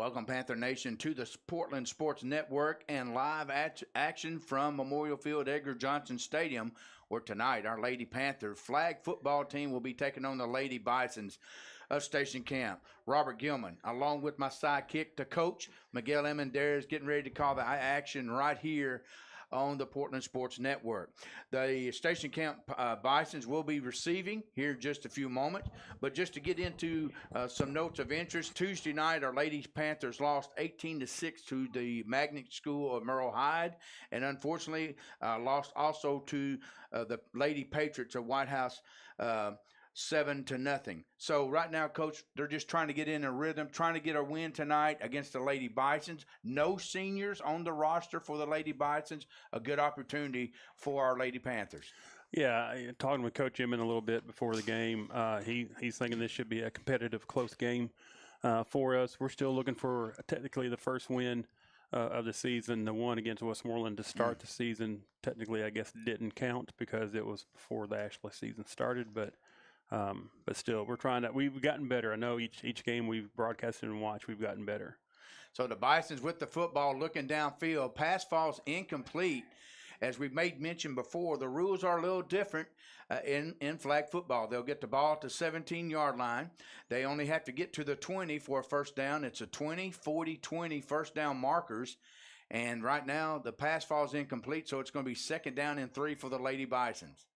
Welcome, Panther Nation, to the Portland Sports Network and live action from Memorial Field Edgar Johnson Stadium, where tonight our Lady Panther flag football team will be taking on the Lady Bisons of Station Camp. Robert Gilman, along with my sidekick, the coach, Miguel Amenderes, getting ready to call the action right here on the Portland Sports Network. The Station Camp Bisons will be receiving here in just a few moments. But just to get into some notes of interest, Tuesday night our Lady Panthers lost 18-6 to the Magnet School of Merle Hyde, and unfortunately lost also to the Lady Patriots of White House 7-0. So right now, Coach, they're just trying to get in a rhythm, trying to get a win tonight against the Lady Bisons. No seniors on the roster for the Lady Bisons. A good opportunity for our Lady Panthers. Yeah, talking with Coach Inman a little bit before the game, he's thinking this should be a competitive, close game for us. We're still looking for technically the first win of the season. The one against Westmoreland to start the season technically, I guess, didn't count because it was before the actual season started, but still, we're trying to. We've gotten better. I know each game we've broadcasted and watched, we've gotten better. So the Bisons with the football, looking downfield. Pass falls incomplete. As we've made mention before, the rules are a little different in flag football. They'll get the ball at the 17-yard line. They only have to get to the 20 for a first down. It's a 20, 40, 20 first down markers. And right now, the pass falls incomplete, so it's going to be 2nd down and 3 for the Lady Bisons.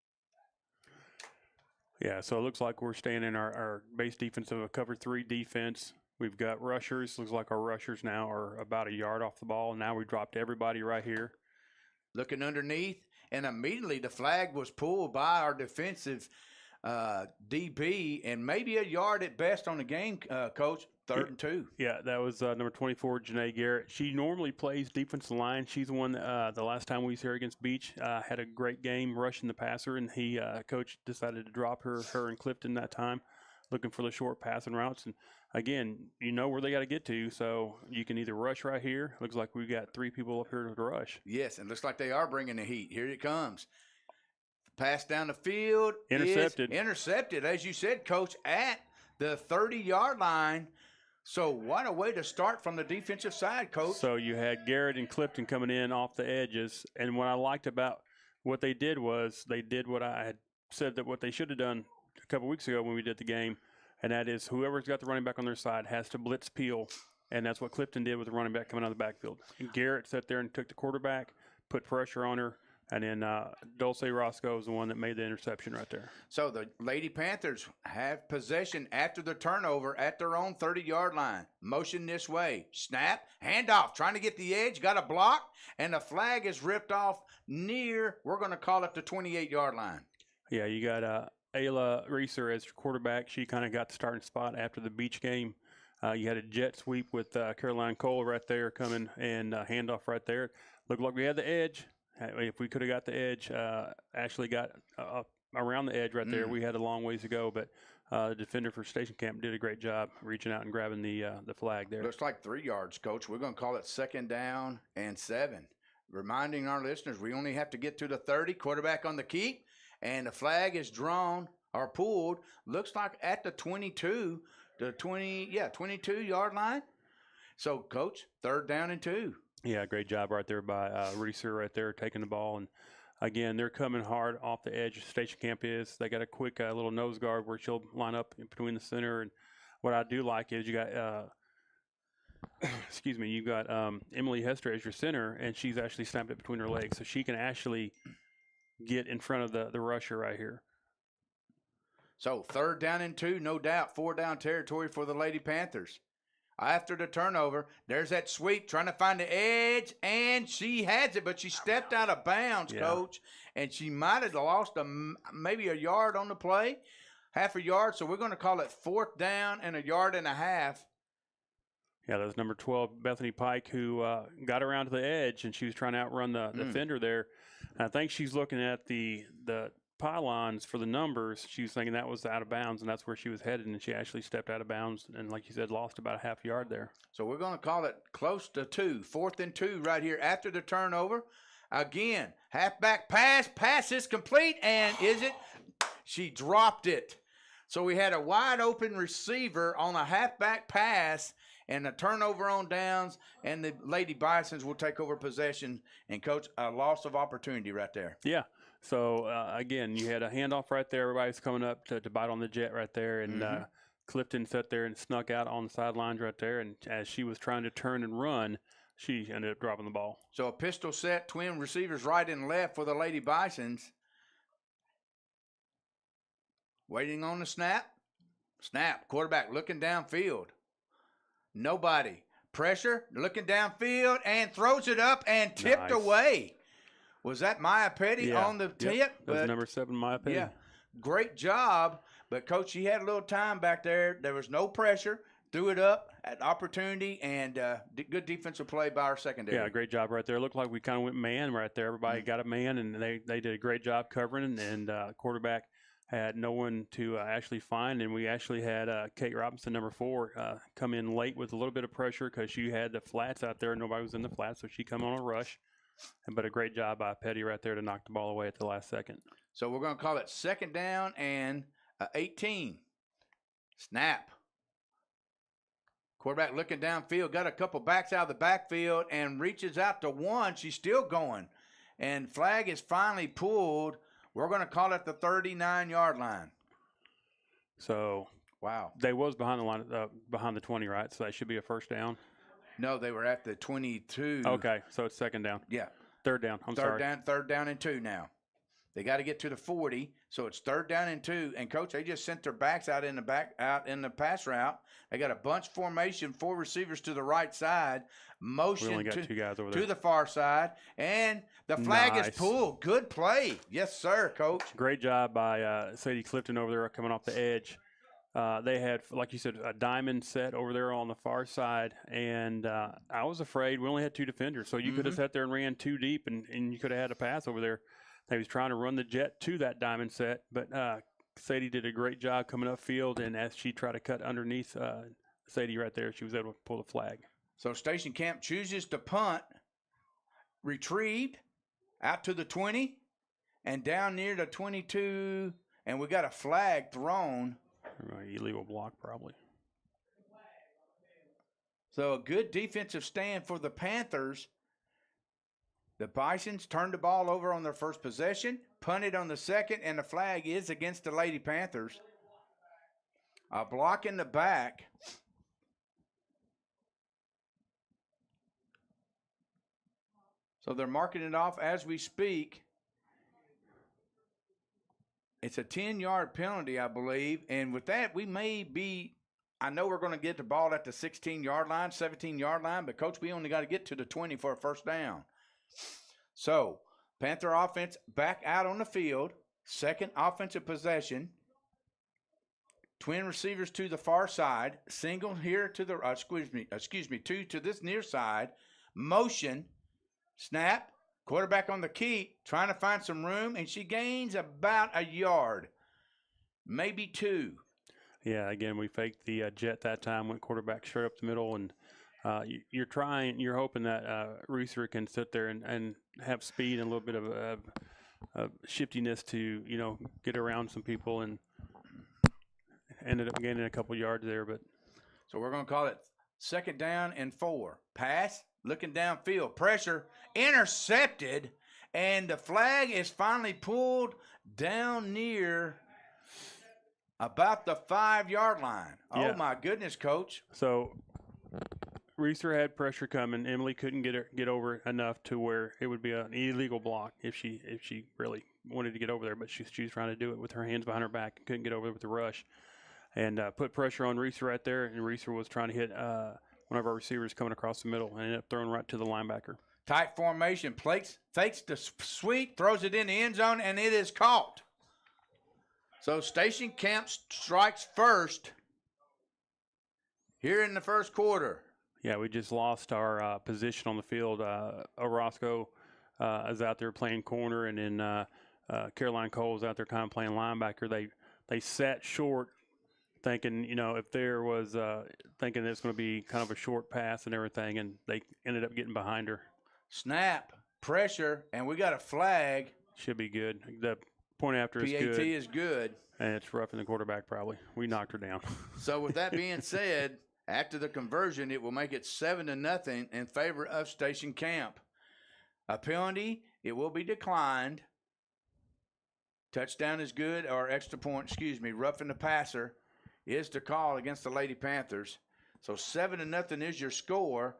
Yeah, so it looks like we're staying in our base defense of a cover 3 defense. We've got rushers. Looks like our rushers now are about a yard off the ball. Now we dropped everybody right here. Looking underneath, and immediately the flag was pulled by our defensive DB, and maybe a yard at best on the game, Coach. 3rd and 2. Yeah, that was number 24, Janae Garrett. She normally plays defensive line. She's the one that, the last time we was here against Beach, had a great game rushing the passer, and Coach decided to drop her and Clifton that time, looking for the short passing routes. And again, you know where they got to get to, so you can either rush right here. Looks like we got 3 people up here to rush. Yes, and looks like they are bringing the heat. Here it comes. Pass down the field. Intercepted, as you said, Coach, at the 30-yard line. So what a way to start from the defensive side, Coach. So you had Garrett and Clifton coming in off the edges, and what I liked about what they did was they did what I had said that what they should have done a couple weeks ago when we did the game, and that is whoever's got the running back on their side has to blitz peel, and that's what Clifton did with the running back coming out of the backfield. And Garrett sat there and took the quarterback, put pressure on her, and then Dulce Roscoe is the one that made the interception right there. So the Lady Panthers have possession after the turnover at their own 30-yard line. Motion this way. Snap. Handoff. Trying to get the edge. Got a block. And the flag is ripped off near, we're going to call it the 28-yard line. Yeah, you got Ayla Reeser as your quarterback. She kind of got the starting spot after the Beach game. You had a jet sweep with Caroline Cole right there coming and handoff right there. Looked like we had the edge. If we could have got the edge, Ashley got around the edge right there. We had a long ways to go, but the defender for Station Camp did a great job reaching out and grabbing the flag there. Looks like 3 yards, Coach. We're going to call it 2nd down and 7. Reminding our listeners, we only have to get to the 30, quarterback on the keep, and the flag is drawn or pulled. Looks like at the 22, the 22-yard line. So, Coach, 3rd down and 2. Yeah, great job right there by Reeser right there taking the ball. And, again, they're coming hard off the edge. Station Camp is. They got a quick little nose guard where she'll line up in between the center. And what I do like is you got you got Emily Hester as your center, and she's actually snapped it between her legs. So she can actually get in front of the rusher right here. So 3rd down and 2, no doubt. 4-down territory for the Lady Panthers. After the turnover, there's that sweep trying to find the edge, and she has it, but she stepped out of bounds, Coach, and she might have lost maybe a yard on the play, half a yard, so we're going to call it 4th down and 1.5 yards. Yeah, that was number 12, Bethany Pike, who got around to the edge, and she was trying to outrun the defender there. And I think she's looking at the pylons for the numbers. She was thinking that was out of bounds, and that's where she was headed, and she actually stepped out of bounds and, like you said, lost about a half yard there. So we're going to call it close to 2, 4th and 2 right here after the turnover. Again, halfback pass is complete, and is it? She dropped it. So we had a wide open receiver on a halfback pass, and a turnover on downs, and the Lady Bisons will take over possession. And, Coach, a loss of opportunity right there. Yeah. So, again, you had a handoff right there. Everybody's coming up to bite on the jet right there. And Clifton sat there and snuck out on the sidelines right there. And as she was trying to turn and run, she ended up dropping the ball. So a pistol set, twin receivers right and left for the Lady Bisons. Waiting on the snap. Snap. Quarterback looking downfield. Nobody. Pressure, looking downfield, and throws it up and tipped away. Was that Maya Petty on the tip? That was number 7, Maya Petty. Yeah. Great job. But, Coach, she had a little time back there. There was no pressure. Threw it up at opportunity, and good defensive play by our secondary. Yeah, great job right there. It looked like we kind of went man right there. Everybody got a man, and they did a great job covering, and quarterback had no one to actually find, and we actually had Kate Robinson, number 4, come in late with a little bit of pressure because she had the flats out there. Nobody was in the flats, so she come on a rush. But a great job by Petty right there to knock the ball away at the last second. So we're going to call it 2nd down and 18. Snap. Quarterback looking downfield, got a couple backs out of the backfield and reaches out to one. She's still going. And flag is finally pulled. We're going to call it the 39-yard line. So, wow. They was behind the line, behind the 20, right? So that should be a first down. No, they were at the 22. Okay, so it's 2nd down. Yeah. 3rd down. Third down and 2 now. They got to get to the 40, so it's 3rd down and 2. And Coach, they just sent their backs out in the pass route. They got a bunch formation, 4 receivers to the right side, motion we only got 2 guys over to there. the far side, and the flag is pulled. Good play, yes sir, Coach. Great job by Sadie Clifton over there coming off the edge. They had, like you said, a diamond set over there on the far side, and I was afraid we only had 2 defenders, so you could have sat there and ran 2 deep, and you could have had a pass over there. They was trying to run the jet to that diamond set, but Sadie did a great job coming upfield, and as she tried to cut underneath Sadie right there, she was able to pull the flag. So Station Camp chooses to punt, retrieved, out to the 20, and down near the 22, and we got a flag thrown. Illegal block, probably. So a good defensive stand for the Panthers. The Bisons turned the ball over on their first possession, punted on the second, and the flag is against the Lady Panthers. A block in the back. So they're marking it off as we speak. It's a 10-yard penalty, I believe. And with that, we may be, I know we're going to get the ball at the 16-yard line, 17-yard line, but, Coach, we only got to get to the 20 for a first down. So, Panther offense back out on the field. Second offensive possession. Twin receivers to the far side. Single here to the, two to this near side. Motion. Snap. Quarterback on the keep, trying to find some room, and she gains about a yard, maybe 2. Yeah, again, we faked the jet that time, went quarterback straight up the middle, and you're hoping that Reeser can sit there and have speed and a little bit of shiftiness to, get around some people, and ended up gaining a couple yards there. But so we're going to call it 2nd down and 4. Pass. Looking downfield, pressure, intercepted, and the flag is finally pulled down near about the 5-yard line. Yeah. Oh, my goodness, Coach. So Reeser had pressure coming. Emily couldn't get over enough to where it would be an illegal block if she really wanted to get over there, but she was trying to do it with her hands behind her back and couldn't get over with the rush. And put pressure on Reeser right there, and Reeser was trying to hit one of our receivers coming across the middle and ended up throwing right to the linebacker. Tight formation, fakes the sweep, throws it in the end zone, and it is caught. So Station Camp strikes first here in the first quarter. Yeah, we just lost our position on the field. Orozco is out there playing corner, and then Caroline Cole is out there kind of playing linebacker. They sat short, thinking, if there was thinking it's going to be kind of a short pass and everything, and they ended up getting behind her. Snap, pressure, and we got a flag. Should be good. The point after is good. PAT is good. And it's roughing the quarterback probably. We knocked her down. So with that being said, After the conversion, it will make it 7-0 in favor of Station Camp. A penalty, it will be declined. Touchdown is good, or extra point, roughing the passer is the call against the Lady Panthers. So 7-0 is your score,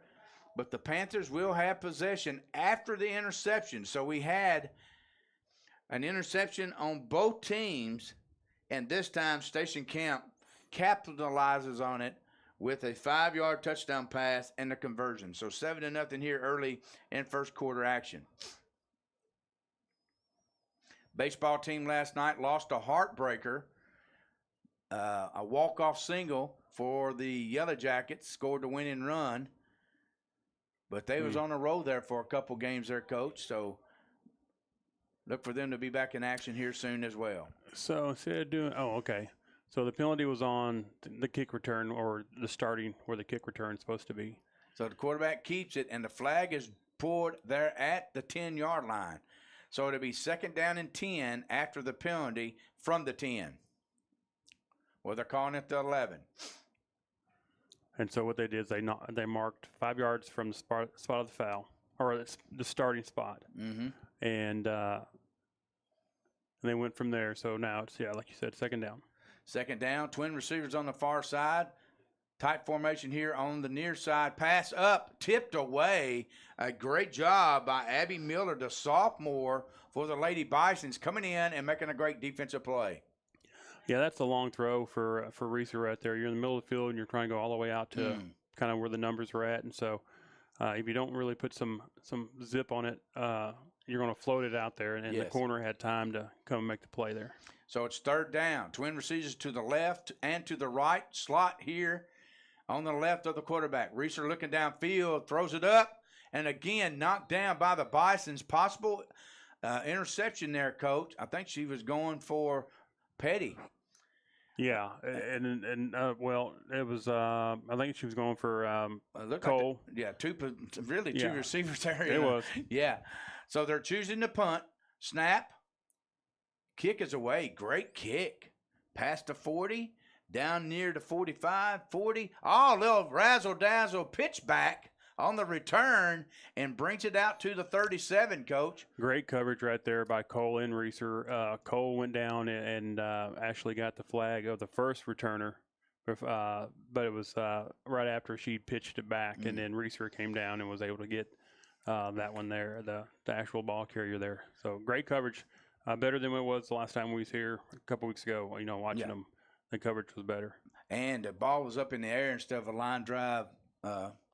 but the Panthers will have possession after the interception. So we had an interception on both teams, and this time Station Camp capitalizes on it with a 5-yard touchdown pass and the conversion. So 7-0 here early in first quarter action. Baseball team last night lost a heartbreaker, a walk-off single for the Yellow Jackets, scored the winning run. But they was on the road there for a couple games there, Coach. So look for them to be back in action here soon as well. So instead of doing, okay. So the penalty was on the kick return, or the starting where the kick return is supposed to be. So the quarterback keeps it, and the flag is pulled there at the 10-yard line. So it'll be 2nd down and 10 after the penalty from the 10. Well, they're calling it the 11. And so what they did is they marked 5 yards from the spot of the foul, or the starting spot. Mm-hmm. And they went from there. So now it's, like you said, 2nd down. 2nd down, twin receivers on the far side. Tight formation here on the near side. Pass up, tipped away. A great job by Abby Miller, the sophomore for the Lady Bisons, coming in and making a great defensive play. Yeah, that's a long throw for Reeser right there. You're in the middle of the field and you're trying to go all the way out to kind of where the numbers were at. And so if you don't really put some zip on it, you're going to float it out there. And the corner had time to come and make the play there. So it's 3rd down. Twin receivers to the left and to the right. Slot here on the left of the quarterback. Reeser looking downfield, throws it up, and again knocked down by the Bisons. Possible interception there, Coach. I think she was going for Petty. Yeah, and well, it was. I think she was going for Cole. Like two receivers there. It was. Yeah. So they're choosing to punt. Snap. Kick is away. Great kick. Past the 40. Down near the 45, 40. Oh, little razzle-dazzle pitch back on the return and brings it out to the 37, Coach. Great coverage right there by Cole and Reeser. Cole went down and actually got the flag of the first returner, but it was right after she pitched it back, and then Reeser came down and was able to get that one there, the actual ball carrier there. So great coverage, better than it was the last time we was here a couple weeks ago, watching them. The coverage was better. And the ball was up in the air instead of a line drive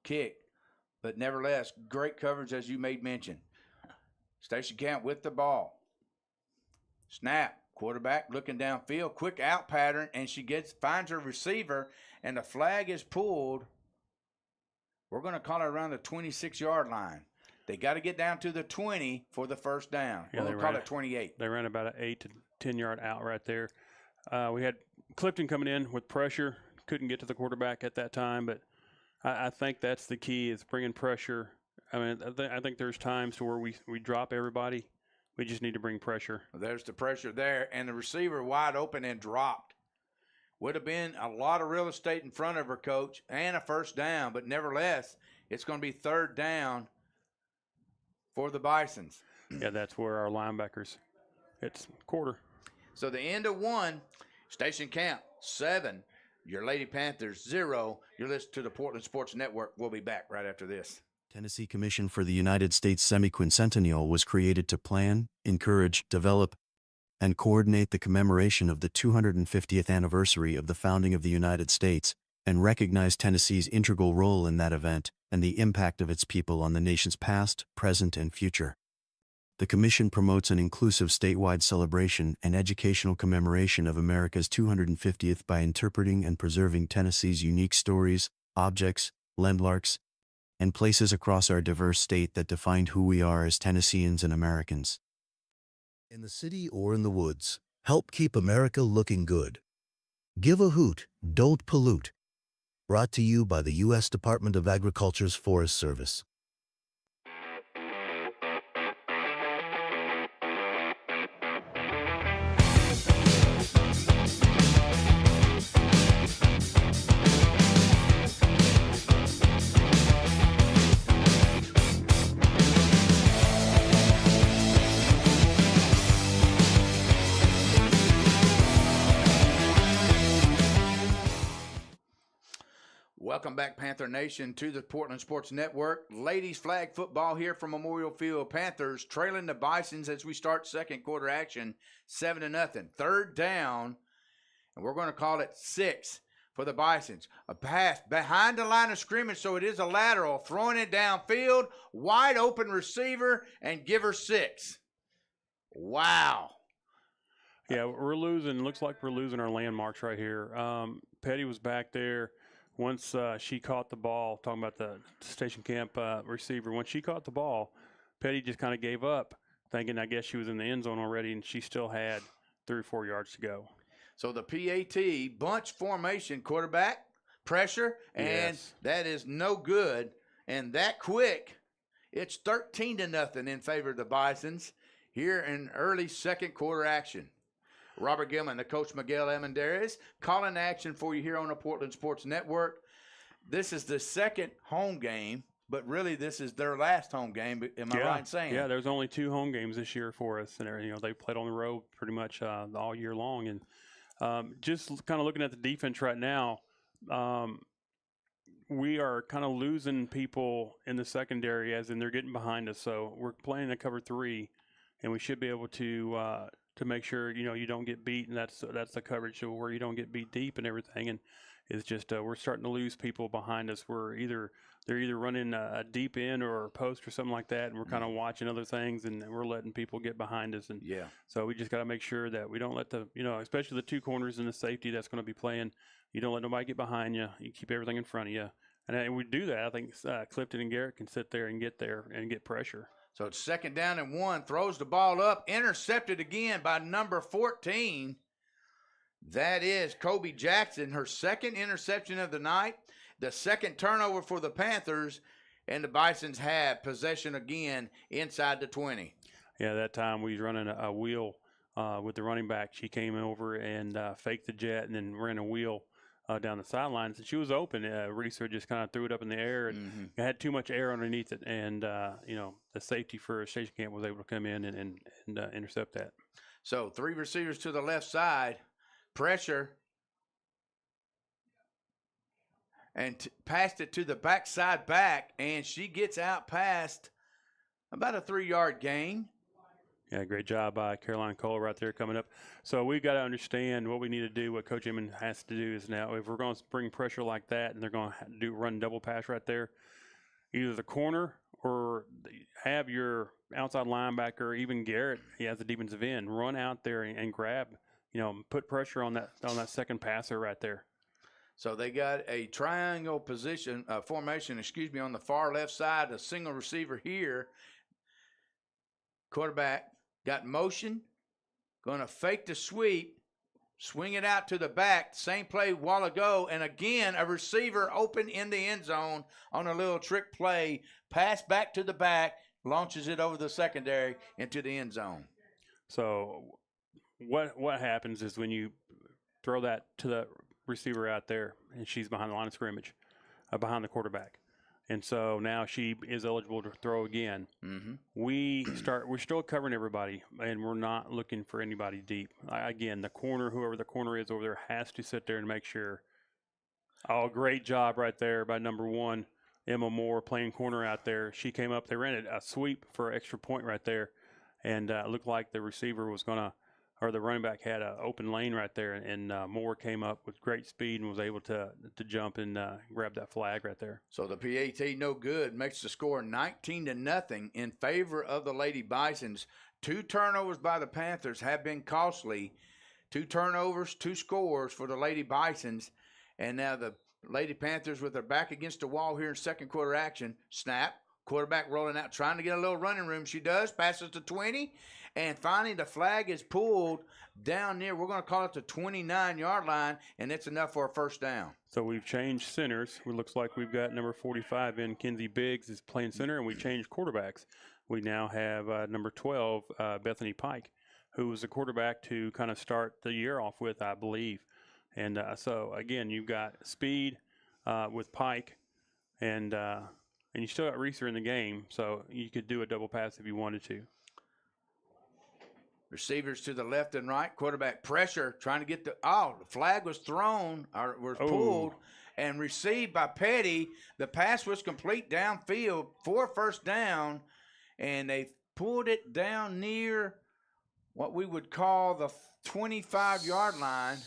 kick. But nevertheless, great coverage as you made mention. Station Camp with the ball. Snap. Quarterback looking downfield. Quick out pattern, and she finds her receiver, and the flag is pulled. We're going to call it around the 26-yard line. They got to get down to the 20 for the 1st down. Yeah, we'll call it 28. They ran about an 8 to 10-yard out right there. We had Clifton coming in with pressure. Couldn't get to the quarterback at that time, but I think that's the key, is bringing pressure. I mean, I think there's times to where we drop everybody. We just need to bring pressure. There's the pressure there, and the receiver wide open and dropped. Would have been a lot of real estate in front of her, Coach, and a 1st down, but nevertheless, it's going to be 3rd down for the Bisons. Yeah, that's where our linebackers, it's quarter. So the end of 1, Station Camp 7, your Lady Panthers 0. You're listening to the Portland Sports Network. We'll be back right after this. Tennessee Commission for the United States Semiquincentennial was created to plan, encourage, develop, and coordinate the commemoration of the 250th anniversary of the founding of the United States, and recognize Tennessee's integral role in that event and the impact of its people on the nation's past, present, and future. The Commission promotes an inclusive statewide celebration and educational commemoration of America's 250th by interpreting and preserving Tennessee's unique stories, objects, landmarks, and places across our diverse state that define who we are as Tennesseans and Americans. In the city or in the woods, help keep America looking good. Give a hoot, don't pollute. Brought to you by the U.S. Department of Agriculture's Forest Service. Welcome back, Panther Nation, to the Portland Sports Network. Ladies flag football here from Memorial Field. Panthers trailing the Bisons as we start second quarter action, 7-0. Third down, and we're going to call it 6 for the Bisons. A pass behind the line of scrimmage, so it is a lateral. Throwing it downfield, wide open receiver, and give her 6. Wow. Yeah, we're losing. Looks like we're losing our landmarks right here. Petty was back there. Once she caught the ball, talking about the station camp receiver, once she caught the ball, Petty just kind of gave up, thinking I guess she was in the end zone already, and she still had 3 or 4 yards to go. So the PAT bunch formation, quarterback pressure, and Yes. that is no good. And that quick, it's 13-0 in favor of the Bisons here in early second quarter action. Robert Gilman, the coach Miguel Almendarez, calling action for you here on the Portland Sports Network. This is the second home game, but really this is their last home game. Am I right in saying? Yeah, there's only 2 home games this year for us, and they played on the road pretty much all year long. And just kind of looking at the defense right now, we are kind of losing people in the secondary, as in they're getting behind us. So we're playing a cover 3, and we should be able to make sure you don't get beat, and that's the coverage where you don't get beat deep and everything. And it's just we're starting to lose people behind us. They're either running a deep end or a post or something like that, and we're kind of watching other things, and we're letting people get behind us. And Yeah. so we just got to make sure that we don't let especially the 2 corners and the safety that's going to be playing. You don't let nobody get behind you. You keep everything in front of you, and we do that. I think Clifton and Garrett can sit there and get pressure. So it's 2nd down and 1. Throws the ball up. Intercepted again by number 14. That is Kobe Jackson, her 2nd interception of the night. The 2nd turnover for the Panthers. And the Bisons have possession again inside the 20. Yeah, that time we was running a wheel with the running back. She came over and faked the jet and then ran a wheel down the sidelines, and she was open. Reeser just kind of threw it up in the air, and it had too much air underneath it. And the safety for station camp was able to come in and intercept that. So 3 receivers to the left side, pressure, and passed it to the backside back, and she gets out past about a 3-yard gain. Yeah, great job by Caroline Cole right there coming up. So we've got to understand what we need to do. What Coach Emmons has to do is now, if we're going to bring pressure like that, and they're going to run double pass right there, either the corner or have your outside linebacker, or even Garrett, he has the defensive end, run out there and grab, put pressure on that second passer right there. So they got a triangle formation, on the far left side, a single receiver here. Quarterback got motion, going to fake the sweep, swing it out to the back, same play a while ago, and again a receiver open in the end zone on a little trick play, pass back to the back, launches it over the secondary into the end zone. So what happens is when you throw that to the receiver out there, and she's behind the line of scrimmage, behind the quarterback. And so now she is eligible to throw again. Mm-hmm. We're still covering everybody, and we're not looking for anybody deep. Again, the corner, whoever the corner is over there, has to sit there and make sure. Oh, great job right there by number 1, Emma Moore, playing corner out there. She came up, they ran a sweep for an extra point right there, and it looked like the receiver was going to, or the running back had an open lane right there, and Moore came up with great speed and was able to jump and grab that flag right there. So the PAT no good, makes the score 19-0 in favor of the Lady Bisons. 2 turnovers by the Panthers have been costly. 2 turnovers, 2 scores for the Lady Bisons. And now the Lady Panthers with their back against the wall here in second quarter action. Snap, quarterback rolling out, trying to get a little running room. She does, passes to 20. And finally, the flag is pulled down near, we're going to call it the 29-yard line, and it's enough for a first down. So we've changed centers. It looks like we've got number 45 in, Kenzie Biggs is playing center, and we changed quarterbacks. We now have number 12, Bethany Pike, who was the quarterback to kind of start the year off with, I believe. And so, again, you've got speed with Pike, and you still got Reeser in the game, so you could do a double pass if you wanted to. Receivers to the left and right. Quarterback pressure, trying to get the flag was thrown or was pulled, and received by Petty. The pass was complete downfield for first down, and they pulled it down near what we would call the 25-yard line.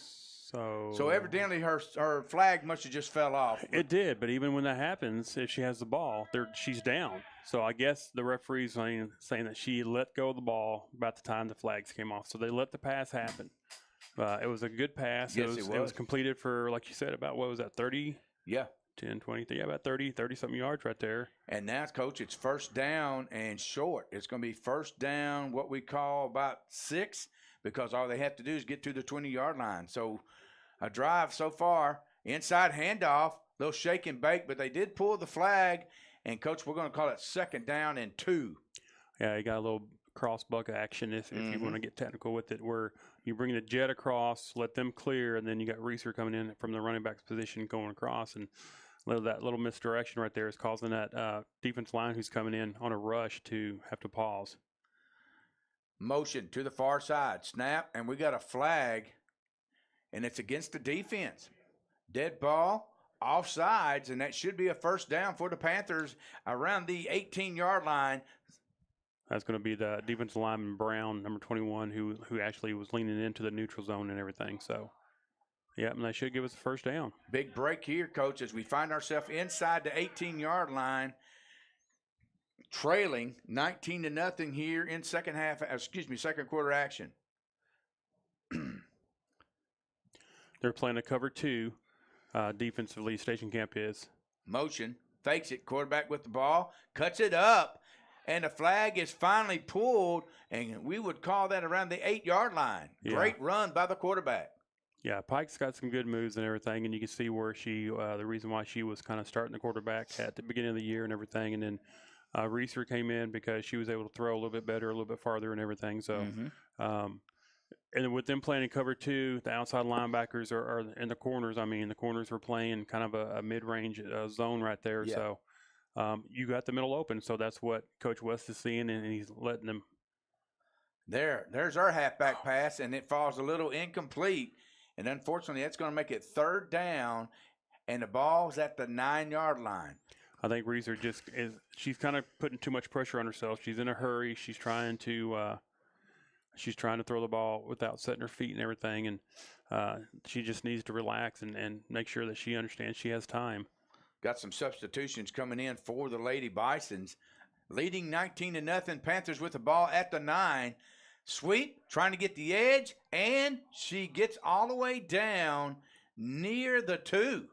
So evidently her flag must have just fell off. It did, but even when that happens, if she has the ball, she's down. So I guess the referee's saying that she let go of the ball about the time the flags came off. So they let the pass happen. It was a good pass. Yes, it was completed for, like you said, about, what was that, 30? Yeah. 10, 20, yeah, about 30-something yards right there. And now, Coach, it's first down and short. It's going to be first down, what we call about 6, because all they have to do is get to the 20-yard line. So a drive so far, inside handoff, they'll shake and bake, but they did pull the flag. And, Coach, we're going to call it second down and 2. Yeah, you got a little cross bucket action if you want to get technical with it, where you bring the jet across, let them clear, and then you got Reeser coming in from the running back's position going across. And that little misdirection right there is causing that defense line who's coming in on a rush to have to pause. Motion to the far side. Snap, and we got a flag, and it's against the defense. Dead ball, offsides, and that should be a first down for the Panthers around the 18-yard line. That's going to be the defensive lineman Brown, number 21, who actually was leaning into the neutral zone and everything. So, yeah, and they should give us a first down. Big break here, Coach, as we find ourselves inside the 18-yard line, trailing 19-0 here in second quarter action. They're playing a cover 2 defensively. Station Camp is. Motion, fakes it, quarterback with the ball, cuts it up, and the flag is finally pulled, and we would call that around the 8-yard line. Yeah. Great run by the quarterback. Yeah, Pike's got some good moves and everything, and you can see where the reason why she was kind of starting the quarterback at the beginning of the year and everything, and then Reeser came in because she was able to throw a little bit better, a little bit farther and everything. So, and with them playing in cover 2, the outside linebackers are in the corners. I mean, the corners were playing kind of a mid-range zone right there. Yeah. So you got the middle open. So that's what Coach West is seeing, and he's letting them. There's our halfback pass, and it falls a little incomplete. And unfortunately, that's going to make it third down, and the ball's at the 9-yard line. I think Reeser she's kind of putting too much pressure on herself. She's in a hurry. She's trying to throw the ball without setting her feet and everything, and she just needs to relax and make sure that she understands she has time. Got some substitutions coming in for the Lady Bisons. Leading 19-0, Panthers with the ball at the 9. Sweep, trying to get the edge, and she gets all the way down near the 2.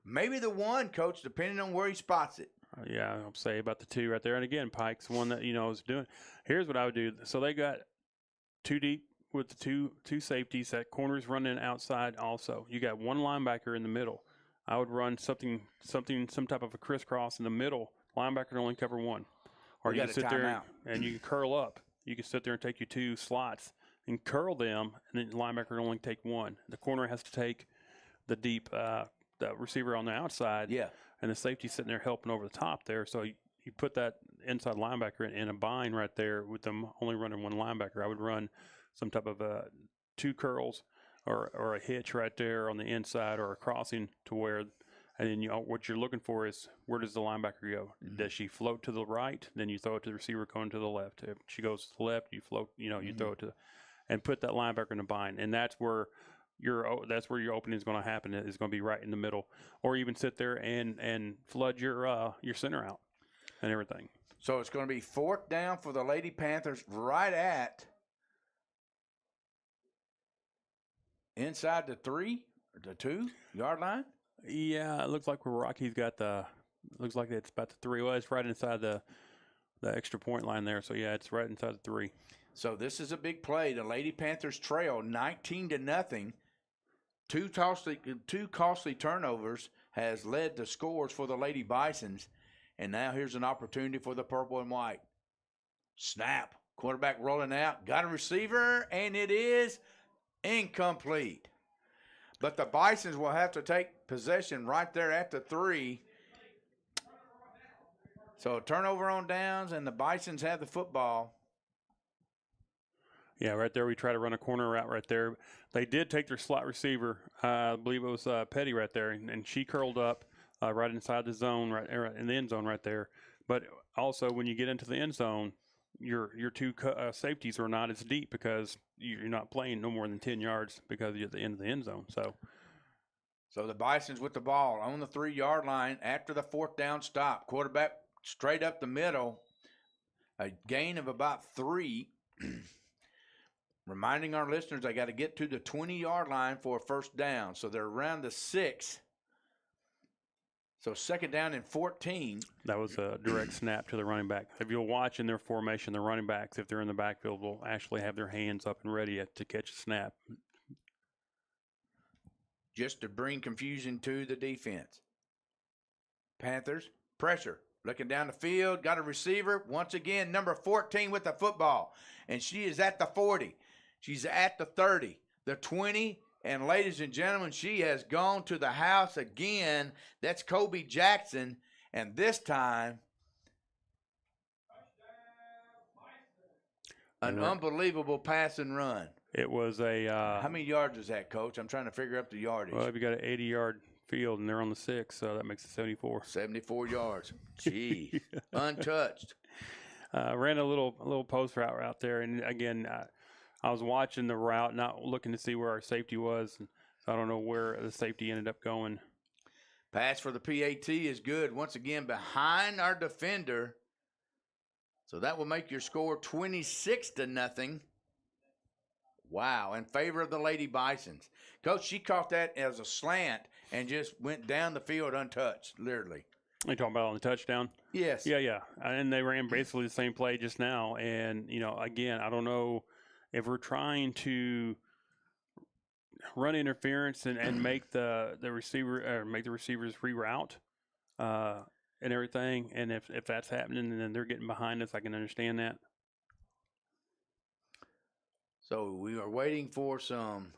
Maybe the 1, Coach, depending on where he spots it. Yeah, I'll say about the 2 right there. And again, Pike's one that, is doing. Here's what I would do. So they got 2 deep with the two safeties. That corner's running outside also. You got 1 linebacker in the middle. I would run some type of a crisscross in the middle. Linebacker can only cover 1. Or you can sit there and you can curl up. You can sit there and take your 2 slots and curl them, and then the linebacker can only take 1. The corner has to take the deep the receiver on the outside, and the safety sitting there helping over the top there. So you put that inside linebacker in a bind right there with them only running 1 linebacker. I would run some type of 2 curls or a hitch right there on the inside or a crossing to where, and then what you're looking for is where does the linebacker go? Does she float to the right? Then you throw it to the receiver going to the left. If she goes to the left, you float. You throw it to, and put that linebacker in a bind, and that's where your opening is going to happen. It's going to be right in the middle, or even sit there and flood your center out and everything. So it's going to be 4th down for the Lady Panthers right at inside the 3 or the 2-yard line. Yeah, it looks like where Rocky's got looks like it's about the 3. Well, it's right inside the extra point line there. So, yeah, it's right inside the 3. So this is a big play. The Lady Panthers trail 19-0. Two costly turnovers has led to scores for the Lady Bisons. And now here's an opportunity for the purple and white. Snap. Quarterback rolling out. Got a receiver, and it is incomplete. But the Bisons will have to take possession right there at the 3. So a turnover on downs, and the Bisons have the football. Yeah, right there. We try to run a corner route right there. They did take their slot receiver. I believe it was Petty right there, and she curled up right inside the zone, right in the end zone right there. But also, when you get into the end zone, your two safeties are not as deep because you're not playing no more than 10 yards because you're at the end of the end zone. So the Bisons with the ball on the 3-yard line after the 4th down stop. Quarterback straight up the middle. A gain of about 3. Reminding our listeners they got to get to the 20-yard line for a first down. So they're around the 6. So 2nd down and 14. That was a direct snap to the running back. If you'll watch in their formation, the running backs, if they're in the backfield, will actually have their hands up and ready to catch a snap. Just to bring confusion to the defense. Panthers, pressure. Looking down the field, got a receiver. Once again, number 14 with the football. And she is at the 40. She's at the 30, the 20, and ladies and gentlemen, she has gone to the house again. That's Kobe Jackson. And this time, an unbelievable pass and run. It was a... how many yards is that, Coach? I'm trying to figure up the yardage. Well, if you got an 80-yard field and they're on the 6, so that makes it 74. 74 yards. Gee, untouched. Ran a little post route out there, and again, I was watching the route, not looking to see where our safety was. And so I don't know where the safety ended up going. Pass for the PAT is good. Once again, behind our defender. So that will make your score 26-0. Wow, in favor of the Lady Bisons. Coach, she caught that as a slant and just went down the field untouched, literally. You talking about on the touchdown? Yes. Yeah. And they ran basically the same play just now. And, again, I don't know if we're trying to run interference and make the receiver or make the receivers reroute and everything. And if that's happening and then they're getting behind us, I can understand that. So we are waiting for some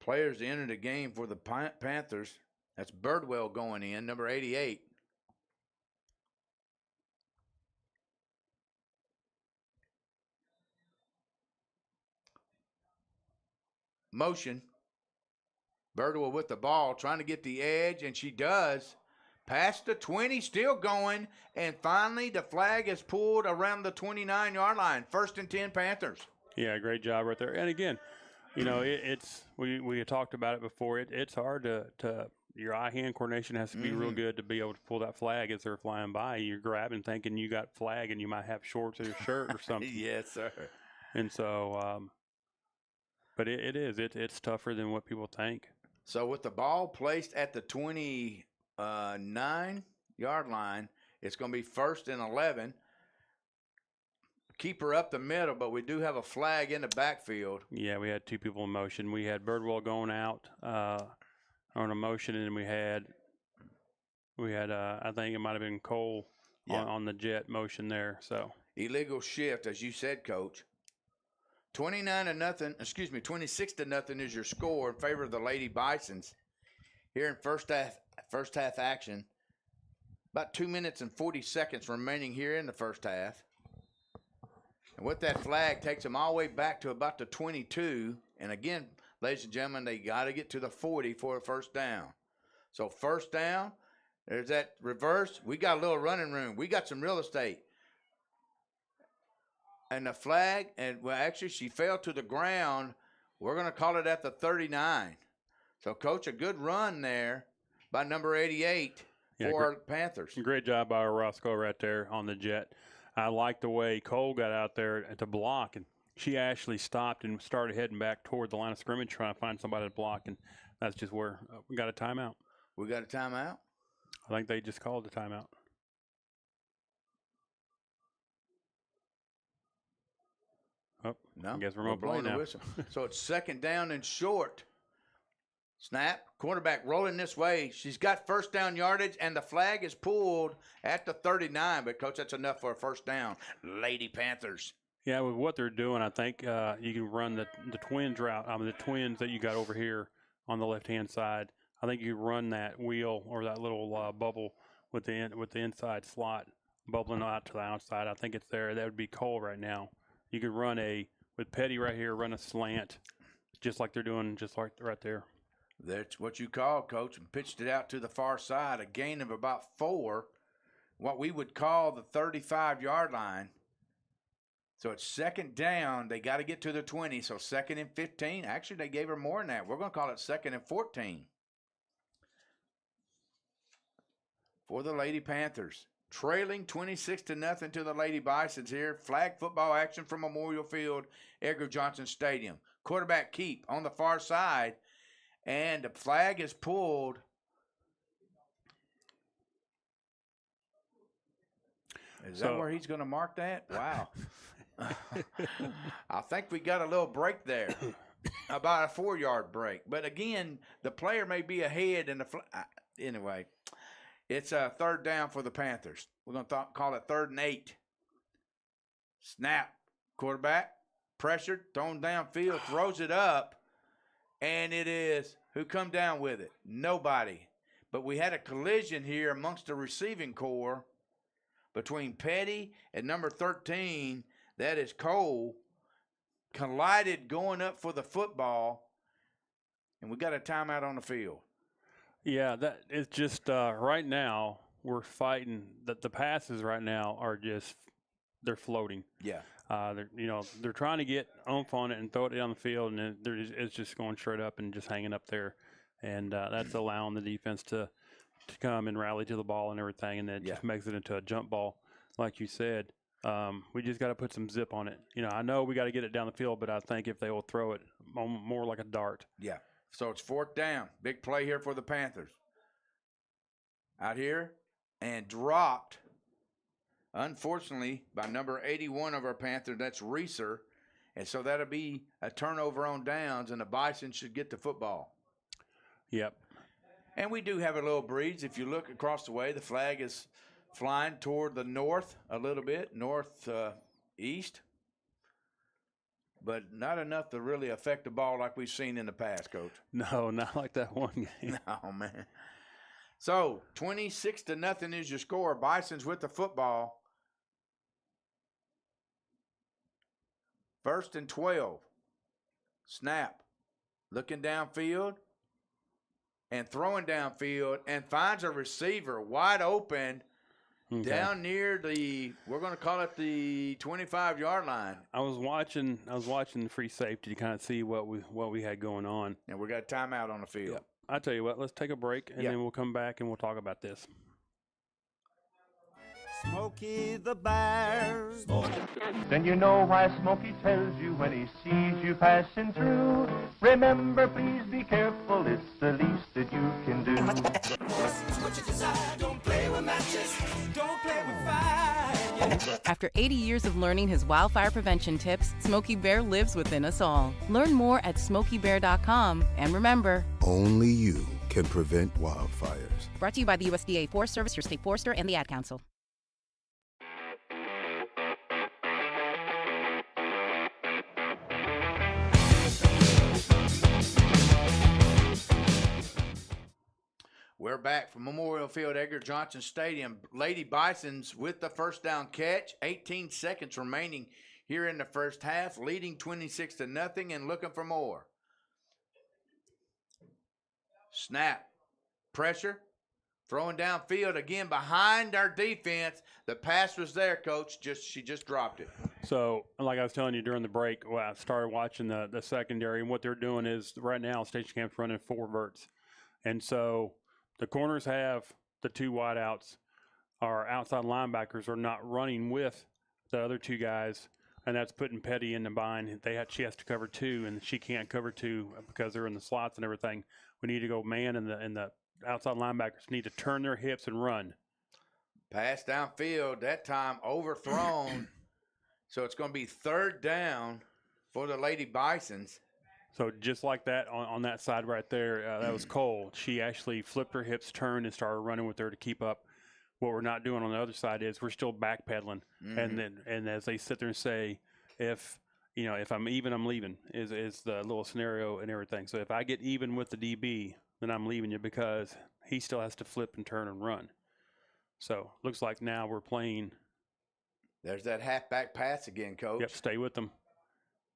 players to enter the game for the Panthers. That's Birdwell going in, number 88. Motion. Birdwell with the ball, trying to get the edge, and she does. Past the 20, still going, and finally the flag is pulled around the 29-yard line. 1st and 10 Panthers. Yeah, great job right there. And again, it's we had talked about it before. It's hard to your eye-hand coordination has to be real good to be able to pull that flag as they're flying by. You're grabbing, thinking you got flag, and you might have shorts or your shirt or something. Yes, sir. And so, but it's tougher than what people think. So with the ball placed at the 29-yard line, it's going to be 1st and 11. Keep her up the middle, but we do have a flag in the backfield. Yeah, we had 2 people in motion. We had Birdwell going out on a motion, and we had I think it might have been Cole on the jet motion there. So illegal shift, as you said, Coach. 26-0 is your score in favor of the Lady Bisons. Here in first half action. About 2 minutes and 40 seconds remaining here in the first half. And with that flag, takes them all the way back to about the 22. And again, ladies and gentlemen, they got to get to the 40 for a first down. So first down, there's that reverse. We got a little running room. We got some real estate. And the flag, and well, actually, she fell to the ground. We're going to call it at the 39. So, Coach, a good run there by number 88 for our Panthers. Great job by Roscoe right there on the jet. I like the way Cole got out there to block, and she actually stopped and started heading back toward the line of scrimmage trying to find somebody to block, and that's just where we got a timeout. We got a timeout? I think they just called the timeout. Oh, no, I guess we're going to blow now. Whistle. So it's 2nd down and short. Snap, quarterback rolling this way. She's got first down yardage, and the flag is pulled at the 39. But, Coach, that's enough for a first down. Lady Panthers. Yeah, with what they're doing, I think you can run the twins route. The twins that you got over here on the left-hand side. I think you run that wheel or that little bubble with the inside slot bubbling out to the outside. I think it's there. That would be Cole right now. you could run with Petty right here, run a slant, just like they're doing, just like right there. That's what you call, Coach, and pitched it out to the far side, a gain of about 4, what we would call the 35-yard line. So it's second down. They got to get to the 20, so 2nd and 15. Actually, they gave her more than that. We're going to call it 2nd and 14 for the Lady Panthers. Trailing 26-0 to the Lady Bisons here. Flag football action from Memorial Field, Edgar Johnson Stadium. Quarterback keep on the far side, and the flag is pulled. Is that where he's going to mark that? Wow. I think we got a little break there, about a 4-yard break. But again, the player may be ahead in the anyway. It's a 3rd down for the Panthers. We're going to call it 3rd and 8. Snap. Quarterback, pressured, thrown downfield, throws it up, and it is, who come down with it? Nobody. But we had a collision here amongst the receiving corps between Petty and number 13, that is Cole, collided going up for the football, and we got a timeout on the field. Yeah, that is just right now we're fighting. The passes right now are just they're floating. Yeah. They're trying to get oomph on it and throw it down the field, and it's just going straight up and just hanging up there, and that's allowing the defense to come and rally to the ball and everything, and it just makes it into a jump ball, like you said. We just got to put some zip on it. I know we got to get it down the field, but I think if they will throw it more like a dart. Yeah. So it's 4th down. Big play here for the Panthers. Out here and dropped, unfortunately, by number 81 of our Panthers. That's Reeser. And so that'll be a turnover on downs, and the Bison should get the football. Yep. And we do have a little breeze. If you look across the way, the flag is flying toward the north a little bit, northeast. But not enough to really affect the ball like we've seen in the past, Coach. No, not like that one game. No, man. So 26-0 is your score. Bison's with the football. 1st and 12. Snap. Looking downfield and throwing downfield, and finds a receiver wide open. Okay. Down near we're going to call it the 25-yard line. I was watching the free safety to kind of see what we had going on. And we got a timeout on the field. Yep. I tell you what, let's take a break, and then we'll come back and we'll talk about this. Smokey the Bear. Then you know why Smokey tells you when he sees you passing through. Remember, please be careful, it's the least that you can do. What you desire, don't play with matches, don't play with fire. After 80 years of learning his wildfire prevention tips, Smokey Bear lives within us all. Learn more at SmokeyBear.com, and remember, Only you can prevent wildfires. brought to you by the USDA Forest Service, your state forester, and the Ad Council. We're back from Memorial Field, Edgar Johnson Stadium. Lady Bisons with the 1st down catch. 18 seconds remaining here in the first half, leading 26-0 and looking for more. Snap. Pressure. Throwing downfield again behind our defense. The pass was there, Coach. She just dropped it. So, like I was telling you during the break, I started watching the secondary, and what they're doing is right now Station Camp's running 4 verts. And so the corners have the 2 wideouts. Our outside linebackers are not running with the other 2 guys, and that's putting Petty in the bind. She has to cover 2, and she can't cover 2 because they're in the slots and everything. We need to go man, and the outside linebackers need to turn their hips and run. Pass downfield, that time overthrown. So it's going to be 3rd down for the Lady Bisons. So just like that on that side right there, that was Cole. She actually flipped her hips, turned, and started running with her to keep up. What we're not doing on the other side is we're still backpedaling. And as they sit there and say, if I'm even, I'm leaving is the little scenario and everything. So if I get even with the DB, then I'm leaving you because he still has to flip and turn and run. So looks like now we're playing There's that halfback pass again, Coach. Yep, stay with them.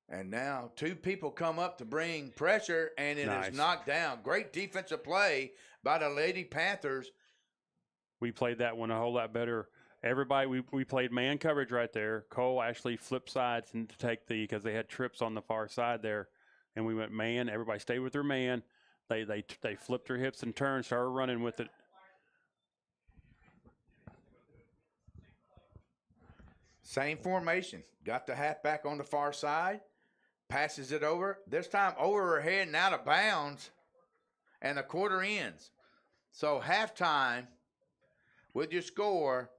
And now 2 people come up to bring pressure, and it Nice. is knocked down. Great defensive play by the Lady Panthers. We played that one a whole lot better. Everybody, we played man coverage right there. Cole actually flipped sides and to take because they had trips on the far side there, and we went man. Everybody stayed with their man. They flipped their hips and turned, started running with it. Same formation. Got the halfback on the far side. Passes it over. This time over her head and out of bounds. And the quarter ends. So halftime with your score,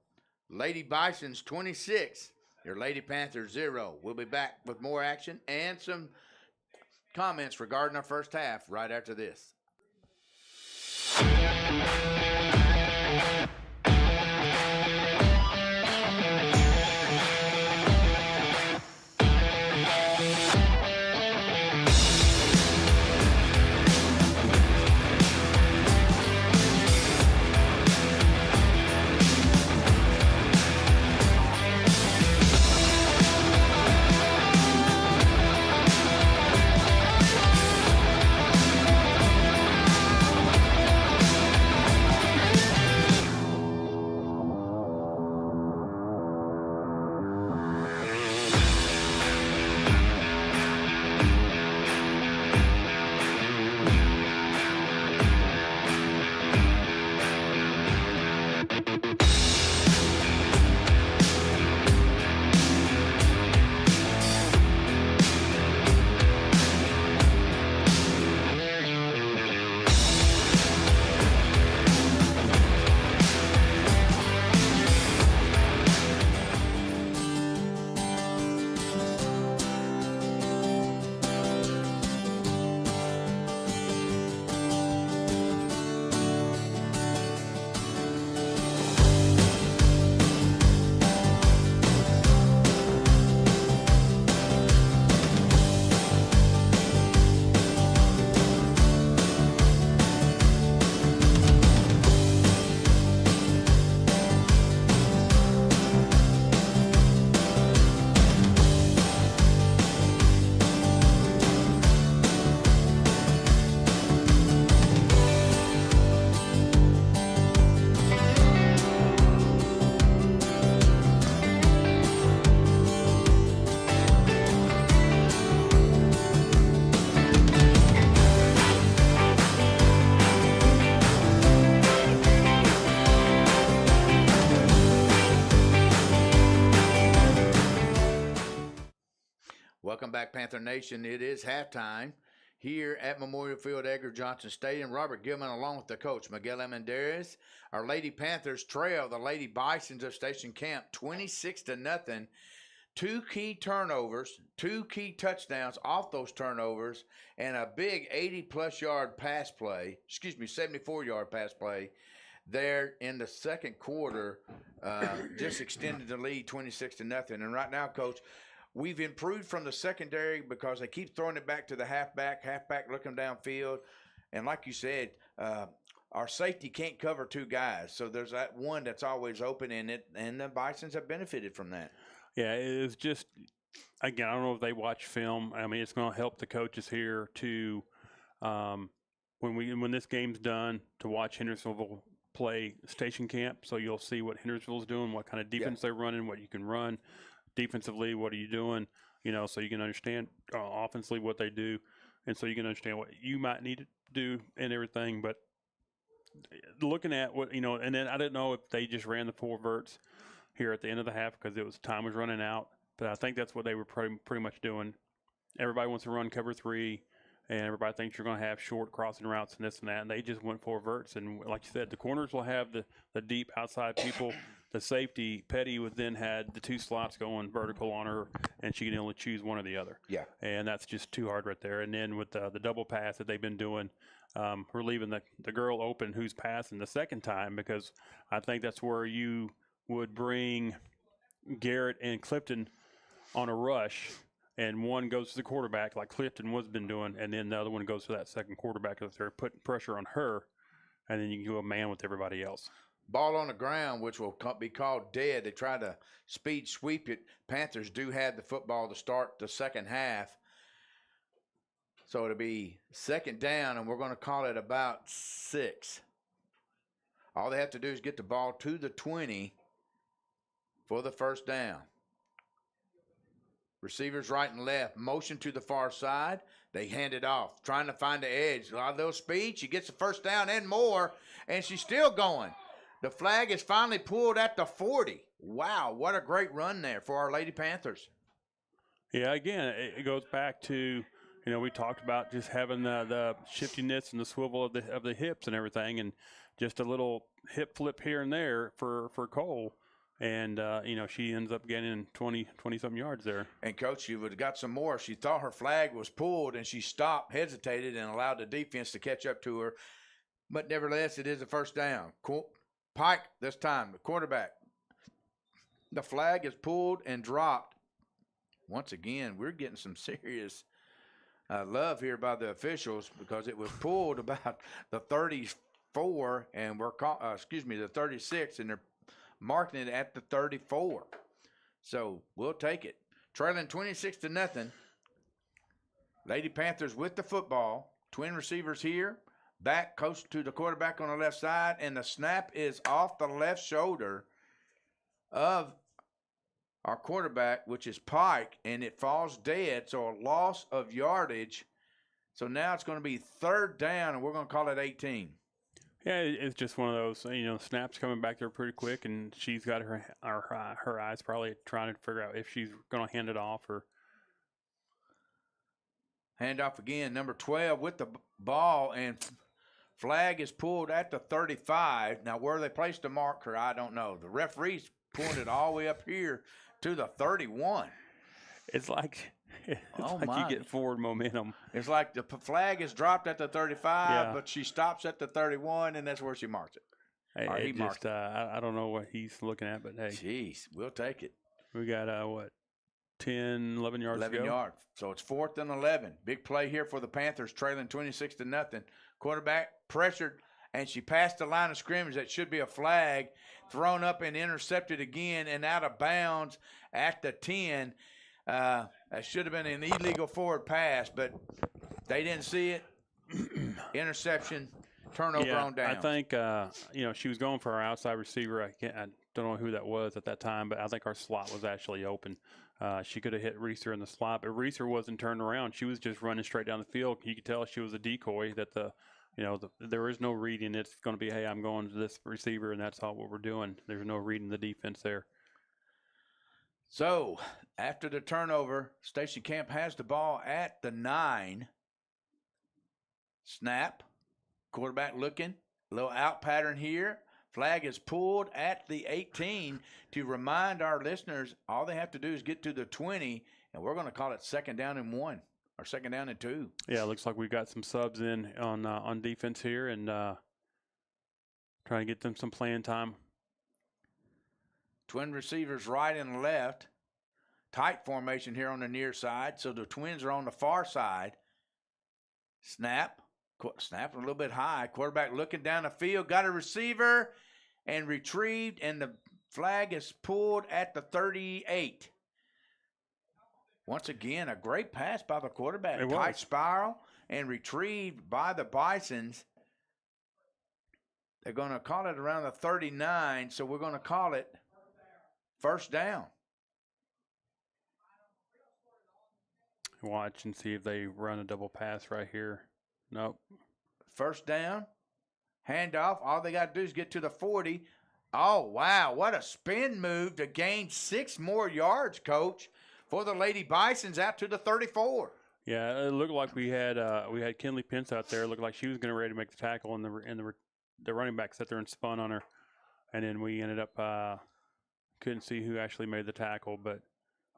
Lady Bison's 26, your Lady Panthers 0. We'll be back with more action and some comments regarding our first half right after this. Welcome back, Panther Nation. It is halftime here at Memorial Field Edgar Johnson Stadium. Robert Gilman along with the coach, Miguel Amenderes. Our Lady Panthers trail the Lady Bisons of Station Camp 26-0. 2 key turnovers, 2 key touchdowns off those turnovers, and a big 80-plus yard pass play, 74-yard pass play there in the second quarter, just extended the lead 26-0. And right now, Coach, we've improved from the secondary because they keep throwing it back to the halfback looking downfield. And like you said, our safety can't cover 2 guys. So there's that one that's always open in it, and the Bisons have benefited from that. Yeah, it's just, again, I don't know if they watch film. I mean, it's going to help the coaches here to, when this game's done, to watch Hendersonville play Station Camp. So you'll see what Hendersonville's doing, what kind of defense they're running, what you can run. Defensively, what are you doing? So you can understand offensively what they do, and so you can understand what you might need to do and everything. But looking at what and then I didn't know if they just ran the 4 verts here at the end of the half because time was running out. But I think that's what they were pretty much doing. Everybody wants to run cover 3, and everybody thinks you're going to have short crossing routes and this and that. And they just went 4 verts, and like you said, the corners will have the deep outside people. The safety, Petty, then had the 2 slots going vertical on her, and she can only choose one or the other. Yeah. And that's just too hard right there. And then with the double pass that they've been doing, we're leaving the girl open who's passing the second time, because I think that's where you would bring Garrett and Clifton on a rush, and one goes to the quarterback like Clifton was been doing, and then the other one goes to that second quarterback if they're putting pressure on her, and then you can go a man with everybody else. Ball on the ground, which will be called dead. They try to speed sweep it. Panthers do have the football to start the second half. So it'll be second down, and we're going to call it about 6. All they have to do is get the ball to the 20 for the first down. Receivers right and left. Motion to the far side. They hand it off, trying to find the edge. A lot of those speed. She gets the first down and more, and she's still going. The flag is finally pulled at the 40. Wow, what a great run there for our Lady Panthers. Yeah, again, it goes back to, we talked about just having the shiftiness and the swivel of the hips and everything, and just a little hip flip here and there for Cole. And, she ends up getting 20-something yards there. And, Coach, she would have got some more. She thought her flag was pulled, and she stopped, hesitated, and allowed the defense to catch up to her. But, nevertheless, it is a first down. Pike this time, the quarterback. The flag is pulled and dropped. Once again, we're getting some serious love here by the officials because it was pulled about the 34, and the 36, and they're marking it at the 34. So we'll take it. Trailing 26-0. Lady Panthers with the football. Twin receivers here. Back close to the quarterback on the left side, and the snap is off the left shoulder of our quarterback, which is Pike, and it falls dead, so a loss of yardage. So now it's going to be third down, and we're going to call it 18. Yeah, it's just one of those, snaps coming back there pretty quick, and she's got her eyes probably trying to figure out if she's going to hand it off or. Hand off again, number 12 with the ball, and flag is pulled at the 35. Now, where they placed the marker, I don't know. The referee's pulling it all the way up here to the 31. It's like you get forward momentum. It's like the flag is dropped at the 35, but she stops at the 31, and that's where she marks it. Hey, I don't know what he's looking at, but hey. Jeez, we'll take it. We got, 10, 11 yards 11 to go. yards. So it's 4th and 11. Big play here for the Panthers, trailing 26-0. Quarterback pressured, and she passed the line of scrimmage. That should be a flag. Thrown up and intercepted again and out of bounds at the 10. That should have been an illegal forward pass, but they didn't see it. Interception, turnover on down. I think, she was going for our outside receiver. I don't know who that was at that time, but I think our slot was actually open. She could have hit Reeser in the slot, but Reeser wasn't turned around. She was just running straight down the field. You could tell she was a decoy, that there is no reading. It's going to be, hey, I'm going to this receiver, and that's all what we're doing. There's no reading the defense there. So, after the turnover, Stacey Camp has the ball at the 9. Snap. Quarterback looking. A little out pattern here. Flag is pulled at the 18. To remind our listeners, all they have to do is get to the 20, and we're going to call it second down and 1, or second down and 2. Yeah, it looks like we've got some subs in on defense here, and trying to get them some playing time. Twin receivers right and left. Tight formation here on the near side, so the Twins are on the far side. Snap a little bit high. Quarterback looking down the field, got a receiver and retrieved, and the flag is pulled at the 38. Once again, a great pass by the quarterback. Tight spiral and retrieved by the Bisons. They're going to call it around the 39, so we're going to call it first down. Watch and see if they run a double pass right here. Nope. First down. Handoff. All they got to do is get to the 40. Oh, wow. What a spin move to gain 6 more yards, Coach, for the Lady Bisons out to the 34. Yeah, it looked like we had Kinley Pence out there. It looked like she was going to ready to make the tackle, and the running back sat there and spun on her. And then we ended up couldn't see who actually made the tackle,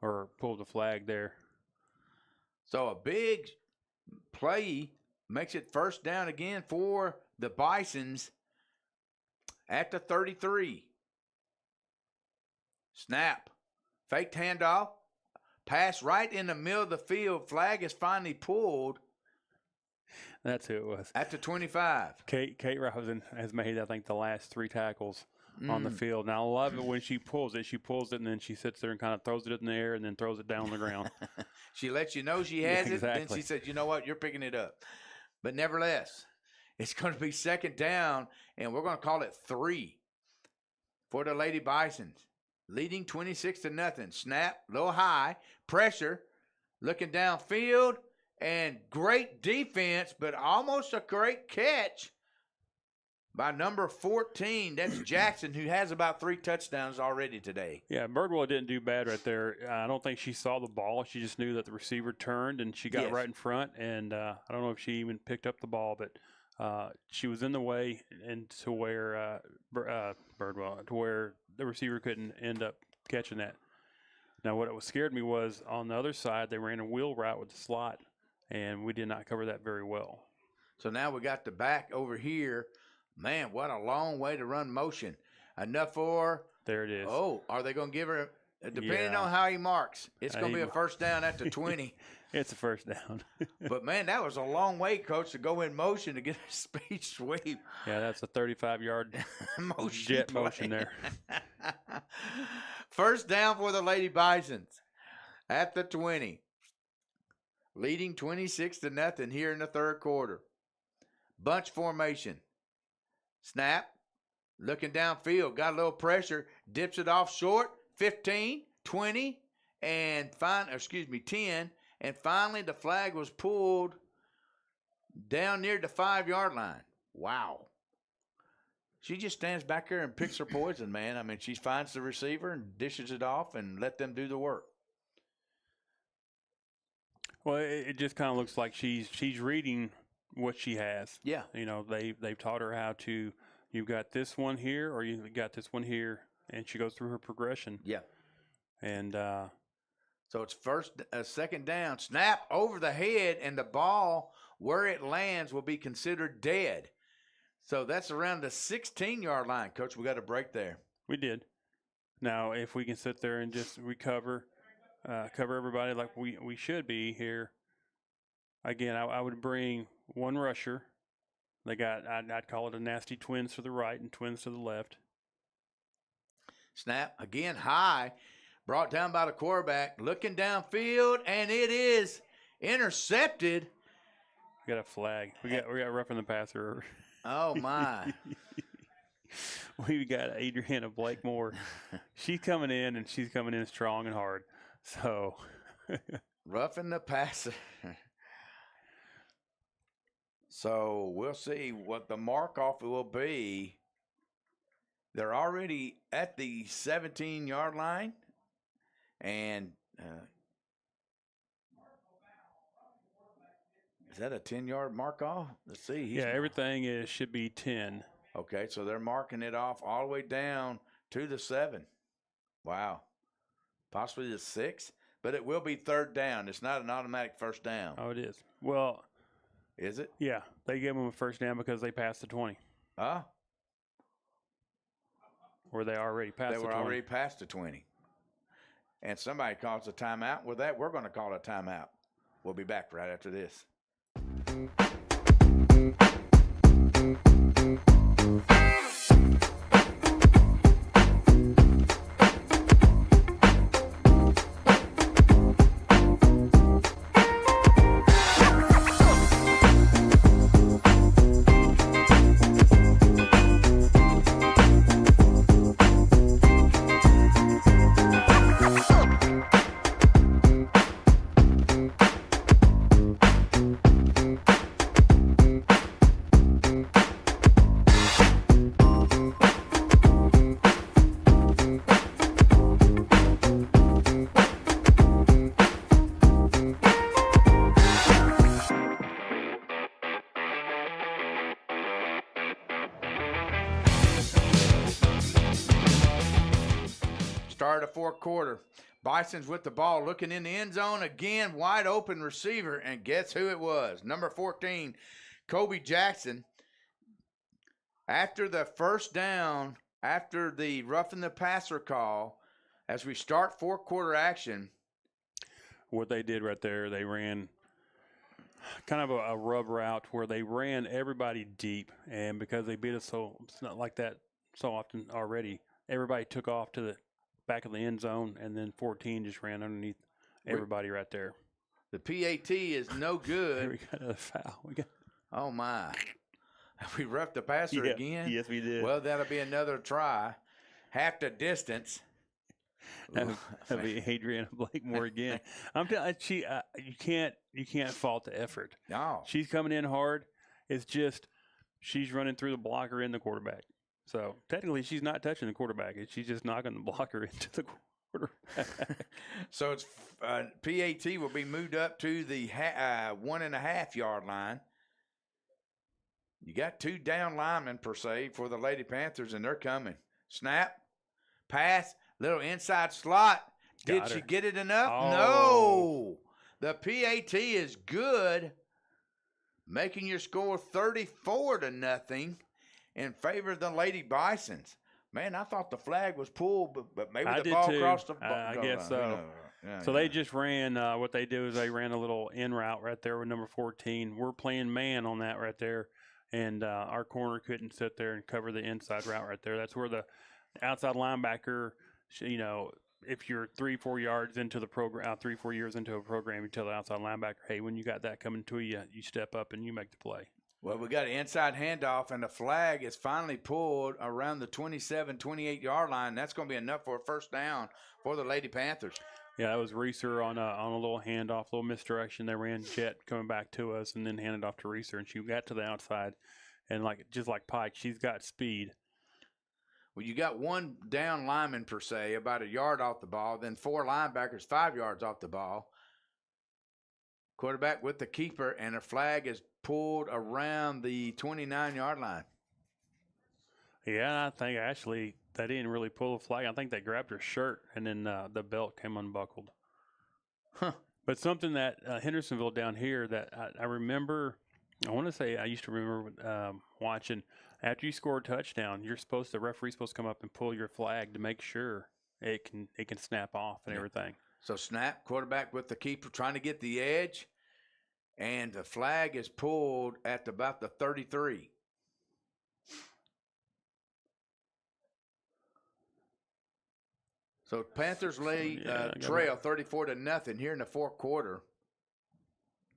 or pulled the flag there. So a big play makes it first down again for the Bisons at the 33. Snap. Faked handoff. Pass right in the middle of the field. Flag is finally pulled. That's who it was. At the 25. Kate Rosen has made, I think, the last 3 tackles on the field. And I love it when she pulls it. She pulls it, and then she sits there and kind of throws it in the air and then throws it down on the ground. She lets you know she has it, then exactly. she says, you know what, you're picking it up. But nevertheless, it's going to be second down, and we're going to call it 3 for the Lady Bisons. Leading 26-0. Snap, low high, pressure, looking downfield, and great defense, but almost a great catch by number 14. That's Jackson, who has about 3 touchdowns already today. Yeah, Birdwell didn't do bad right there. I don't think she saw the ball. She just knew that the receiver turned, and she got right in front. And I don't know if she even picked up the ball, but she was in the way and to where Birdwell, to where the receiver couldn't end up catching that. Now, what scared me was on the other side, they ran a wheel route with the slot, and we did not cover that very well. So now we got the back over here. Man, what a long way to run motion. Enough for. There it is. Oh, are they going to give her, depending on how he marks, it's going to be a first down at the 20. It's a first down. But, man, that was a long way, Coach, to go in motion to get a speed sweep. Yeah, that's a 35-yard motion jet play. motion there. First down for the Lady Bisons at the 20. Leading 26-0 here in the third quarter. Bunch formation. Snap. Looking downfield. Got a little pressure. Dips it off short. 15, 20, and 10. And finally the flag was pulled down near the 5-yard line. Wow. She just stands back there and picks her poison, man. I mean, she finds the receiver and dishes it off and let them do the work. Well, it just kind of looks like she's reading what she has. Yeah. You know, they've taught her how to, you've got this one here or you've got this one here, and she goes through her progression. Yeah. And so it's second down. Snap over the head, and the ball, where it lands, will be considered dead. So that's around the 16-yard line. Coach, we got a break there. We did. Now, if we can sit there and just recover, cover everybody like we should be here, again, I would bring one rusher. They got, I'd call it a nasty twins to the right and twins to the left. Snap, again, high, brought down by the quarterback, looking downfield, and it is intercepted. We got a flag. We got roughing the passer. Oh, my. We got Adriana Blakemore. She's coming in, and she's coming in strong and hard. So roughing the passer. So we'll see what the mark-off will be. They're already at the 17-yard line. And is that a 10-yard mark-off? Let's see. Yeah, everything should be 10. Okay, so they're marking it off all the way down to the 7. Wow. Possibly the 6. But it will be third down. It's not an automatic first down. Oh, it is. Well. Is it? Yeah, they gave them a first down because they passed the 20. Or they already passed the 20. They were already past the 20. And somebody calls a timeout. With that, we're going to call a timeout. We'll be back right after this. Start of fourth quarter. Bison's with the ball, looking in the end zone again, wide open receiver, and guess who it was? Number 14, Kobe Jackson. After the first down, after the roughing the passer call, as we start fourth quarter action. What they did right there, they ran kind of a rub route where they ran everybody deep, and because they beat us, so it's not like that so often already. Everybody took off to the back of the end zone, and then 14 just ran underneath everybody right there. The PAT is no Here good. we got another foul. Oh, my. We roughed the passer again? Yes, we did. Well, that'll be another try. Half the distance. That'll be Adriana Blakemore again. I'm telling you can't fault the effort. No. She's coming in hard. It's just she's running through the blocker and the quarterback. So technically, she's not touching the quarterback. She's just knocking the blocker into the quarterback. So it's PAT will be moved up to the 1.5 yard line. You got 2 down linemen per se for the Lady Panthers, and they're coming. Snap, pass, little inside slot. Did she get it enough? Oh. No. The PAT is good, making your score 34-0 in favor of the Lady Bisons. Man, I thought the flag was pulled, but maybe the ball crossed the ball. I guess so. So they just ran, what they do is they ran a little in route right there with number 14. We're playing man on that right there. And our corner couldn't sit there and cover the inside route right there. That's where the outside linebacker, if you're 3-4 yards into the program, 3-4 years into a program, you tell the outside linebacker, hey, when you got that coming to you, you step up and you make the play. Well, we got an inside handoff, and the flag is finally pulled around the 27, 28-yard line. That's going to be enough for a first down for the Lady Panthers. Yeah, that was Reeser on a little handoff, little misdirection. They ran jet coming back to us and then handed off to Reeser, and she got to the outside. And just like Pike, she's got speed. Well, you got 1 down lineman per se, about a yard off the ball, then 4 linebackers, 5 yards off the ball. Quarterback with the keeper, and a flag is pulled around the 29-yard line. Yeah, I think actually they didn't really pull the flag. I think they grabbed her shirt, and then the belt came unbuckled. Huh. But something that Hendersonville down here that I remember, I want to say I used to remember watching, after you score a touchdown, the referee's supposed to come up and pull your flag to make sure it can snap off and everything. So snap, quarterback with the keeper trying to get the edge, and the flag is pulled at about the 33. So Panthers lead trail 34-0 here in the fourth quarter.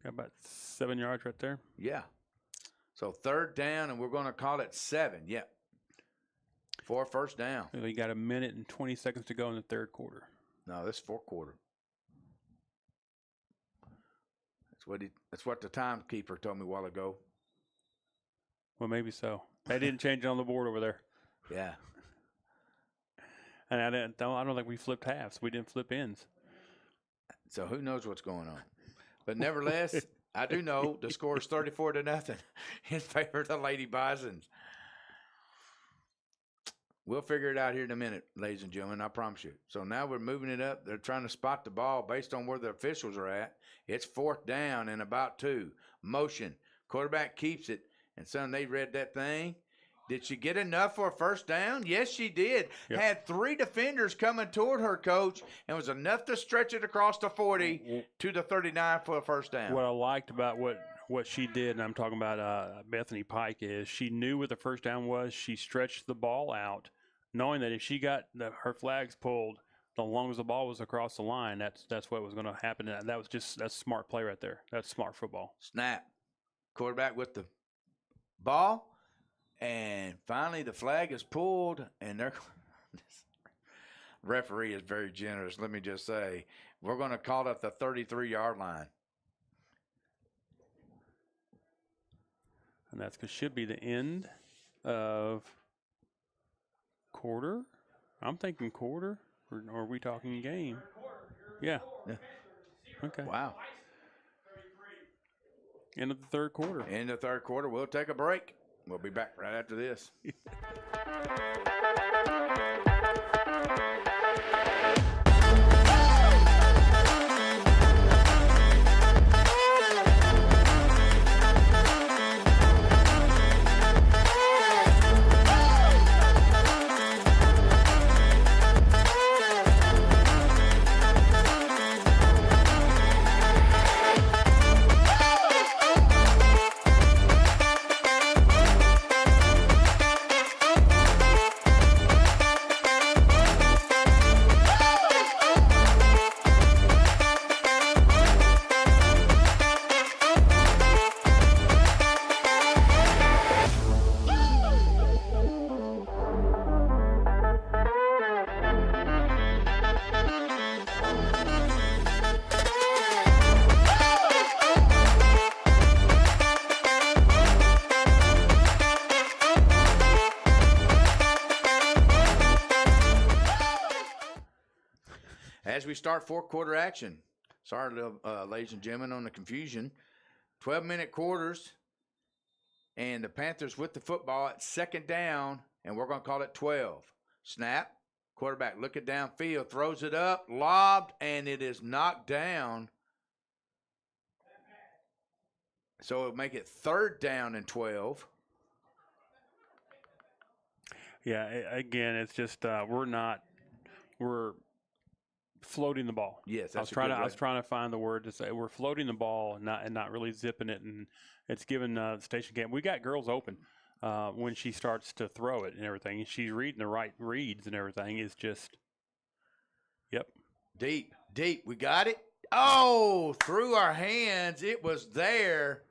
Got about 7 yards right there. Yeah. So third down, and we're going to call it 7. Yep. For first down. We got 1 minute and 20 seconds to go in the third quarter. No, this is fourth quarter. That's what the timekeeper told me a while ago. Well, maybe so. They didn't change it on the board over there. Yeah. And I don't think we flipped halves. We didn't flip ends. So who knows what's going on? But nevertheless, I do know the score is 34-0 in favor of the Lady Bisons. We'll figure it out here in a minute, ladies and gentlemen, I promise you. So now we're moving it up. They're trying to spot the ball based on where the officials are at. It's fourth down and about 2. Motion. Quarterback keeps it. And, son, they read that thing. Did she get enough for a first down? Yes, she did. Yep. Had 3 defenders coming toward her, Coach, and was enough to stretch it across the 40 to the 39 for a first down. What I liked about what she did, and I'm talking about Bethany Pike, is she knew what the first down was. She stretched the ball out, knowing that if she got her flags pulled, as long as the ball was across the line, that's what was going to happen. And that's smart play right there. That's smart football. Snap. Quarterback with the ball. And finally, the flag is pulled, and their referee is very generous. Let me just say, we're going to call it the 33-yard line. And that should be the end of quarter. I'm thinking quarter, or are we talking game? Yeah. Okay. Wow. End of the third quarter. End of the third quarter. We'll take a break. We'll be back right after this. we start fourth quarter action. Sorry, ladies and gentlemen, on the confusion. 12-minute quarters, and the Panthers with the football at second down, and we're going to call it 12. Snap, quarterback looking downfield, throws it up, lobbed, and it is knocked down. So it'll make it third down and 12. Yeah, again, it's just we're floating the ball. Yes, I was trying to find the word to say we're floating the ball and not really zipping it, and it's given the station camp. We got girls open when she starts to throw it and everything, and she's reading the right reads and everything. It's just, yep, deep. We got it. Oh, through our hands, it was there.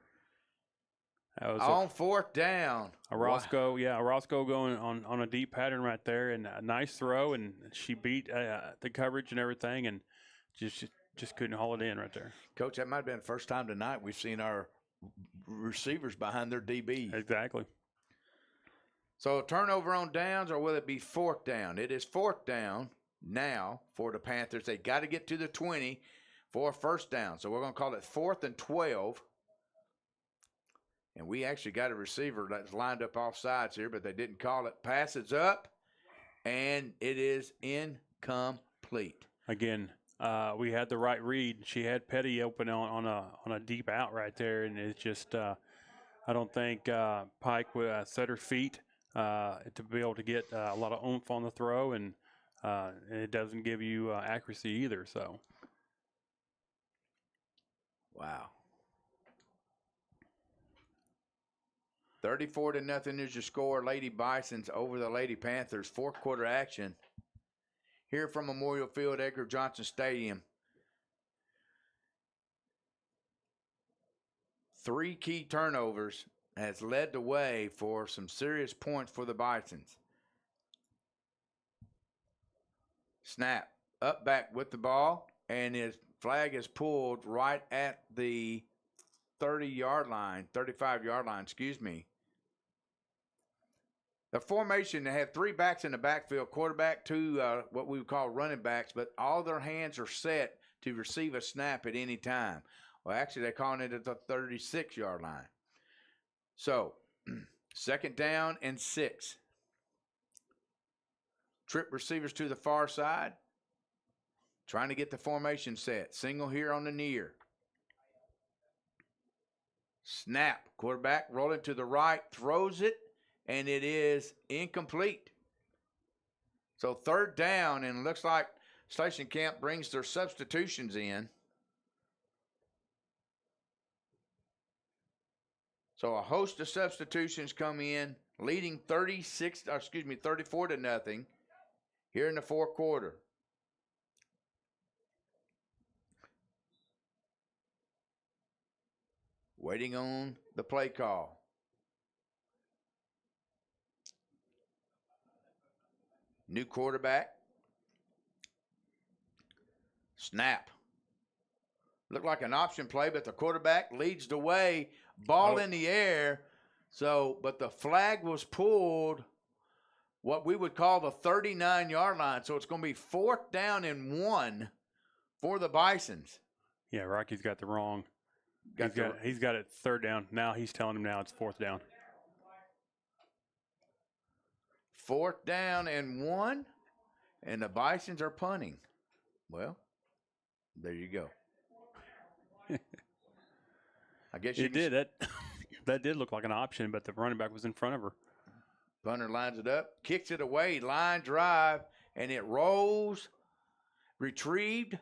That was on fourth down. Orozco, Orozco going on a deep pattern right there, and a nice throw, and she beat the coverage and everything, and just couldn't haul it in right there. Coach, that might have been the first time tonight we've seen our receivers behind their DB. Exactly. So turnover on downs, or will it be fourth down? It is fourth down now for the Panthers. They got to get to the 20 for a first down. So we're going to call it 4th and 12. And we actually got a receiver that's lined up off sides here, but they didn't call it. Passes up, and it is incomplete. Again, we had the right read. She had Petty open on a deep out right there, and it's just I don't think Pike would set her feet to be able to get a lot of oomph on the throw, and it doesn't give you accuracy either. So, wow. 34-0 is your score. Lady Bisons over the Lady Panthers. Fourth quarter action here from Memorial Field, Edgar Johnson Stadium. 3 key turnovers has led the way for some serious points for the Bisons. Snap, up back with the ball, and his flag is pulled right at the 35-yard line, excuse me. The formation, they have 3 backs in the backfield, quarterback, 2 what we would call running backs, but all their hands are set to receive a snap at any time. Well, actually, they're calling it at the 36-yard line. So, second down and 6. Trip receivers to the far side, trying to get the formation set. Single here on the near. Snap, quarterback rolling to the right, throws it, and it is incomplete. So third down, and it looks like Station Camp brings their substitutions in. So a host of substitutions come in, leading 34-0 here in the fourth quarter. Waiting on the play call. New quarterback. Snap. Looked like an option play, but the quarterback leads the way. Ball in the air. So, but the flag was pulled what we would call the 39-yard line. So it's going to be 4th down and 1 for the Bisons. Yeah, Rocky's got the wrong. He's got it third down. Now he's telling him now it's 4th down. 4th down and 1, and the Bisons are punting. Well, there you go. I guess you did that. That did look like an option, but the running back was in front of her. Punter lines it up, kicks it away, line drive, and it rolls, retrieved.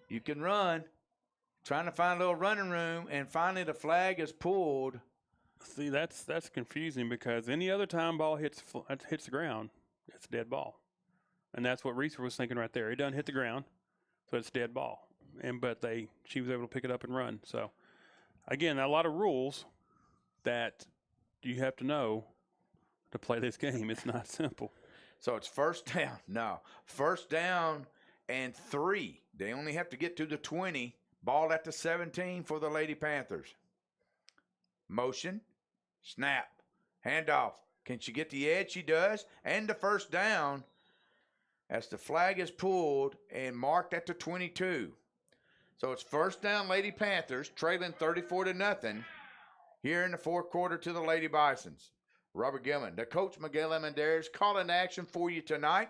You can run. Trying to find a little running room, and finally the flag is pulled. See, that's confusing because any other time ball hits the ground, it's a dead ball. And that's what Reeser was thinking right there. It doesn't hit the ground, so it's dead ball. But she was able to pick it up and run. So, again, a lot of rules that you have to know to play this game. It's not simple. So it's first down. No. First down and 3. They only have to get to the 20. Ball at the 17 for the Lady Panthers. Motion. Snap. Handoff. Can she get the edge? She does. And the first down. as the flag is pulled and marked at the 22. So it's first down, Lady Panthers, trailing 34-0 here in the fourth quarter to the Lady Bisons. Robert Gilman, the coach Miguel Amenderes, calling action for you tonight.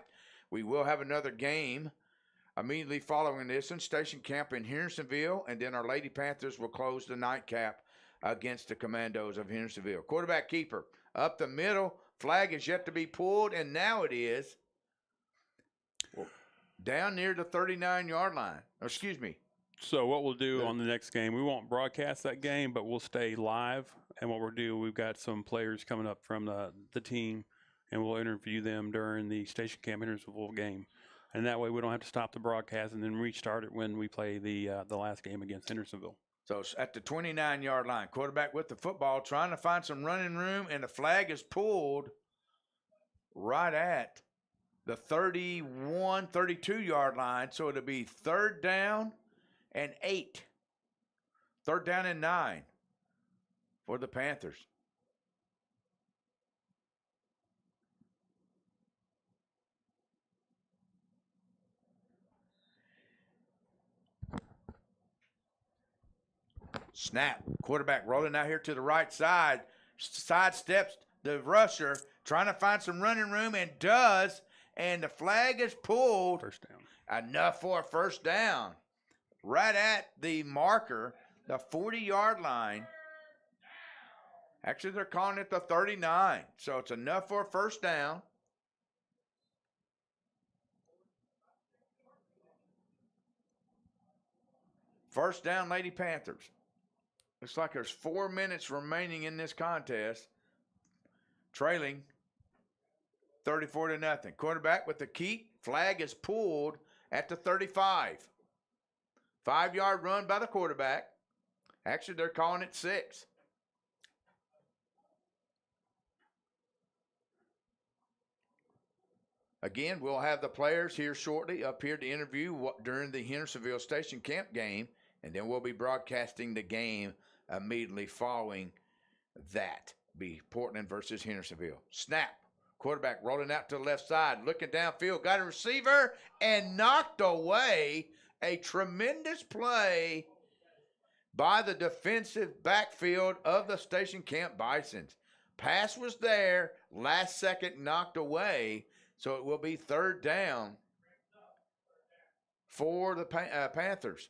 We will have another game immediately following this in Station Camp in Hendersonville, and then our Lady Panthers will close the nightcap against the Commandos of Hendersonville. Quarterback keeper up the middle. Flag is yet to be pulled, and now it is down near the 39-yard line. Excuse me. So what we'll do on the next game, we won't broadcast that game, but we'll stay live. And what we'll do, we've got some players coming up from the team, and we'll interview them during the Station Camp Hendersonville game. And that way we don't have to stop the broadcast and then restart it when we play the last game against Hendersonville. So it's at the 29-yard line. Quarterback with the football, trying to find some running room, and the flag is pulled right at the 31, 32-yard line. So it'll be 3rd down and 8. 3rd down and 9 for the Panthers. Snap. Quarterback rolling out here to the right side. Sidesteps the rusher, trying to find some running room, and does. And the flag is pulled. First down. Enough for a first down. Right at the marker, the 40-yard line. Actually, they're calling it the 39. So it's enough for a first down. First down, Lady Panthers. Looks like there's 4 minutes remaining in this contest. Trailing 34-0. Quarterback with the keep. Flag is pulled at the 35. 5-yard run by the quarterback. Actually, they're calling it 6. Again, we'll have the players here shortly up here to interview during the Hendersonville Station Camp game, and then we'll be broadcasting the game immediately following that. Be Portland versus Hendersonville. Snap. Quarterback rolling out to the left side, looking downfield, got a receiver, and knocked away. A tremendous play by the defensive backfield of the Station Camp Bisons. Pass was there, last second knocked away, so it will be 3rd down for the Panthers.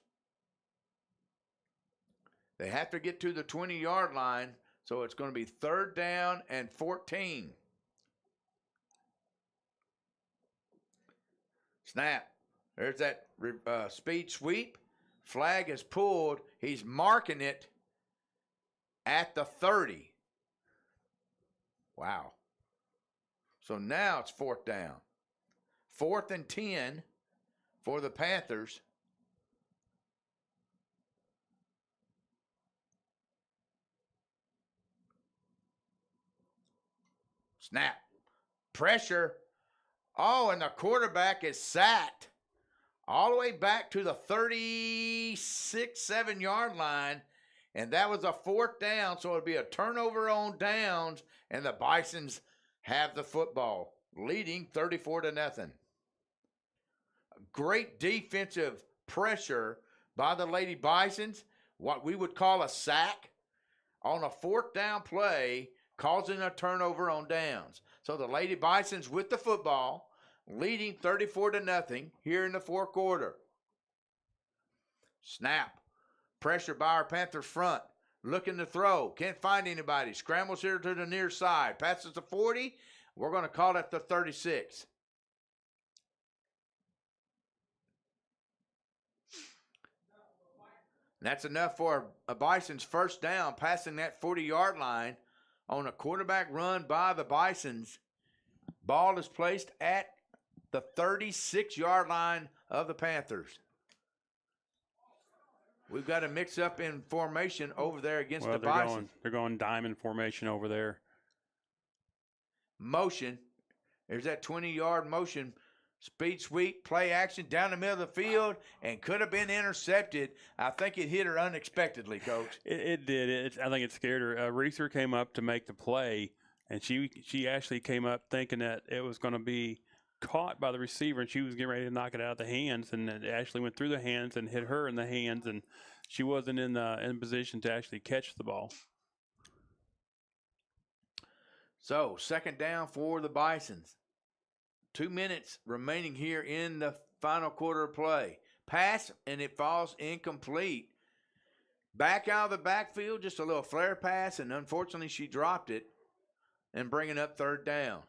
They have to get to the 20-yard line, so it's going to be 3rd down and 14. Snap. There's that speed sweep. Flag is pulled. He's marking it at the 30. Wow. So now it's 4th down. 4th and 10 for the Panthers. Snap. Pressure. Oh, and the quarterback is sacked all the way back to the 36, 7-yard line. And that was a 4th down, so it'll be a turnover on downs, and the Bisons have the football, leading 34-0. Great defensive pressure by the Lady Bisons, what we would call a sack, on a 4th down play, causing a turnover on downs. So the Lady Bisons with the football, leading 34-0 here in the fourth quarter. Snap. Pressure by our Panthers front. Looking to throw. Can't find anybody. Scrambles here to the near side. Passes the 40. We're going to call it the 36. That's enough for a Bison's first down, passing that 40-yard line on a quarterback run by the Bisons. Ball is placed at the 36-yard line of the Panthers. We've got a mix-up in formation over there against the Bisons. They're going diamond formation over there. Motion. There's that 20-yard motion. Speed sweep, play action down the middle of the field, and could have been intercepted. I think it hit her unexpectedly, Coach. It did. I think it scared her. Reeser came up to make the play, and she actually came up thinking that it was going to be caught by the receiver, and she was getting ready to knock it out of the hands, and it actually went through the hands and hit her in the hands, and she wasn't in position to actually catch the ball. So, second down for the Bisons. 2 minutes remaining here in the final quarter of play. Pass, and it falls incomplete. Back out of the backfield, just a little flare pass, and unfortunately she dropped it and bringing up third down.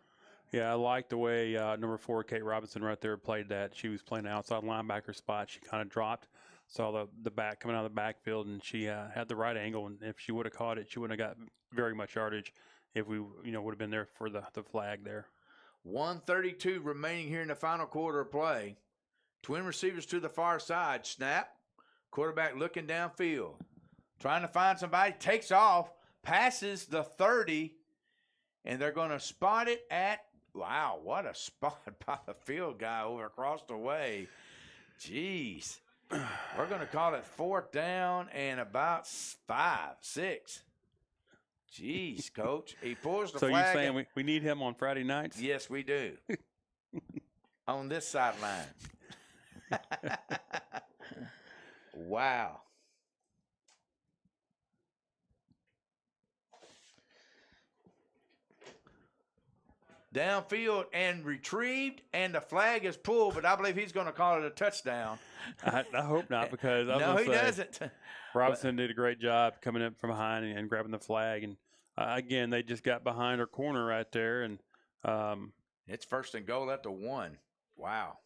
Yeah, I like the way number 4, Kate Robinson, right there played that. She was playing the outside linebacker spot. She kind of dropped, saw the back coming out of the backfield, and she had the right angle. And if she would have caught it, she wouldn't have got very much yardage if we would have been there for the flag there. 1:32 remaining here in the final quarter of play. Twin receivers to the far side. Snap. Quarterback looking downfield. Trying to find somebody. Takes off. Passes the 30. And they're going to spot it at, wow, what a spot by the field guy over across the way. Jeez. We're going to call it fourth down and about 5, 6. Jeez, Coach. He pulls the flag. flag. So you're saying we need him on Friday nights? Yes, we do. On this sideline. Wow. Downfield and retrieved, and the flag is pulled, but I believe he's going to call it a touchdown. I hope not, because no, he doesn't. Robinson did a great job coming up from behind and grabbing the flag, and again, they just got behind her corner right there, and it's first and goal at the 1. Wow.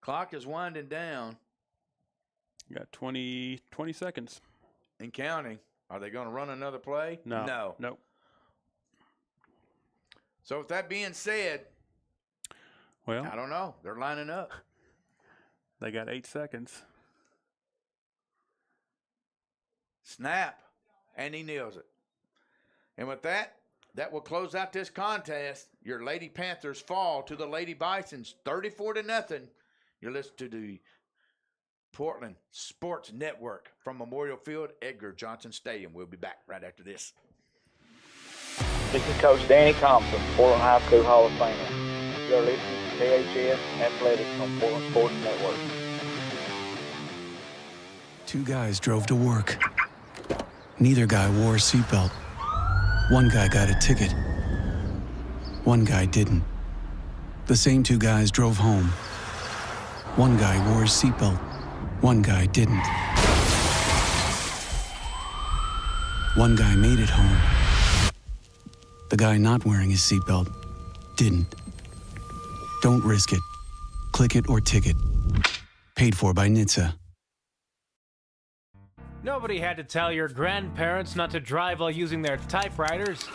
Clock is winding down. Got 20 seconds. And counting. Are they going to run another play? No. Nope. So with that being said, well, I don't know. They're lining up. They got 8 seconds. Snap. And he nails it. And with that will close out this contest. Your Lady Panthers fall to the Lady Bisons 34-0. You're listening to the Portland Sports Network from Memorial Field, Edgar Johnson Stadium. We'll be back right after this. This is Coach Danny Thompson, Portland High School Hall of Famer. You're listening to PHS Athletics on Portland Sports Network. 2 guys drove to work. Neither guy wore a seatbelt. One guy got a ticket. One guy didn't. The same 2 guys drove home. One guy wore his seatbelt. One guy didn't. One guy made it home. The guy not wearing his seatbelt didn't. Don't risk it. Click it or ticket. Paid for by NHTSA. Nobody had to tell your grandparents not to drive while using their typewriters.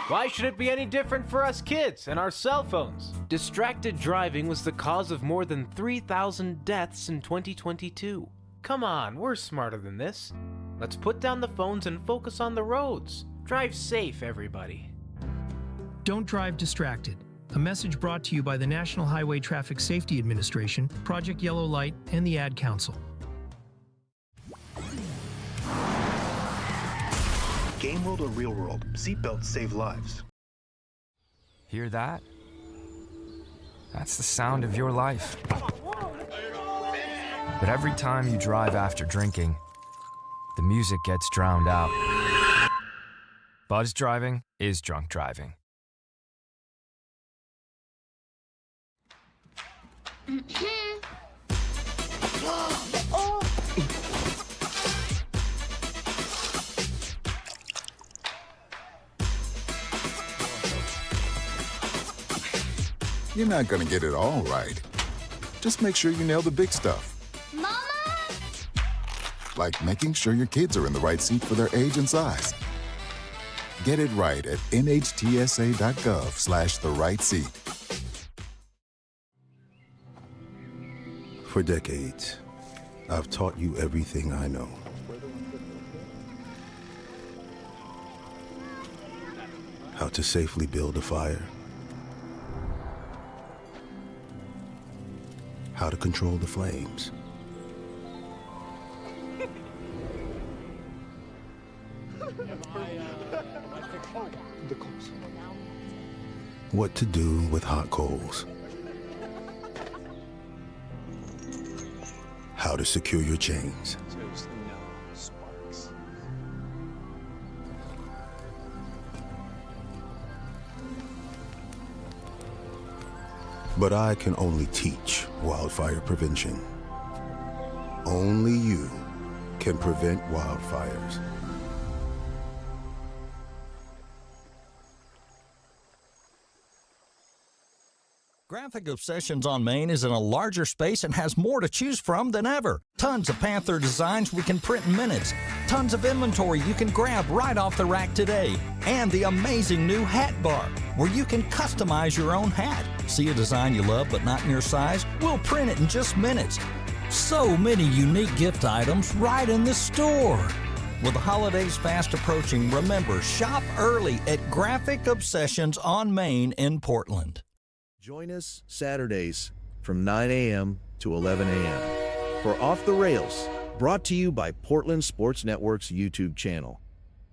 Why should it be any different for us kids and our cell phones? Distracted driving was the cause of more than 3,000 deaths in 2022. Come on, we're smarter than this. Let's put down the phones and focus on the roads. Drive safe, everybody. Don't drive distracted. A message brought to you by the National Highway Traffic Safety Administration, Project Yellow Light, and the Ad Council. Game world or real world, seatbelts save lives. Hear that? That's the sound of your life. But every time you drive after drinking, the music gets drowned out. Buzz driving is drunk driving. You're not gonna get it all right. Just make sure you nail the big stuff. Mama! Like making sure your kids are in the right seat for their age and size. Get it right at nhtsa.gov/the-right-seat. For decades, I've taught you everything I know. How to safely build a fire. How to control the flames. What to do with hot coals. How to secure your chains. But I can only teach wildfire prevention. Only you can prevent wildfires. Graphic Obsessions on Main is in a larger space and has more to choose from than ever. Tons of Panther designs we can print in minutes. Tons of inventory you can grab right off the rack today. And the amazing new hat bar, where you can customize your own hat. See a design you love but not in your size? We'll print it in just minutes. So many unique gift items right in the store. With the holidays fast approaching, remember, shop early at Graphic Obsessions on Main in Portland. Join us Saturdays from 9 a.m. to 11 a.m. for Off the Rails, brought to you by Portland Sports Network's YouTube channel.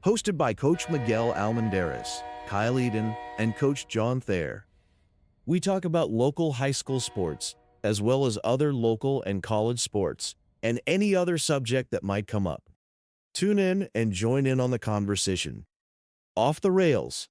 Hosted by Coach Miguel Almendarez, Kyle Eden, and Coach John Thayer. We talk about local high school sports, as well as other local and college sports, and any other subject that might come up. Tune in and join in on the conversation. Off the Rails.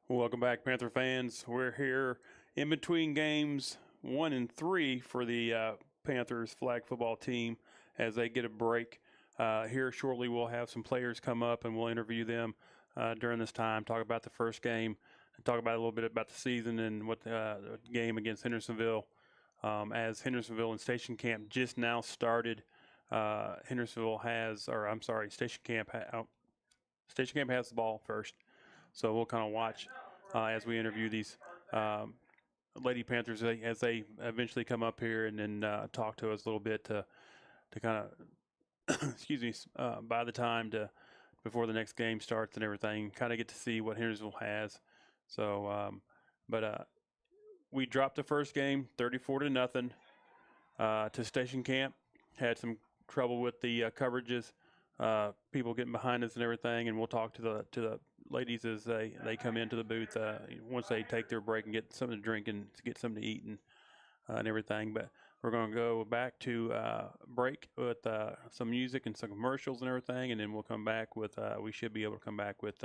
Welcome back, Panther fans. We're here in between games 1 and 3 for the Panthers flag football team as they get a break. Here shortly we'll have some players come up and we'll interview them during this time, talk about the first game, and talk about a little bit about the season and what the game against Hendersonville. As Hendersonville and Station Camp just now started, Station Camp has the ball first. So we'll kind of watch as we interview these Lady Panthers as they eventually come up here and then talk to us a little bit to kind of, by the time before the next game starts and everything, kind of get to see what Hendersonville has. So, we dropped the first game 34-0 to Station Camp. Had some trouble with the coverages, people getting behind us and everything, and we'll talk to the ladies as they come into the booth once they take their break and get something to drink and get something to eat and everything. But we're going to go back to break with some music and some commercials and everything, and then we'll come back with we should be able to come back with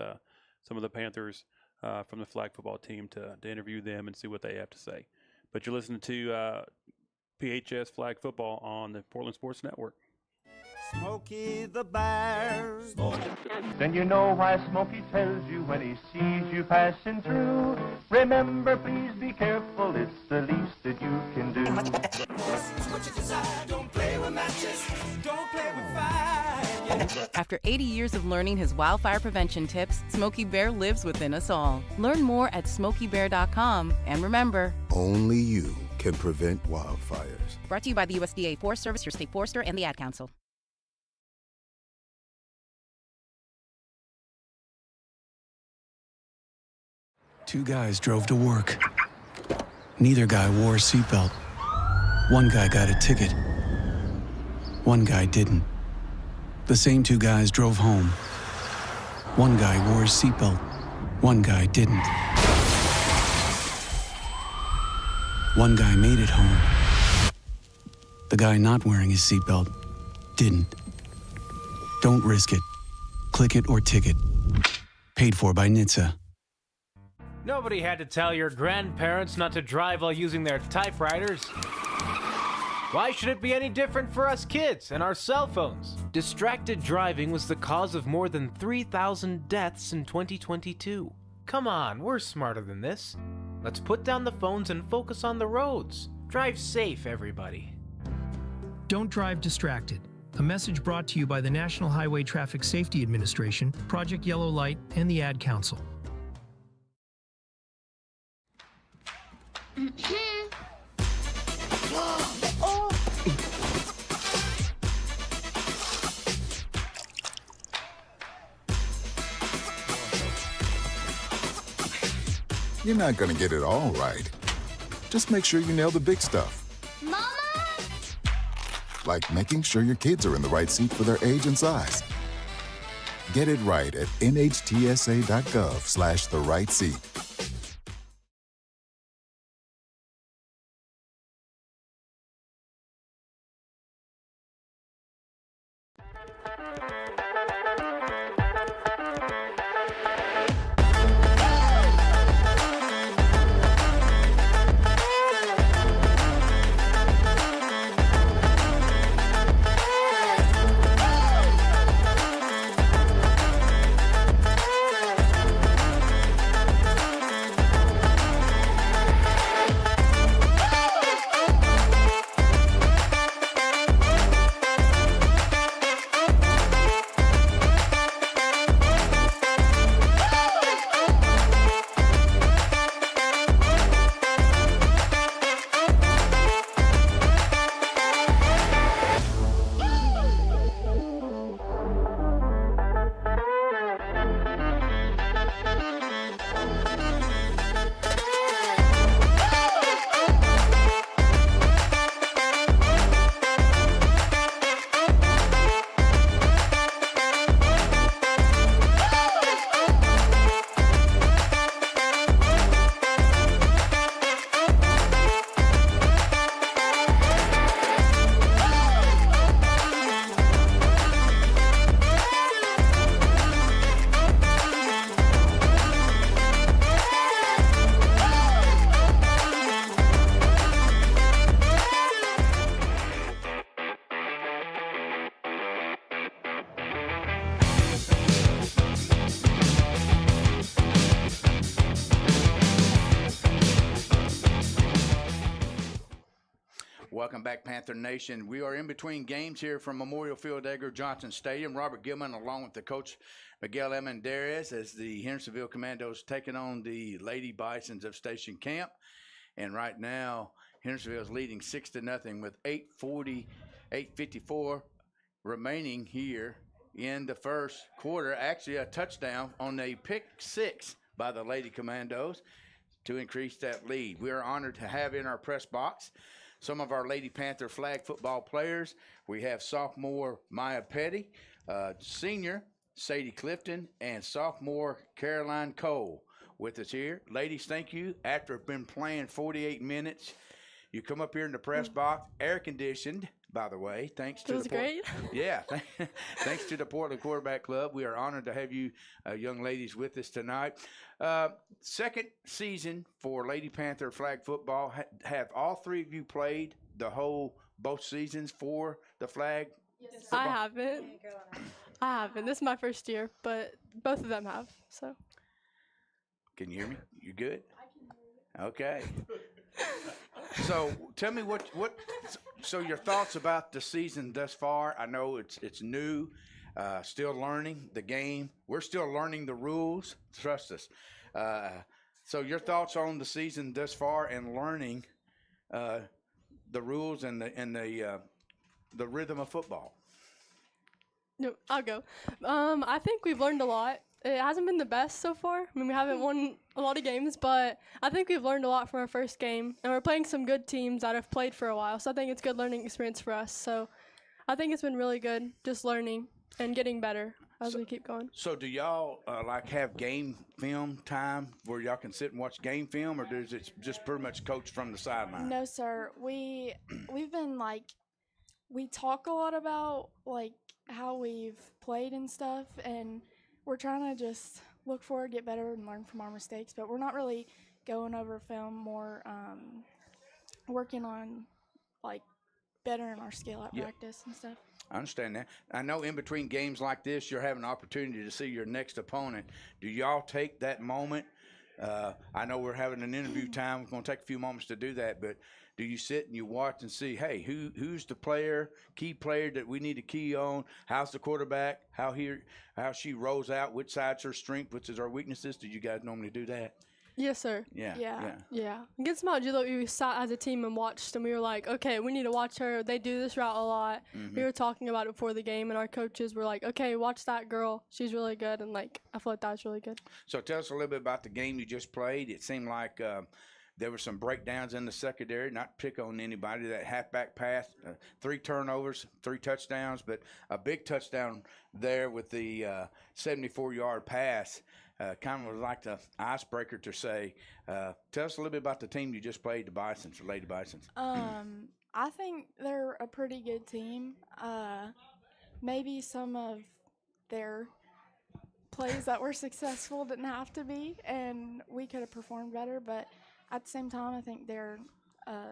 some of the Panthers from the flag football team to interview them and see what they have to say. But you're listening to PHS Flag Football on the Portland Sports Network. Smokey the Bear. Then you know why Smokey tells you when he sees you passing through. Remember, please be careful, it's the least that you can do. What you desire, don't play with matches, don't play with fire. After 80 years of learning his wildfire prevention tips, Smokey Bear lives within us all. Learn more at SmokeyBear.com. And remember, Only you can prevent wildfires. brought to you by the USDA Forest Service, your state forester, and the Ad Council. Two guys drove to work. Neither guy wore a seatbelt. One guy got a ticket. One guy didn't. The same two guys drove home. One guy wore a seatbelt. One guy didn't. One guy made it home. The guy not wearing his seatbelt didn't. Don't risk it. Click it or ticket. Paid for by NHTSA. Nobody had to tell your grandparents not to drive while using their typewriters. Why should it be any different for us kids and our cell phones? Distracted driving was the cause of more than 3,000 deaths in 2022. Come on, we're smarter than this. Let's put down the phones and focus on the roads. Drive safe, everybody. Don't drive distracted. A message brought to you by the National Highway Traffic Safety Administration, Project Yellow Light, and the Ad Council. You're not going to get it all right. Just make sure you nail the big stuff. Mama! Like making sure your kids are in the right seat for their age and size. Get it right at nhtsa.gov/the-right-seat. Welcome back, Panther Nation. We are in between games here from Memorial Field Edgar Johnson Stadium. Robert Gilman, along with the coach Miguel Amenderes, as the Hendersonville Commandos taking on the Lady Bisons of Station Camp. And right now, Hendersonville is leading 6-0 with 8:54 remaining here in the first quarter. Actually, a touchdown on a pick six by the Lady Commandos to increase that lead. We are honored to have in our press box some of our Lady Panther flag football players. We have sophomore Maya Petty, senior Sadie Clifton, and sophomore Caroline Cole with us here. Ladies, thank you. After been playing 48 minutes, you come up here in the press box, air conditioned, by the way. Thanks to it was great. Yeah, thanks to the Portland Quarterback Club. We are honored to have you young ladies with us tonight. Second season for Lady Panther flag football. Have all three of you played both seasons for the flag? Yes, I haven't. This is my first year, but both of them have. So. Can you hear me? You good? I can hear you. Okay. So tell me so your thoughts about the season thus far. I know it's new, still learning the game. We're still learning the rules. Trust us. So your thoughts on the season thus far and learning the rules and the rhythm of football. No, I'll go. I think we've learned a lot. It hasn't been the best so far. I mean, we haven't won a lot of games, but I think we've learned a lot from our first game, and we're playing some good teams that have played for a while, so I think it's a good learning experience for us. So I think it's been really good just learning and getting better as we keep going. So do y'all have game film time where y'all can sit and watch game film, or does it just pretty much coach from the sideline? No, sir. We've been we talk a lot about how we've played and stuff, and we're trying to just look forward, get better, and learn from our mistakes. But we're not really going over film, more working on bettering our skill at practice and stuff. I understand that. I know in between games like this, you're having an opportunity to see your next opponent. Do y'all take that moment? I know we're having an interview time. We're going to take a few moments to do that, but do you sit and you watch and see, hey, who's the key player that we need to key on? How's the quarterback? How she rolls out? Which side's her strength? Which is our weaknesses? Do you guys normally do that? Yes, sir. Yeah. Against Mount Juliet, we sat as a team and watched, and we were like, okay, we need to watch her. They do this route a lot. Mm-hmm. We were talking about it before the game, and our coaches were like, okay, watch that girl. She's really good, and I feel like that was really good. So tell us a little bit about the game you just played. It seemed like there were some breakdowns in the secondary, not to pick on anybody. That halfback pass, 3 turnovers, 3 touchdowns, but a big touchdown there with the 74-yard pass. Kind of was like the icebreaker to say, tell us a little bit about the team you just played, the Bisons, the Lady Bisons. I think they're a pretty good team. Maybe some of their plays that were successful didn't have to be, and we could have performed better, but at the same time, I think they're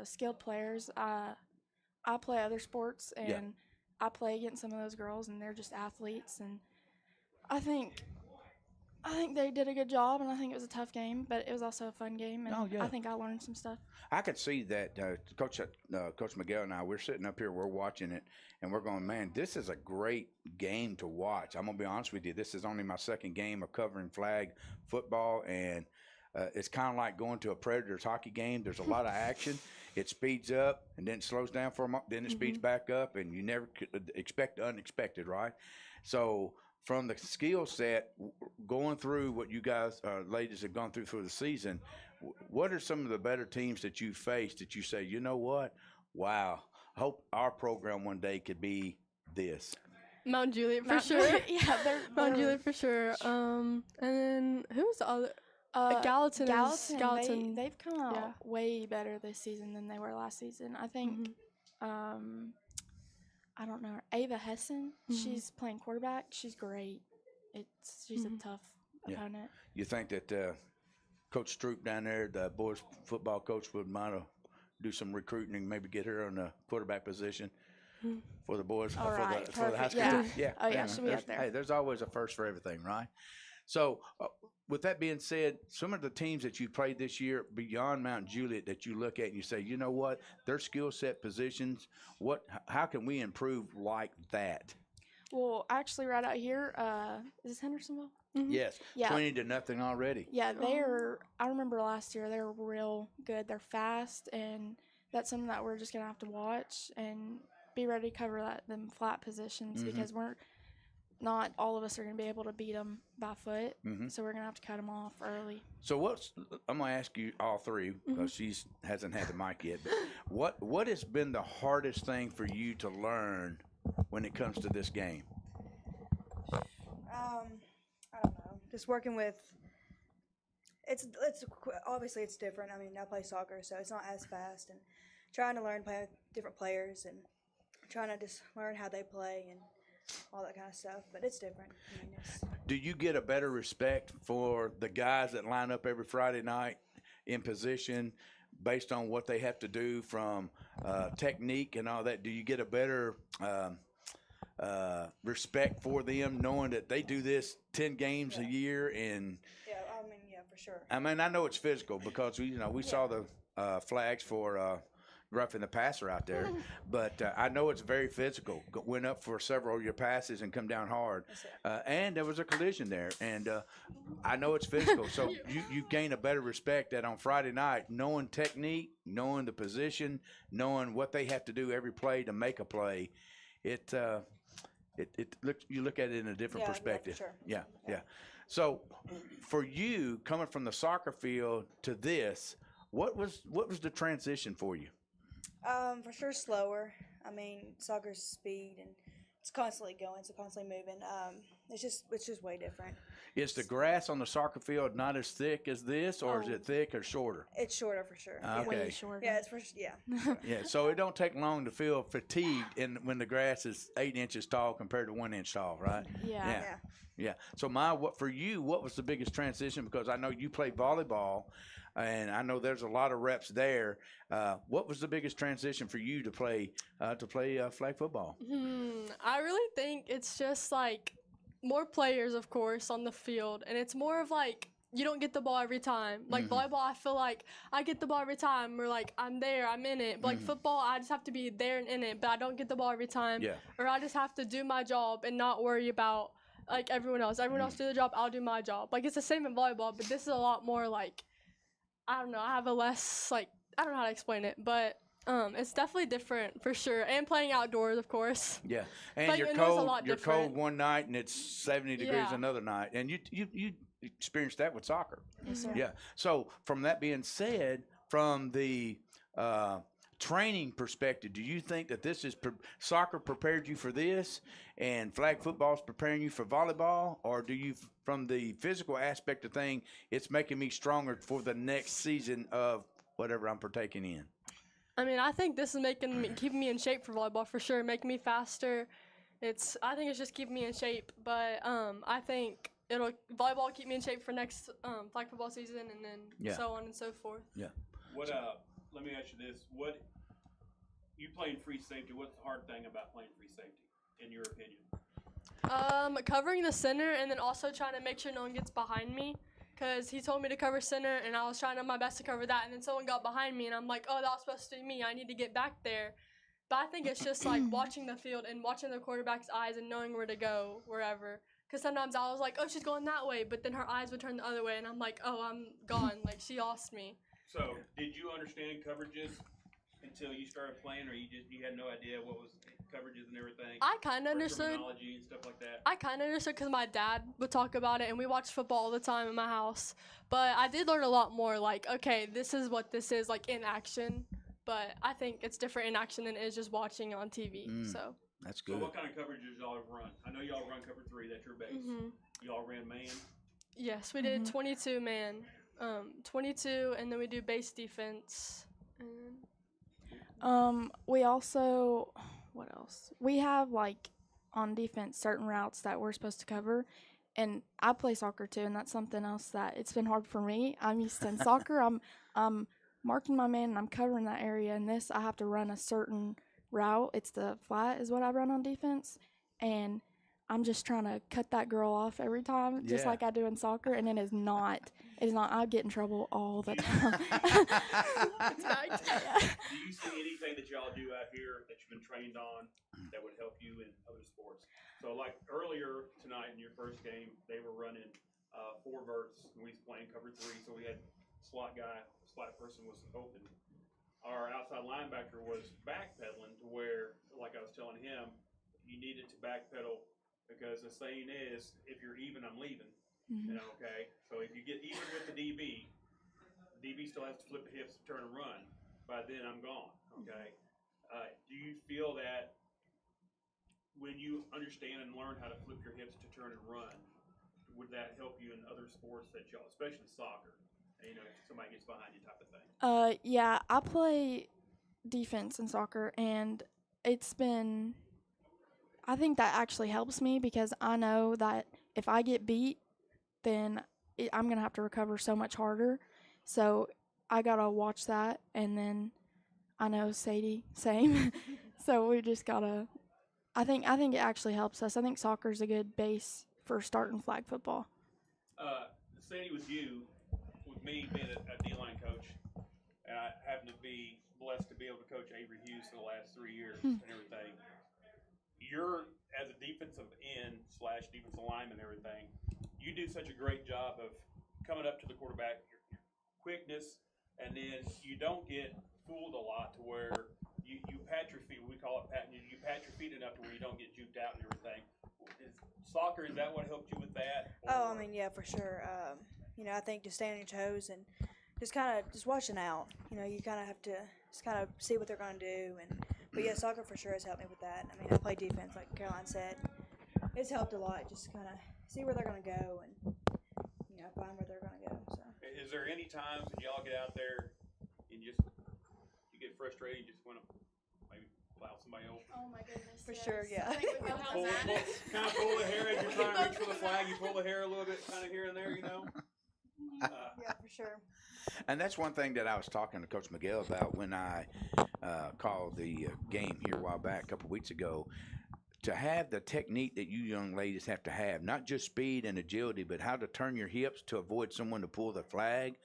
skilled players. I play other sports, and I play against some of those girls, and they're just athletes, and I think they did a good job, and I think it was a tough game, but it was also a fun game, and I think I learned some stuff. I could see that Coach Miguel and I, we're sitting up here, we're watching it, and we're going, man, this is a great game to watch. I'm going to be honest with you. This is only my second game of covering flag football, and it's kind of like going to a Predators hockey game. There's a lot of action. It speeds up, and then it slows down for a moment, then it speeds back up, and you never expect the unexpected, right? So from the skill set, going through what you guys, ladies, have gone through for the season, what are some of the better teams that you faced that you say, you know what, wow, I hope our program one day could be this? Mount Juliet for sure. Mount Juliet for sure. And then who was the other? Gallatin. They've come out way better this season than they were last season. I think, I don't know, Ava Hessen, she's playing quarterback. She's great. She's a tough opponent. You think that Coach Stroop down there, the boys football coach, would might do some recruiting and maybe get her on the quarterback position for the boys, for the high school? Yeah. Oh, yeah, she'll be up there. Hey, there's always a first for everything, right? So, with that being said, some of the teams that you played this year beyond Mount Juliet that you look at and you say, you know what, their skill set positions, how can we improve like that? Well, actually, right out here, is this Hendersonville? Yes, Yeah. 20-0 already. Yeah, they're. I remember last year they were real good. They're fast, and that's something that we're just gonna have to watch and be ready to cover them flat positions because not all of us are gonna be able to beat them by foot. So we're gonna have to cut them off early. So I'm gonna ask you all three because she hasn't had the mic yet. But what has been the hardest thing for you to learn when it comes to this game? I don't know. Just working with. It's obviously it's different. I mean, I play soccer, so it's not as fast, and trying to learn play with different players and trying to just learn how they play and all that kind of stuff. But it's different. I mean, Do you get a better respect for the guys that line up every Friday night in position based on what they have to do from technique and all that? Do you get a better respect for them knowing that they do this 10 games a year? And yeah, I mean, yeah, for sure. I mean, I know it's physical because we saw the flags for roughing the passer out there, but I know it's very physical. Went up for several of your passes and come down hard, and there was a collision there, and I know it's physical. So you gain a better respect that on Friday night, knowing technique, knowing the position, knowing what they have to do every play to make a play. You look at it in a different perspective. For sure. Yeah. So, for you coming from the soccer field to this, what was the transition for you? For sure, slower. I mean, soccer's speed and it's constantly going, so constantly moving. It's just way different. Is the grass on the soccer field not as thick as this, or is it thick or shorter? It's shorter for sure. Okay. Way shorter. Yeah, Yeah, so it don't take long to feel fatigued when the grass is 8 inches tall compared to 1 inch tall, right? Yeah. So what was the biggest transition? Because I know you play volleyball, and I know there's a lot of reps there. What was the biggest transition for you to play flag football? I really think it's just like more players, of course, on the field, and it's more of like you don't get the ball every time. Like volleyball, I feel like I get the ball every time, or like I'm there, I'm in it. But like football, I just have to be there and in it, but I don't get the ball every time. Yeah. Or I just have to do my job and not worry about like everyone else. Everyone else do the job, I'll do my job. Like it's the same in volleyball, but this is a lot more like I don't know. I have a less like I don't know how to explain it, but it's definitely different for sure. And playing outdoors, of course. Yeah, and But you're you know it's a cold. lot You're different. cold one night, and it's 70 degrees another night, and you experienced that with soccer. Yes, sir. Yeah. So from that being said, from the training perspective, do you think that this is soccer prepared you for this, and flag football is preparing you for volleyball, or do you, from the physical aspect of thing, it's making me stronger for the next season of whatever I'm partaking in? I mean, I think this is keeping me in shape for volleyball for sure, making me faster. I think it's just keeping me in shape, but I think volleyball will keep me in shape for next flag football season, and then so on and so forth. Yeah. Let me ask you this: you playing free safety? What's the hard thing about playing free safety, in your opinion? Covering the center, and then also trying to make sure no one gets behind me. Because he told me to cover center, and I was trying my best to cover that, and then someone got behind me, and I'm like, oh, that was supposed to be me. I need to get back there. But I think it's just like watching the field and watching the quarterback's eyes and knowing where to go wherever. Because sometimes I was like, oh, she's going that way, but then her eyes would turn the other way, and I'm like, oh, I'm gone. Like, she lost me. So, did you understand coverages until you started playing, or you had no idea what was coverages and everything? I kind of understood. Terminology and stuff like that. I kind of understood because my dad would talk about it, and we watched football all the time in my house. But I did learn a lot more, like, okay, this is what this is, like, in action. But I think it's different in action than it is just watching on TV. So that's good. So what kind of coverages y'all have run? I know y'all run cover 3. That's your base. Y'all ran man? Yes, we did 22 man. 22, and then we do base defense. We also, what else? We have like on defense certain routes that we're supposed to cover, and I play soccer too, and that's something else that it's been hard for me. I'm used to in soccer. I'm marking my man and I'm covering that area. And this, I have to run a certain route. It's the flat is what I run on defense, and I'm just trying to cut that girl off every time, just Yeah. like I do in soccer, and it is not. I get in trouble all the time. Do you see anything that y'all do out here that you've been trained on that would help you in other sports? So, like earlier tonight in your first game, they were running 4 verts, and we was playing cover 3, so we had slot person was open. Our outside linebacker was backpedaling to where, like I was telling him, you needed to backpedal because the saying is, if you're even, I'm leaving. You know, okay? So if you get even with the DB still has to flip the hips, turn and run. By then, I'm gone, okay? Do you feel that when you understand and learn how to flip your hips to turn and run, would that help you in other sports that y'all, especially soccer? You know, if somebody gets behind you type of thing. Yeah, I play defense in soccer, and I think that actually helps me because I know that if I get beat, then I'm going to have to recover so much harder. So I got to watch that, and then I know Sadie, same. So we just got to, I think it actually helps us. I think soccer's a good base for starting flag football. Sadie, with you, with me being a D-line coach, and I happen to be blessed to be able to coach Avery Hughes for the last 3 years and everything. You're, as a defensive end / defensive lineman and everything, you do such a great job of coming up to the quarterback, your quickness, and then you don't get fooled a lot to where you pat your feet. We call it patting. You pat your feet enough to where you don't get juked out and everything. Is that what helped you with that? Oh, I mean, yeah, for sure. You know, I think just staying on your toes and just kind of just watching out. You know, you kind of have to just kind of see what they're going to do. But yeah, soccer for sure has helped me with that. I mean, I play defense, like Caroline said. It's helped a lot, just kind of see where they're going to go and, you know, find where they're going to go. So. Is there any times that y'all get out there and you get frustrated, you just want to maybe plow somebody over? Oh my goodness. For sure, yeah. Kind of pull the hair as you're trying to reach for the flag. You pull the hair a little bit, kind of here and there, you know. Yeah, for sure. And that's one thing that I was talking to Coach Miguel about when I called the game here a while back, a couple weeks ago. To have the technique that you young ladies have to have, not just speed and agility, but how to turn your hips to avoid someone to pull the flag.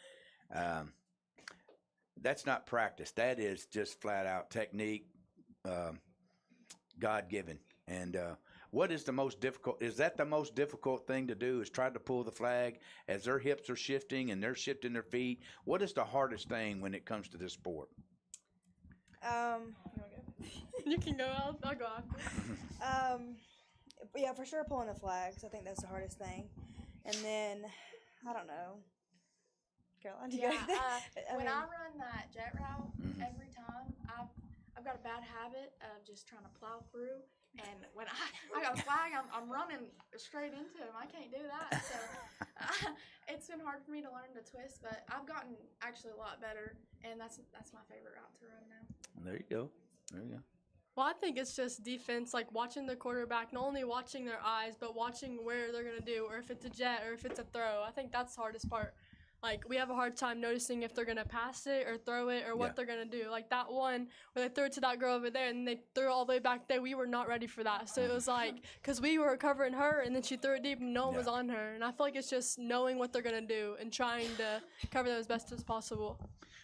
That's not practice. That is just flat out technique, God given. And what is the most difficult? Is that the most difficult thing to do? Is try to pull the flag as their hips are shifting and they're shifting their feet? What is the hardest thing when it comes to this sport? You can go. I'll go after. Yeah, for sure pulling the flags. I think that's the hardest thing. And then, I don't know. Caroline, do you got anything? When I run that jet route, every time I've got a bad habit of just trying to plow through. And when I got a flag, I'm running straight into him. I can't do that. So it's been hard for me to learn to twist, but I've gotten actually a lot better, and that's my favorite route to run now. There you go. There you go. Well, I think it's just defense, like watching the quarterback, not only watching their eyes, but watching where they're going to do, or if it's a jet, or if it's a throw. I think that's the hardest part. Like, we have a hard time noticing if they're going to pass it or throw it or what they're going to do. Like, that one where they threw it to that girl over there and they threw it all the way back there, we were not ready for that. So it was like, because we were covering her and then she threw it deep and no one was on her. And I feel like it's just knowing what they're going to do and trying to cover them as best as possible.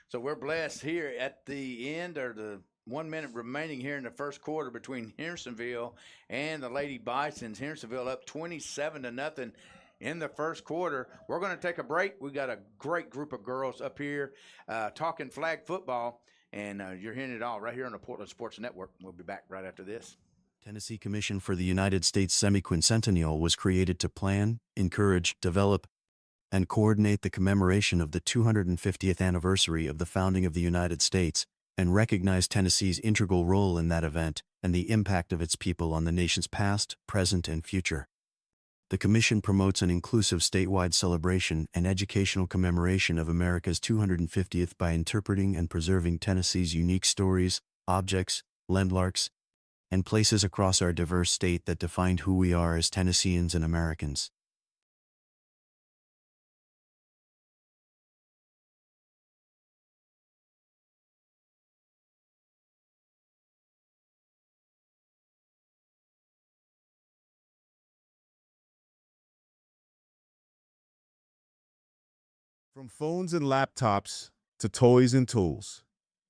So we're blessed here at the end, or the 1 minute remaining here in the first quarter between Hendersonville and the Lady Bisons. Hendersonville up 27-0 in the first quarter. We're going to take a break. We got a great group of girls up here talking flag football, and you're hearing it all right here on the Portland Sports Network. We'll be back right after this. Tennessee Commission for the United States Semiquincentennial was created to plan, encourage, develop, and coordinate the commemoration of the 250th anniversary of the founding of the United States, and recognize Tennessee's integral role in that event and the impact of its people on the nation's past, present, and future. The Commission promotes an inclusive statewide celebration and educational commemoration of America's 250th by interpreting and preserving Tennessee's unique stories, objects, landmarks, and places across our diverse state that defined who we are as Tennesseans and Americans. From phones and laptops to toys and tools,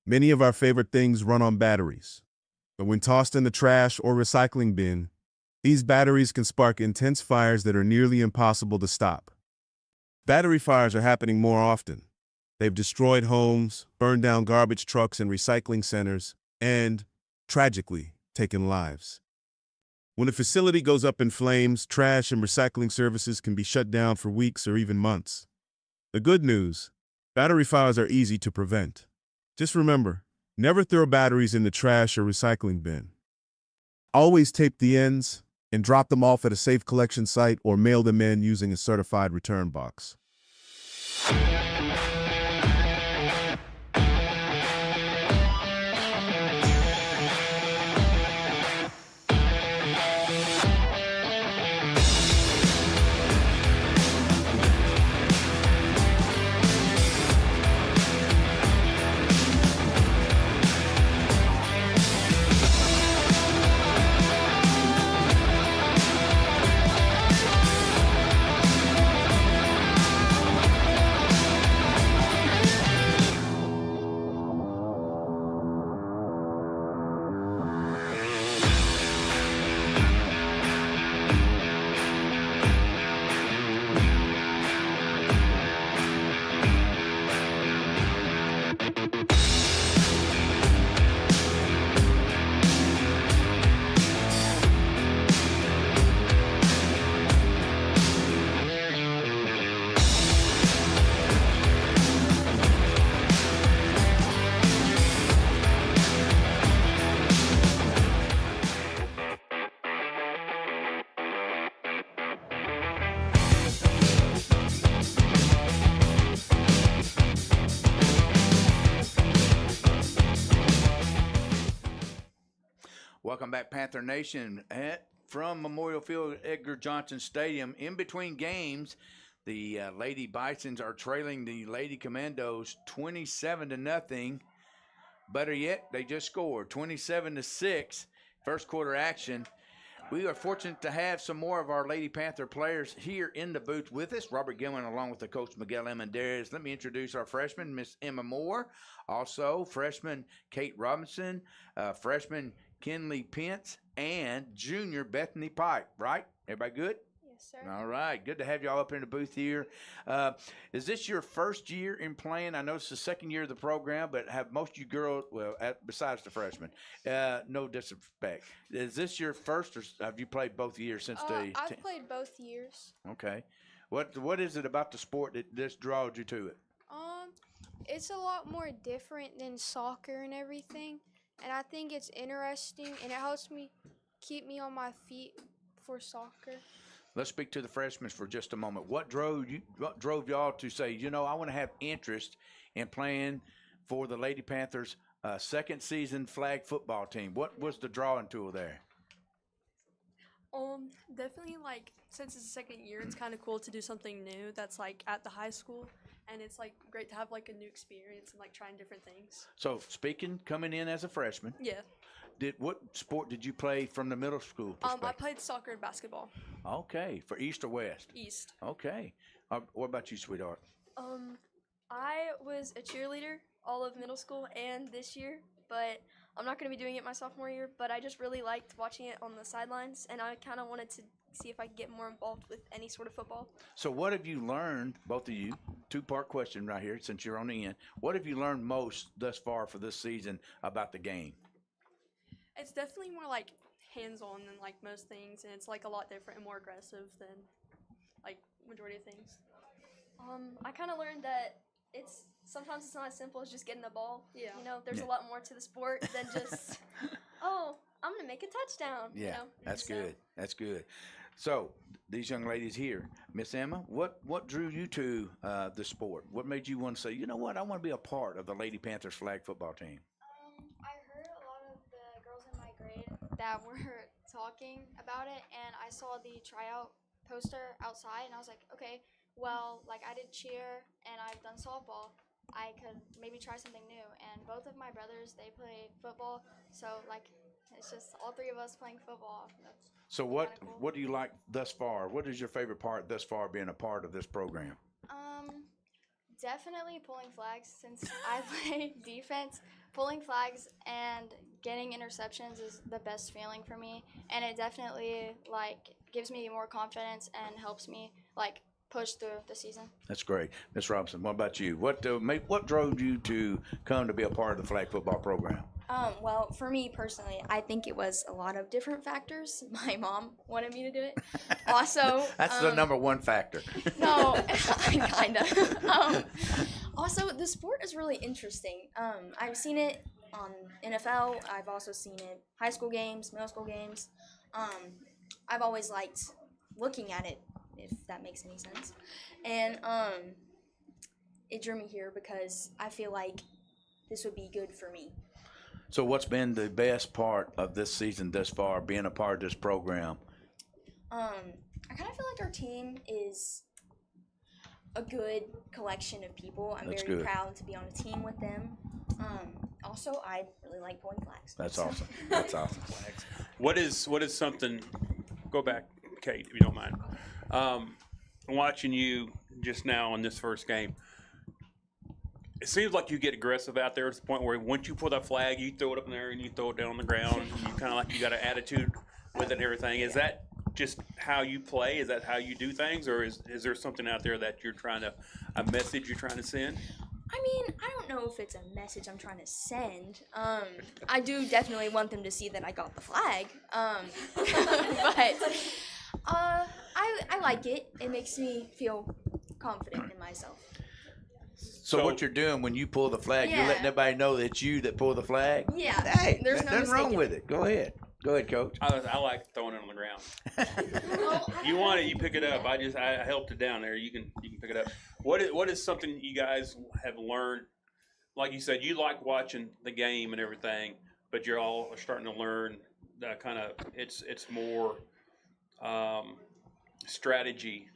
many of our favorite things run on batteries. But when tossed in the trash or recycling bin, these batteries can spark intense fires that are nearly impossible to stop. Battery fires are happening more often. They've destroyed homes, burned down garbage trucks and recycling centers, and, tragically, taken lives. When a facility goes up in flames, trash and recycling services can be shut down for weeks or even months. The good news, battery fires are easy to prevent. Just remember, never throw batteries in the trash or recycling bin. Always tape the ends and drop them off at a safe collection site or mail them in using a certified return box. Welcome back, Panther Nation. From Memorial Field at Edgar Johnson Stadium, in between games, the Lady Bisons are trailing the Lady Commandos 27-0. Better yet, they just scored 27-6. First quarter action. We are fortunate to have some more of our Lady Panther players here in the booth with us. Robert Gilman along with the coach Miguel Amenderes. Let me introduce our freshman, Miss Emma Moore. Also, freshman Kate Robinson, freshman Kinley Pence, and junior Bethany Pike, right? Everybody good? Yes, sir. All right. Good to have y'all up in the booth here. Is this your first year in playing? I know it's the second year of the program, but have most of you girls, well, besides the freshmen, no disrespect. Is this your first, or have you played both years since the I've played both years. Okay. What is it about the sport that this draws you to it? It's a lot more different than soccer and everything, and I think it's interesting, and it helps me keep me on my feet for soccer. Let's speak to the freshmen for just a moment. What drove y'all to say, I want to have interest in playing for the Lady Panthers' second season flag football team? What was the drawing tool there? Definitely, since it's the second year, it's kind of cool to do something new that's at the high school, and it's great to have a new experience and trying different things. So coming in as a freshman. Yeah. What sport did you play from the middle school perspective? I played soccer and basketball. Okay, for East or West? East. Okay. What about you, sweetheart? I was a cheerleader all of middle school and this year, but I'm not going to be doing it my sophomore year, but I just really liked watching it on the sidelines, and I kind of wanted to see if I could get more involved with any sort of football. So what have you learned, both of you, two-part question right here since you're on the end, what have you learned most thus far for this season about the game? It's definitely more hands-on than most things, and it's a lot different and more aggressive than majority of things. I kind of learned that sometimes it's not as simple as just getting the ball. Yeah. There's a lot more to the sport than just I'm gonna make a touchdown. Yeah, that's good. That's good. So these young ladies here, Miss Emma, what drew you to the sport? What made you want to say, I want to be a part of the Lady Panthers flag football team? I heard a lot of the girls in my grade that were talking about it, and I saw the tryout poster outside, and I was like, okay, well, I did cheer and I've done softball, I could maybe try something new. And both of my brothers, they play football, so it's just all three of us playing football. So what do you like thus far? What is your favorite part thus far being a part of this program? Definitely pulling flags since I play defense. Pulling flags and getting interceptions is the best feeling for me, and it definitely gives me more confidence and helps me push through the season. That's great. Ms. Robinson, what about you? What drove you to come to be a part of the flag football program? Well, for me personally, I think it was a lot of different factors. My mom wanted me to do it. Also, That's the number one factor. No, kind of. Also, the sport is really interesting. I've seen it on NFL. I've also seen it high school games, middle school games. I've always liked looking at it, if that makes any sense. And it drew me here because I feel like this would be good for me. So what's been the best part of this season thus far, being a part of this program? I kind of feel like our team is a good collection of people. I'm That's very good. proud to be on a team with them. Also, I really like pulling flags. That's awesome. That's awesome. What is something? Go back, Kate, if you don't mind. Watching you just now in this first game, it seems like you get aggressive out there to the point where once you pull that flag, you throw it up in there and you throw it down on the ground. And you kind of like you got an attitude with it and everything. Is that just how you play? Is that how you do things, or is there something out there that you're trying to a message you're trying to send? I mean, I don't know if it's a message I'm trying to send. I do definitely want them to see that I got the flag. But I like it. It makes me feel confident in myself. So what you're doing when you pull the flag, you're letting everybody know that it's you that pulled the flag? Yeah. Hey, there's no nothing wrong mistaking with it. Go ahead. Go ahead, Coach. I like throwing it on the ground. You want it, you pick it up. I helped it down there. You can pick it up. What is something you guys have learned? Like you said, you like watching the game and everything, but you're all starting to learn that kind of it's more strategy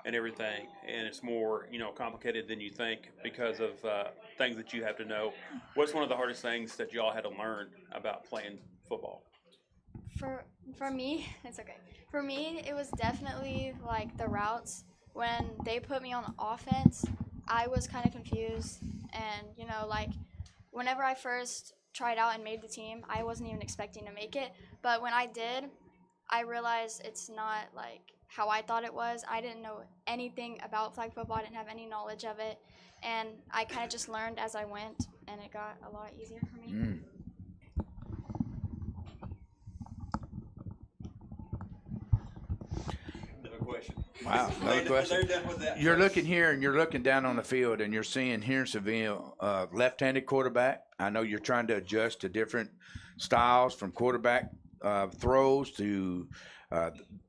and everything, and it's more complicated than you think because of things that you have to know. What's one of the hardest things that y'all had to learn about playing football? For me, it's okay. For me, it was definitely the routes. When they put me on offense, I was kind of confused, and whenever I first tried out and made the team, I wasn't even expecting to make it. But when I did, I realized it's not how I thought it was. I didn't know anything about flag football. I didn't have any knowledge of it, and I kind of just learned as I went, and it got a lot easier for me. Question. Wow, another question. You're looking here and you're looking down on the field and you're seeing Hendersonville left-handed quarterback. I know you're trying to adjust to different styles from quarterback throws to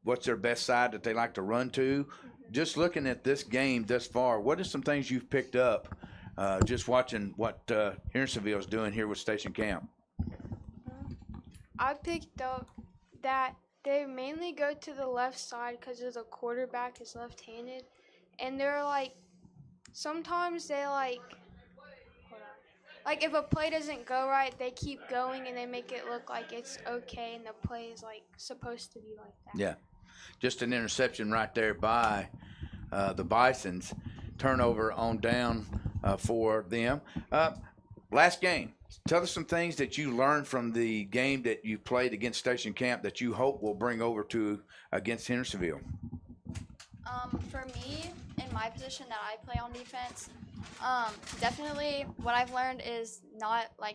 what's their best side that they like to run to. Just looking at this game thus far, what are some things you've picked up just watching what Hendersonville is doing here with Station Camp? I picked up that they mainly go to the left side because the quarterback is left-handed, and they're sometimes they if a play doesn't go right, they keep going and they make it look like it's okay, and the play is supposed to be like that. Yeah, just an interception right there by the Bisons. Turnover on down for them. Last game. Tell us some things that you learned from the game that you played against Station Camp that you hope will bring over to against Hendersonville. For me, in my position that I play on defense, definitely what I've learned is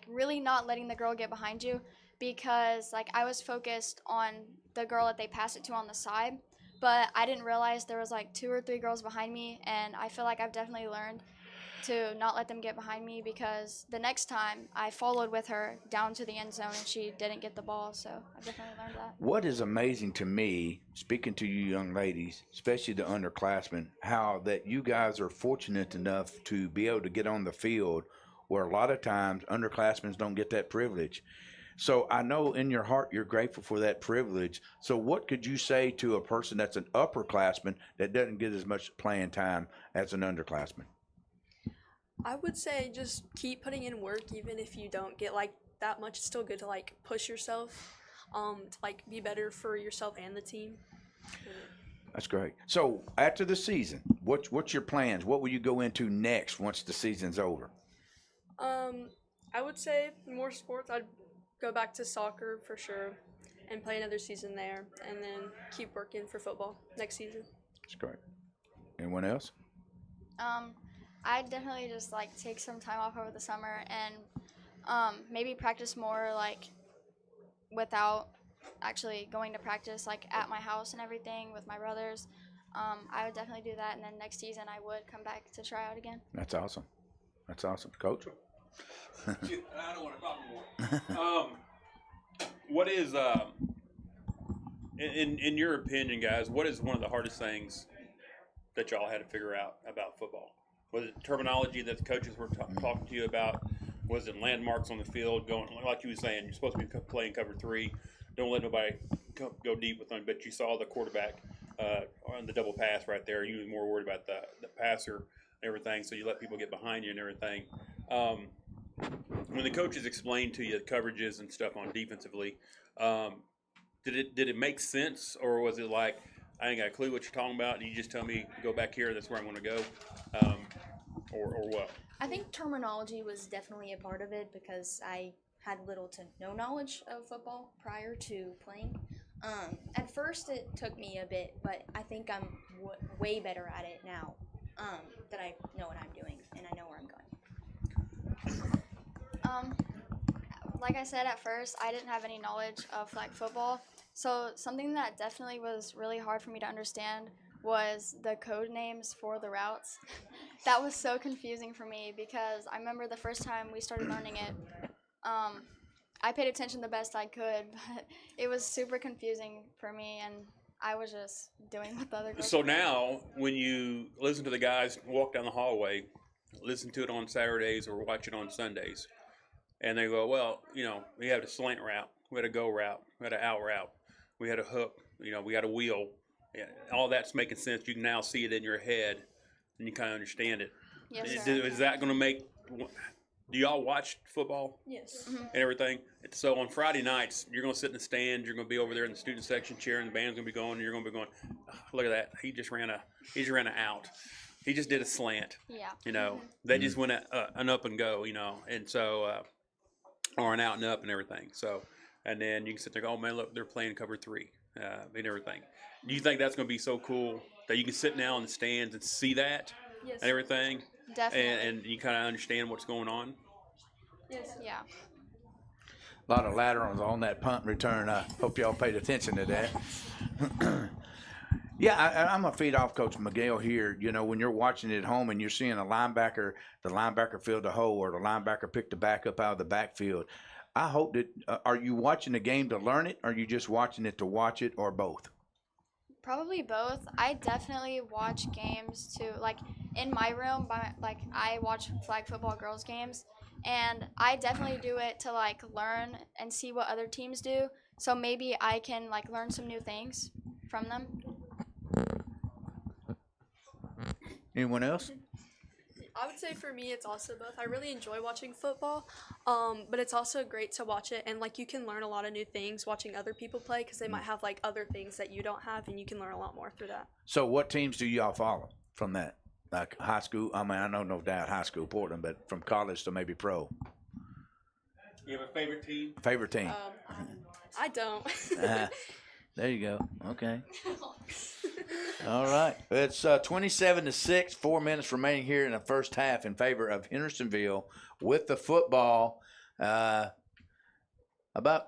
really not letting the girl get behind you, because I was focused on the girl that they pass it to on the side, but I didn't realize there was 2 or 3 girls behind me, and I feel like I've definitely learned to not let them get behind me, because the next time I followed with her down to the end zone and she didn't get the ball, so I definitely learned that. What is amazing to me, speaking to you young ladies, especially the underclassmen, how that you guys are fortunate enough to be able to get on the field where a lot of times underclassmen don't get that privilege. So I know in your heart you're grateful for that privilege. So what could you say to a person that's an upperclassman that doesn't get as much playing time as an underclassman? I would say just keep putting in work, even if you don't get that much. It's still good to push yourself, to be better for yourself and the team. That's great. So after the season, what's your plans? What will you go into next once the season's over? I would say more sports. I'd go back to soccer for sure and play another season there, and then keep working for football next season. That's great. Anyone else? I'd definitely just like take some time off over the summer and maybe practice more like without actually going to practice, like at my house and everything with my brothers. I would definitely do that, and then next season I would come back to try out again. That's awesome. That's awesome, Coach. I don't want to talk more. What is, in your opinion, guys, what is one of the hardest things that y'all had to figure out about football? Was it terminology that the coaches were talking to you about? Was it landmarks on the field? Going like you were saying, you're supposed to be playing cover 3. Don't let nobody go deep with them. But you saw the quarterback on the double pass right there. You was more worried about the passer and everything, so you let people get behind you and everything. When the coaches explained to you the coverages and stuff on defensively, did it make sense, or was it like, I ain't got a clue what you're talking about, and you just tell me, go back here, that's where I'm going to go, or what? I think terminology was definitely a part of it because I had little to no knowledge of football prior to playing. At first it took me a bit, but I think I'm way better at it now that I know what I'm doing and I know where I'm going. Like I said at first, I didn't have any knowledge of flag football, so something that definitely was really hard for me to understand was the code names for the routes. That was so confusing for me because I remember the first time we started learning it, I paid attention the best I could, but it was super confusing for me, and I was just doing what the other girls So were doing. now, when you listen to the guys walk down the hallway, listen to it on Saturdays or watch it on Sundays, and they go, well, we had a slant route, we had a go route, we had an out route, we had a hook, we had a wheel. Yeah, all that's making sense. You can now see it in your head, and you kind of understand it. Yes, sir. Is that going to make? Do y'all watch football? Yes. And everything. So on Friday nights, you're going to sit in the stands. You're going to be over there in the student section cheering. The band's going to be going. And you're going to be going, oh, look at that. He just ran an out. He just did a slant. Yeah. They just went an up and go. And so or an out and up and everything. So, and then you can sit there and go, oh man, look, they're playing cover 3 and everything. Do you think that's going to be so cool that you can sit now in the stands and see that Yes. and everything? Definitely. And you kind of understand what's going on? Yes. Yeah. A lot of laterals on that punt return. I hope y'all paid attention to that. Yeah, I'm going to feed off Coach Miguel here. When you're watching it at home and you're seeing the linebacker field the hole or the linebacker pick the back up out of the backfield, I hope that are you watching the game to learn it, or are you just watching it to watch it, or both? Probably both. I definitely watch games too. Like in my room, I watch flag football girls games, and I definitely do it to like learn and see what other teams do. So maybe I can like learn some new things from them. Anyone else? I would say for me, it's also both. I really enjoy watching football, but it's also great to watch it, and like you can learn a lot of new things watching other people play because they might have like other things that you don't have, and you can learn a lot more through that. So what teams do y'all follow from that? Like high school? I mean, I know no doubt high school, Portland, but from college to maybe pro. You have a favorite team? Favorite team? I don't. There you go. Okay. All right. It's 27-6, 4 minutes remaining here in the first half in favor of Hendersonville with the football about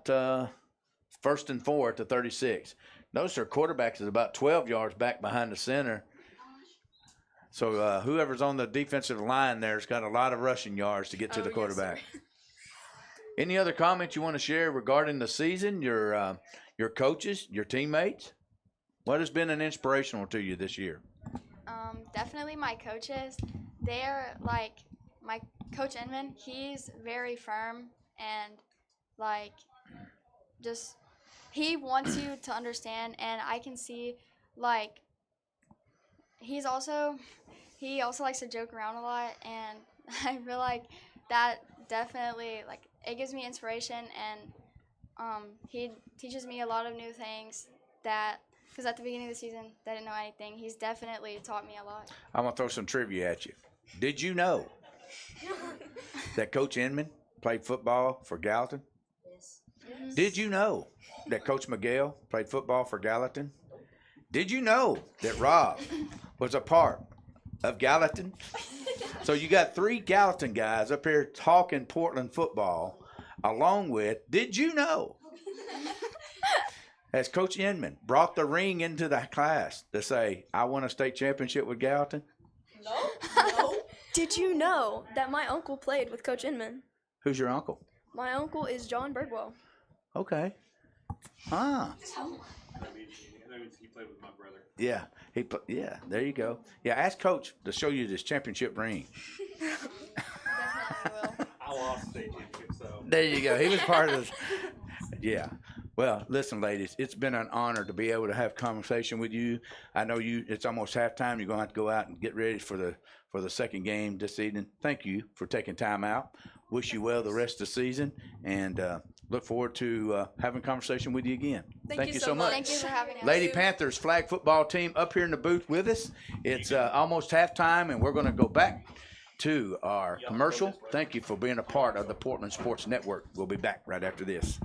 1st and 4 at the 36. Notice their quarterback is about 12 yards back behind the center. So whoever's on the defensive line there's got a lot of rushing yards to get to the quarterback. Yes, Any other comments you want to share regarding the season, your coaches, your teammates? What has been an inspirational to you this year? Definitely my coaches. They're like my coach Inman. He's very firm and like just he wants you to understand, and I can see like he also likes to joke around a lot, and I feel like that definitely like it gives me inspiration, and he teaches me a lot of new things that because at the beginning of the season, they didn't know anything. He's definitely taught me a lot. I'm going to throw some trivia at you. Did you know that Coach Inman played football for Gallatin? Yes. Did you know that Coach Miguel played football for Gallatin? Did you know that Rob was a part of Gallatin? So you got 3 Gallatin guys up here talking Portland football, along with, did you know, as Coach Inman brought the ring into the class to say, I won a state championship with Gallatin? No. Did you know that my uncle played with Coach Inman? Who's your uncle? My uncle is John Birdwell. Okay. Ah. That means he played with my brother. Yeah. Yeah, there you go. Yeah, ask Coach to show you this championship ring. I lost state championship, so. There you go. He was part of this. Yeah. Well, listen, ladies, it's been an honor to be able to have conversation with you. I know it's almost halftime. You're going to have to go out and get ready for the second game this evening. Thank you for taking time out. Wish you well the rest of the season, and look forward to having a conversation with you again. Thank you so much. Thank you for having us. Lady Panthers flag football team up here in the booth with us. It's almost halftime, and we're going to go back to our commercial. Thank you for being a part of the Portland Sports Network. We'll be back right after this.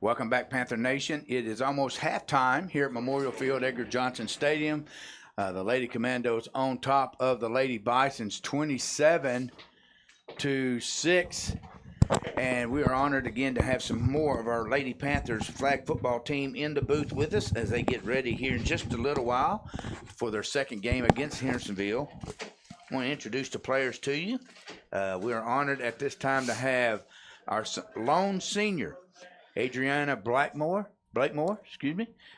Welcome back, Panther Nation. It is almost halftime here at Memorial Field, Edgar Johnson Stadium. The Lady Commandos on top of the Lady Bisons, 27-6. And we are honored again to have some more of our Lady Panthers flag football team in the booth with us as they get ready here in just a little while for their second game against Hendersonville. I want to introduce the players to you. We are honored at this time to have our lone senior, Adriana Blakemore.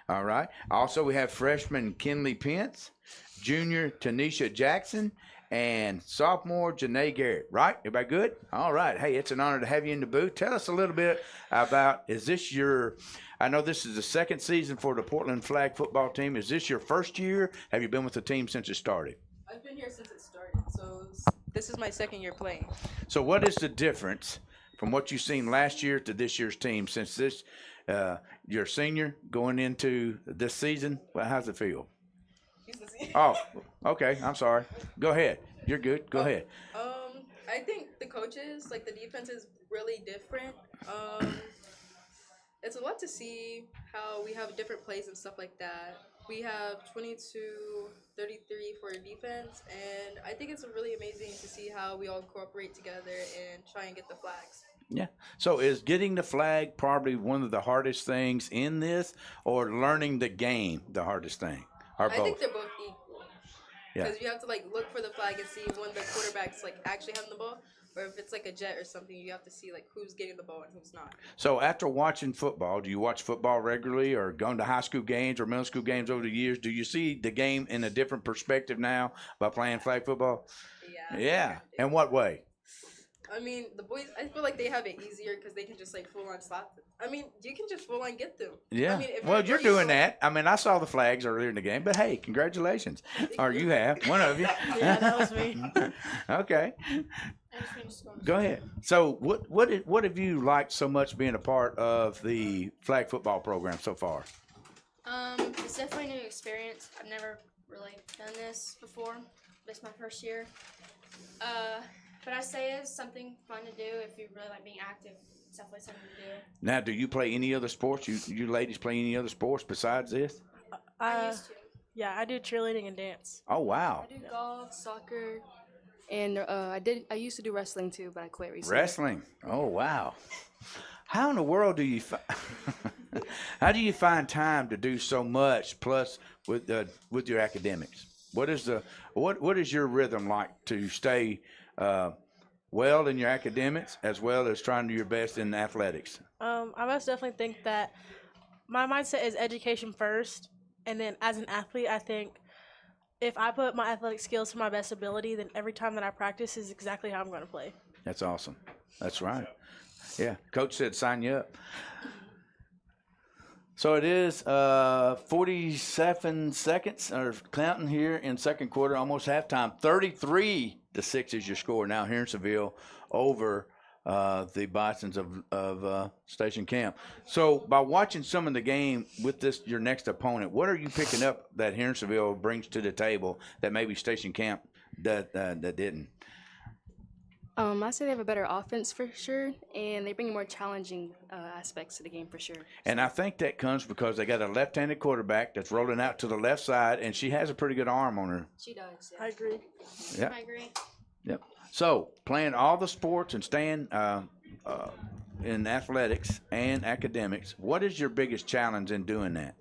All right. Also, we have freshman Kinley Pence, junior Tanisha Jackson, and sophomore Janae Garrett. Right? Everybody good? All right. Hey, it's an honor to have you in the booth. Tell us a little bit about, I know this is the second season for the Portland flag football team. Is this your first year? Have you been with the team since it started? I've been here since it started, so this is my second year playing. So what is the difference from what you've seen last year to this year's team since you're a senior going into this season? Well, how's it feel? Oh, okay. I'm sorry. Go ahead. You're good. Go ahead. I think the coaches, like the defense is really different. It's a lot to see how we have different plays and stuff like that. We have 22-33 for defense, and I think it's really amazing to see how we all cooperate together and try and get the flags. Yeah. So is getting the flag probably one of the hardest things in this, or learning the game the hardest thing? Or both? I think they're both equal. Yeah. Because you have to look for the flag and see when the quarterback's actually having the ball, or if it's a jet or something, you have to see who's getting the ball and who's not. So after watching football, do you watch football regularly, or going to high school games or middle school games over the years? Do you see the game in a different perspective now by playing flag football? Yeah. Yeah. In what way? I mean, the boys, I feel like they have it easier because they can just full on slap them. I mean, you can just full on get them. Yeah. I mean, if Well, you're doing that. I mean, I saw the flags earlier in the game, but hey, congratulations. Or you have. One of you. Yeah, that was me. Okay. Go ahead. So what have you liked so much being a part of the flag football program so far? It's definitely a new experience. I've never really done this before. This is my first year. But I say it's something fun to do if you really like being active. It's definitely something to do. Now, do you play any other sports? You ladies play any other sports besides this? I used to. Yeah, I do cheerleading and dance. Oh, wow. I do golf, soccer, and I used to do wrestling too, but I quit recently. Wrestling. Oh, wow. How in the world do you how do you find time to do so much plus with your academics? What is your rhythm like to stay well in your academics as well as trying to do your best in athletics? I most definitely think that my mindset is education first, and then as an athlete, I think if I put my athletic skills to my best ability, then every time that I practice is exactly how I'm going to play. That's awesome. That's right. Yeah, Coach said sign you up. So it is 47 seconds or counting here in second quarter, almost halftime. 33-6 is your score now. Hendersonville over the Bisons of Station Camp. So by watching some of the game with your next opponent, what are you picking up that Hendersonville brings to the table that maybe Station Camp that didn't? I say they have a better offense for sure, and they bring more challenging aspects to the game for sure. And I think that comes because they got a left-handed quarterback that's rolling out to the left side, and she has a pretty good arm on her. She does. Yeah. I agree. Yep. I agree. Yep. So playing all the sports and staying in athletics and academics, what is your biggest challenge in doing that?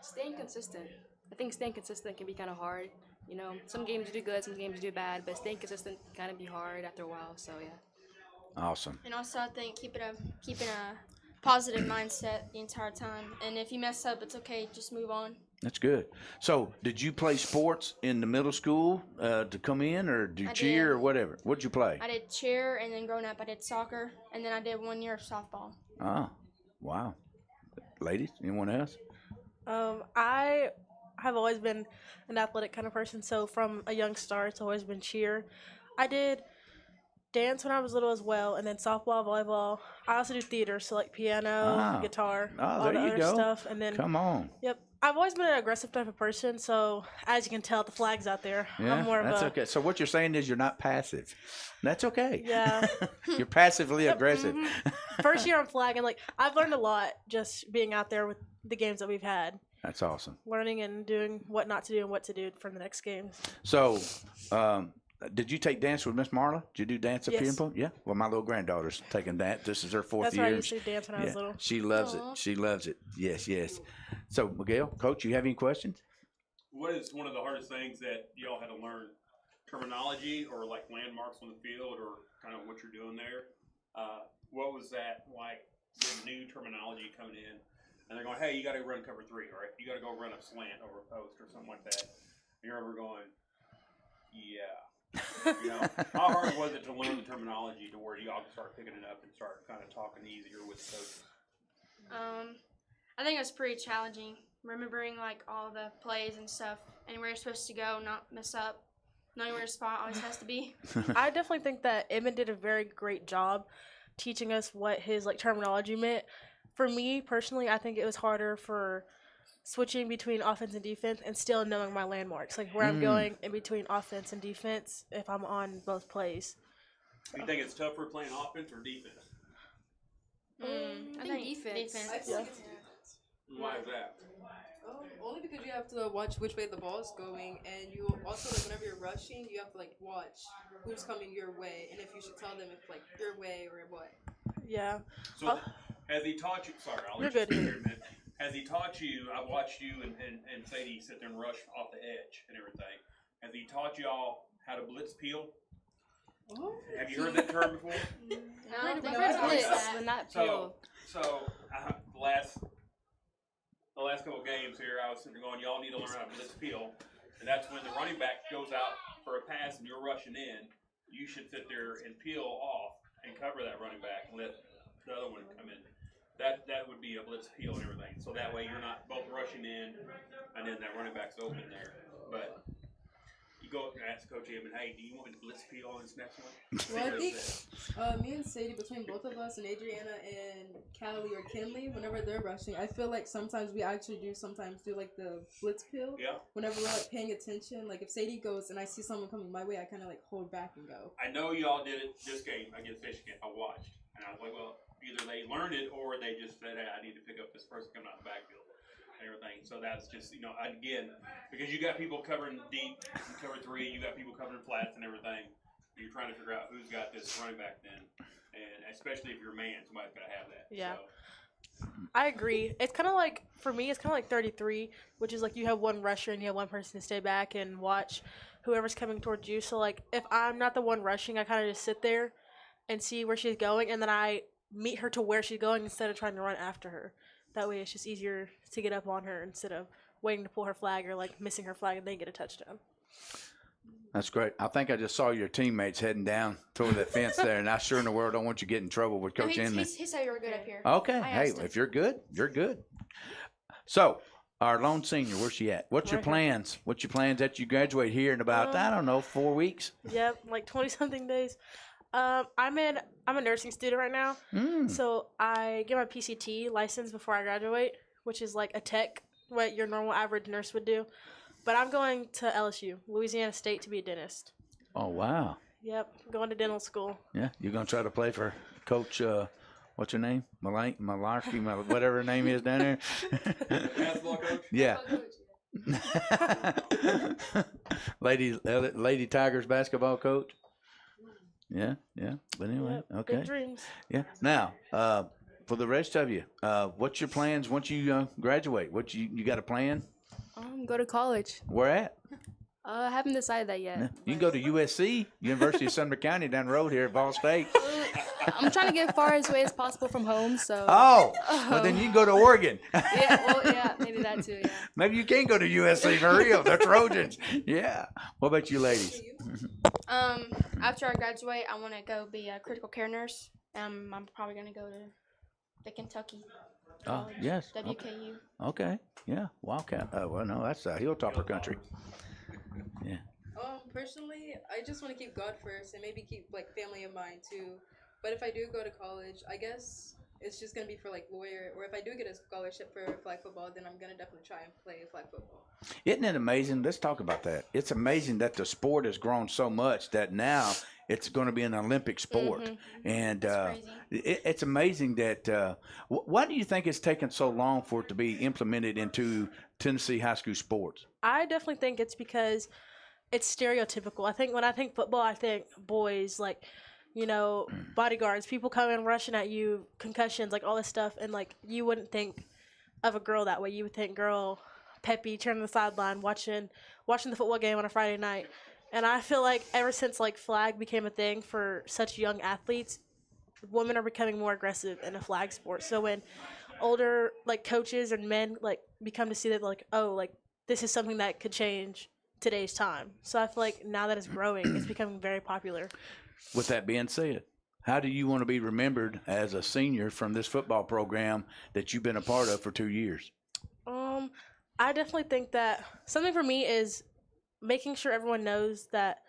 Staying consistent. I think staying consistent can be kind of hard. You know, some games you do good, some games you do bad, but staying consistent can kind of be hard after a while. So yeah. Awesome. And also, I think keeping a positive mindset the entire time. And if you mess up, it's okay. Just move on. That's good. So, did you play sports in the middle school to come in, or do you cheer or whatever? What did you play? I did cheer, and then growing up, I did soccer, and then I did 1 year of softball. Ah, wow. Ladies, anyone else? I have always been an athletic kind of person, so from a young start, it's always been cheer. I did dance when I was little as well, and then softball, volleyball. I also do theater, so like piano, guitar, all there the you other go. stuff. And then come on. Yep. I've always been an aggressive type of person, so as you can tell, the flag's out there. Yeah, I'm more of that's a okay. So what you're saying is you're not passive. That's okay. yeah. You're passively aggressive. First year I'm flagging. Like I've learned a lot just being out there with the games that we've had, That's awesome. learning and doing what not to do and what to do for the next games. So, did you take dance with Miss Marla? Did you do dance up here in Yes. Point? Yeah. Well, my little granddaughter's taking dance. This is her fourth That's year. where I used to dance when I was Yeah, little. she loves it. She loves it. Yes, yes. So, Miguel, Coach, you have any questions? What is one of the hardest things that y'all had to learn? Terminology or like landmarks on the field or kind of what you're doing there? What was that like, the new terminology coming in? And they're going, hey, you got to run cover 3, or you got to go run a slant over a post or something like that. And you're ever going, yeah. You know, how hard was it to learn the terminology to where y'all can start picking it up and start kind of talking easier with the coaches? I think it was pretty challenging, remembering like all the plays and stuff, and where you're supposed to go, not mess up, knowing where your spot always has to be. I definitely think that Evan did a very great job teaching us what his like terminology meant. For me personally, I think it was harder for switching between offense and defense and still knowing my landmarks, like where I'm going in between offense and defense if I'm on both plays. Do you think it's tougher playing offense or defense? I think defense. I feel like it's defense. Why is that? Only because you have to watch which way the ball's going, and you also like whenever you're rushing, you have to like watch who's coming your way, and if you should tell them if like your way or what. Yeah. So has he taught you? Sorry, I'll let You're you good. speak here in a minute. Has he taught you? I've watched you and Sadie sit there and rush off the edge and everything. Has he taught y'all how to blitz peel? Oh. Have you heard that term before? No, I've heard blitz, but not peel. So the last couple of games here, I was sitting there going, y'all need to learn how to blitz peel, and that's when the running back goes out for a pass and you're rushing in. You should sit there and peel off and cover that running back and let the other one come in. That would be a blitz peel and everything. So that way you're not both rushing in and then that running back's open there. But you go and ask Coach Evan, hey, do you want me to blitz peel on this next one? Well, I think me and Sadie, between both of us, and Adriana and Callie or Kinley, whenever they're rushing, I feel like sometimes we actually do like the blitz peel. Yeah. Whenever we're like paying attention, like if Sadie goes and I see someone coming my way, I kind of like hold back and go. I know y'all did it this game against Michigan. I watched. And I was like, well, either they learned it or they just said, hey, I need to pick up this person coming out the backfield and everything. So that's just, again, because you got people covering deep in cover 3, you got people covering flats and everything. And you're trying to figure out who's got this running back then. And especially if you're a man, somebody's got to have that. Yeah. So. I agree. It's kind of like, for me, it's kind of like 33, which is like you have one rusher and you have one person to stay back and watch whoever's coming towards you. So, like, if I'm not the one rushing, I kind of just sit there and see where she's going, and then I meet her to where she's going instead of trying to run after her. That way it's just easier to get up on her instead of waiting to pull her flag or, like, missing her flag and then get a touchdown. That's great. I think I just saw your teammates heading down toward that fence there, and I sure in the world don't want you to get in trouble with Coach Inman. He said you were good up here. Okay. Hey, if you're good, you're good. So, our lone senior, where's she at? What's your plans? What's your plans that you graduate here in about, 4 weeks? Yep, like 20-something days. I'm a nursing student right now, so I get my PCT license before I graduate, which is like a tech, what your normal average nurse would do. But I'm going to LSU, Louisiana State, to be a dentist. Oh, wow. Yep, going to dental school. Yeah, you're going to try to play for Coach, what's her name? Malarkey, whatever her name is down there. Basketball coach? Yeah. Lady Tigers basketball coach. Yeah. But anyway, okay. Big dreams. Yeah. Now, for the rest of you, what's your plans once you graduate? What you got a plan? Go to college. Where at? I haven't decided that yet. Yeah. You can go to USC, University of Sumner County, down the road here at Ball State. I'm trying to get far as away as possible from home, so. Oh, well then you can go to Oregon. Yeah, maybe that too. Yeah. Maybe you can go to USC for real. They're Trojans. Yeah. What about you, ladies? After I graduate, I want to go be a critical care nurse. I'm probably gonna go to the Kentucky. Oh, yes. WKU. Okay. Yeah. Wildcat. Well, no, that's Hilltopper country. Yeah. Personally, I just want to keep God first and maybe keep like family in mind too. But if I do go to college, I guess it's just gonna be for like lawyer, or if I do get a scholarship for flag football, then I'm gonna definitely try and play flag football. Isn't it amazing? Let's talk about that. It's amazing that the sport has grown so much that now it's going to be an Olympic sport, and it's amazing that. Why do you think it's taken so long for it to be implemented into Tennessee high school sports? I definitely think it's because it's stereotypical. I think when I think football, I think boys, like, you know, bodyguards, people coming rushing at you, concussions, like all this stuff, and like you wouldn't think of a girl that way. You would think girl, peppy, turning the sideline, watching the football game on a Friday night. And I feel like ever since like flag became a thing for such young athletes, women are becoming more aggressive in a flag sport. So when older like coaches and men like become to see that like, oh, like this is something that could change today's time. So I feel like now that it's growing, it's becoming very popular. With that being said, how do you want to be remembered as a senior from this football program that you've been a part of for 2 years? I definitely think that something for me is making sure everyone knows that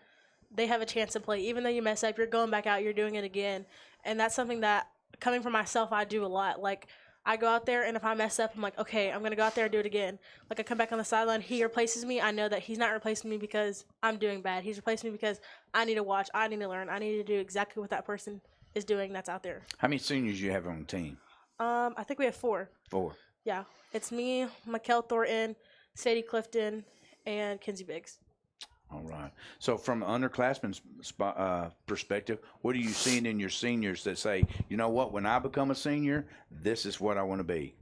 they have a chance to play. Even though you mess up, you're going back out, you're doing it again. And that's something that, coming from myself, I do a lot. Like, I go out there, and if I mess up, I'm like, okay, I'm going to go out there and do it again. Like, I come back on the sideline, he replaces me. I know that he's not replacing me because I'm doing bad. He's replacing me because I need to watch, I need to learn, I need to do exactly what that person is doing that's out there. How many seniors do you have on the team? I think we have 4. 4. Yeah. It's me, Mikel Thornton, Sadie Clifton, and Kenzie Biggs. All right. So from an underclassman's perspective, what are you seeing in your seniors that say, you know what, when I become a senior, this is what I want to be?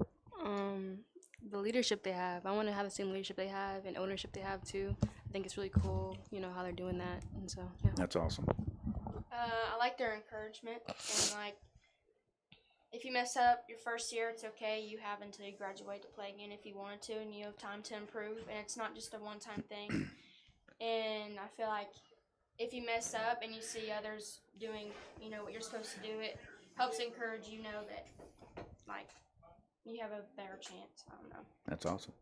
The leadership they have. I want to have the same leadership they have and ownership they have too. I think it's really cool, you know, how they're doing that. And so, yeah. That's awesome. I like their encouragement, and like, if you mess up your first year, it's okay. You have until you graduate to play again if you wanted to, and you have time to improve, and it's not just a one-time thing. And I feel like if you mess up and you see others doing, you know, what you're supposed to do, it helps encourage you know that, like, you have a better chance. I don't know. That's awesome.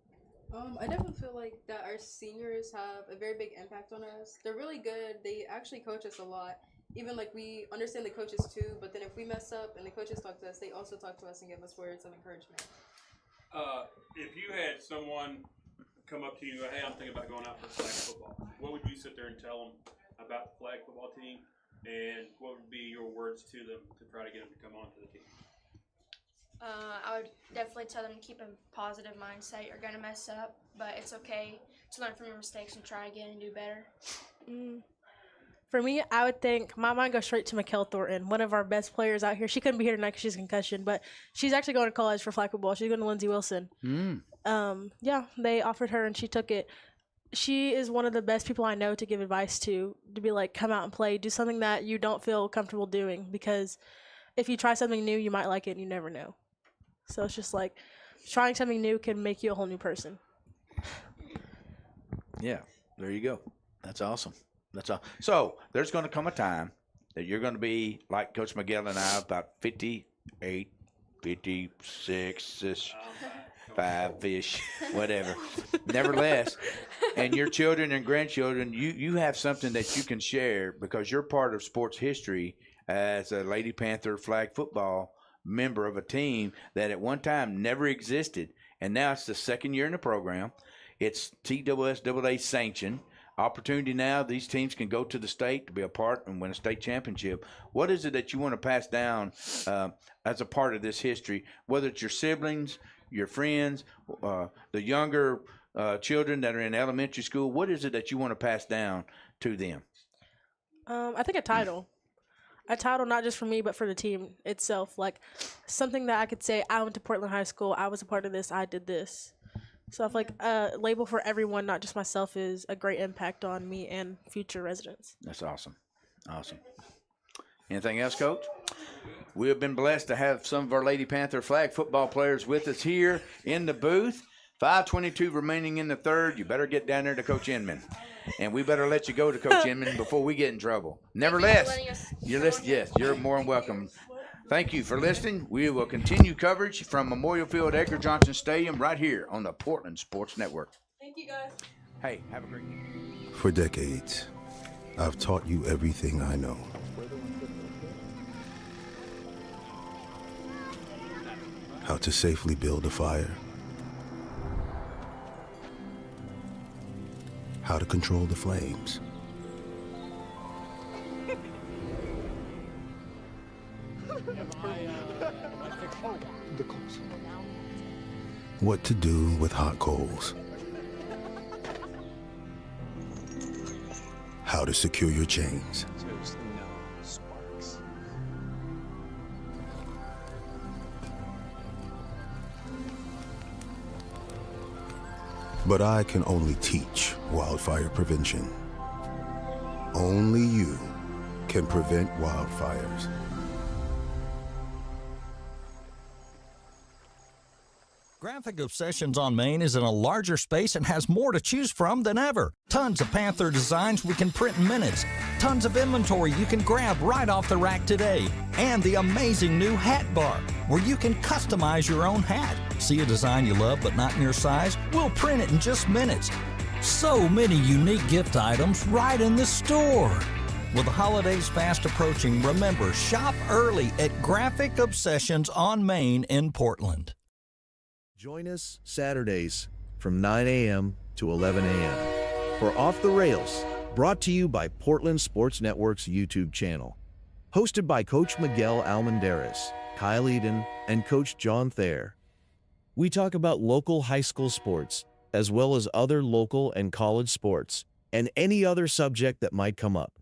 I definitely feel like that our seniors have a very big impact on us. They're really good. They actually coach us a lot. Even like we understand the coaches too, but then if we mess up and the coaches talk to us, they also talk to us and give us words of encouragement. If you had someone come up to you, hey, I'm thinking about going out for flag football, what would you sit there and tell them about the flag football team, and what would be your words to them to try to get them to come on to the team? I would definitely tell them to keep a positive mindset. You're going to mess up, but it's okay to learn from your mistakes and try again and do better. For me, I would think my mind goes straight to Mikel Thornton, one of our best players out here. She couldn't be here tonight because she's concussion, but she's actually going to college for flag football. She's going to Lindsey Wilson. Yeah, they offered her and she took it. She is one of the best people I know to give advice to be like, come out and play, do something that you don't feel comfortable doing, because if you try something new, you might like it and you never know. So it's just like trying something new can make you a whole new person. Yeah, there you go. That's awesome. That's all. So there's going to come a time that you're going to be like Coach Miguel and I, about 58, 56-ish, 5-ish, whatever. Nevertheless, and your children and grandchildren, you have something that you can share because you're part of sports history as a Lady Panther flag football member of a team that at one time never existed, and now it's the second year in the program. It's TWSAA sanctioned. Opportunity now, these teams can go to the state to be a part and win a state championship. What is it that you want to pass down as a part of this history, whether it's your siblings, your friends, the younger children that are in elementary school? What is it that you want to pass down to them? I think a title. A title not just for me, but for the team itself. Like something that I could say, I went to Portland High School, I was a part of this, I did this. So I feel like a label for everyone, not just myself, is a great impact on me and future residents. That's awesome. Awesome. Anything else, Coach? We have been blessed to have some of our Lady Panther flag football players with us here in the booth. 5:22 remaining in the third. You better get down there to Coach Inman. And we better let you go to Coach Inman before we get in trouble. Nevertheless, you're listening. Yes, you're more than welcome. Thank you for listening. We will continue coverage from Memorial Field Edgar Johnson Stadium right here on the Portland Sports Network. Thank you, guys. Hey, have a great day. For decades, I've taught you everything I know. how to safely build a fire, how to control the flames, what to do with hot coals, how to secure your chains, but I can only teach wildfire prevention. Only you can prevent wildfires. Graphic Obsessions on Main is in a larger space and has more to choose from than ever. Tons of Panther designs we can print in minutes. Tons of inventory you can grab right off the rack today. And the amazing new hat bar, where you can customize your own hat. See a design you love but not in your size? We'll print it in just minutes. So many unique gift items right in the store. With the holidays fast approaching, remember, shop early at Graphic Obsessions on Main in Portland. Join us Saturdays from 9 a.m. to 11 a.m. for Off the Rails, brought to you by Portland Sports Network's YouTube channel. Hosted by Coach Miguel Almendarez, Kyle Eden, and Coach John Thayer. We talk about local high school sports, as well as other local and college sports, and any other subject that might come up.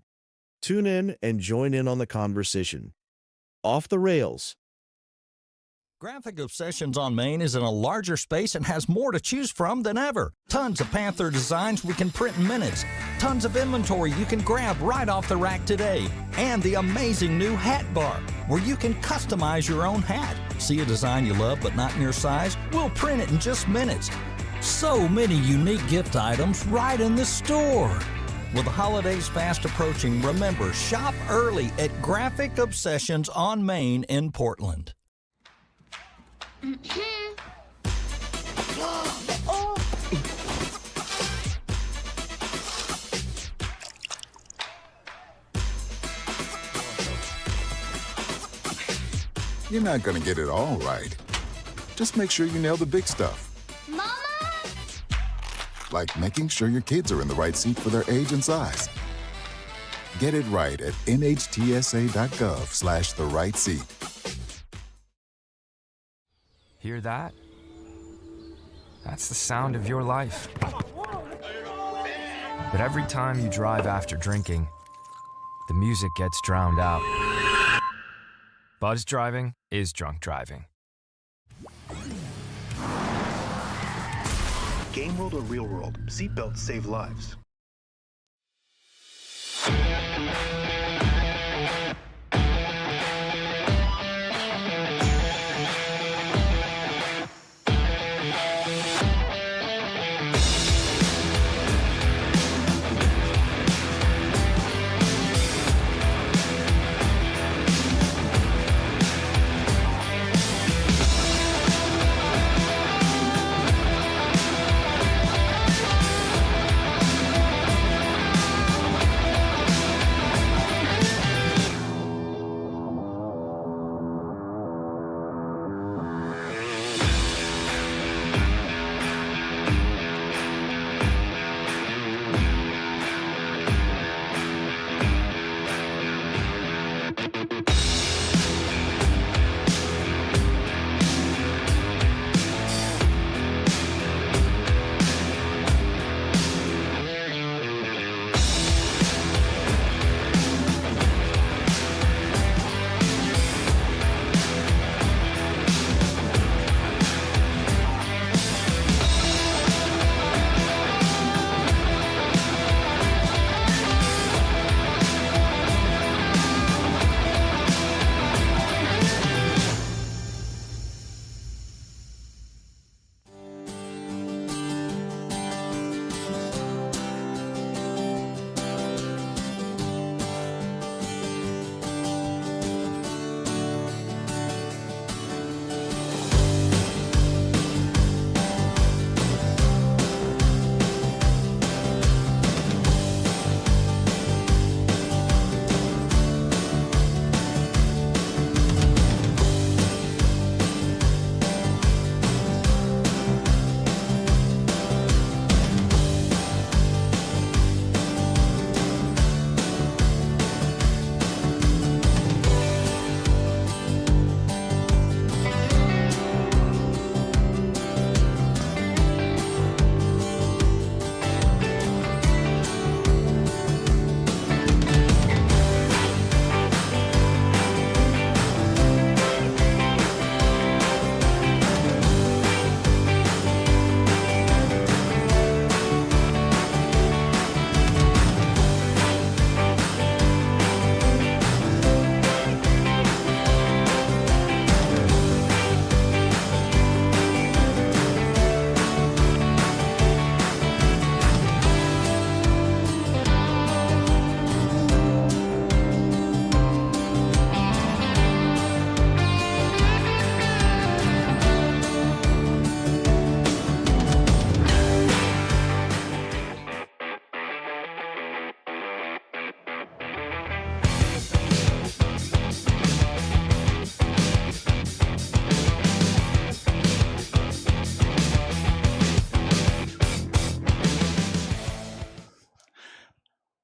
Tune in and join in on the conversation. Off the Rails. Graphic Obsessions on Main is in a larger space and has more to choose from than ever. Tons of Panther designs we can print in minutes. Tons of inventory you can grab right off the rack today. And the amazing new hat bar, where you can customize your own hat. See a design you love but not in your size? We'll print it in just minutes. So many unique gift items right in the store. With the holidays fast approaching, remember, shop early at Graphic Obsessions on Main in Portland. You're not gonna get it all right. Just make sure you nail the big stuff. Mama! Like making sure your kids are in the right seat for their age and size. Get it right at nhtsa.gov/the-right-seat. Hear that? That's the sound of your life. But every time you drive after drinking, the music gets drowned out. Buzz driving is drunk driving. Game world or real world, seatbelts save lives.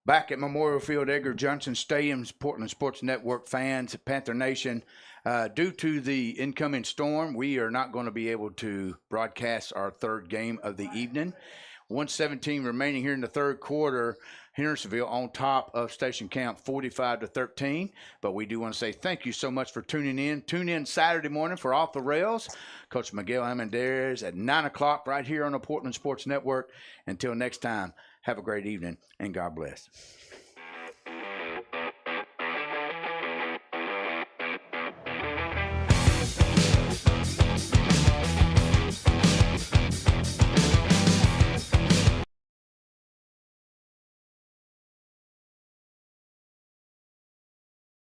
Back at Memorial Field, Edgar Johnson Stadium's Portland Sports Network fans, Panther Nation, due to the incoming storm, we are not going to be able to broadcast our third game of the evening. 1:17 remaining here in the third quarter. Hendersonville on top of station count 45-13. But we do want to say thank you so much for tuning in. Tune in Saturday morning for Off the Rails. Coach Miguel Amenderes at 9 o'clock right here on the Portland Sports Network. Until next time, have a great evening and God bless.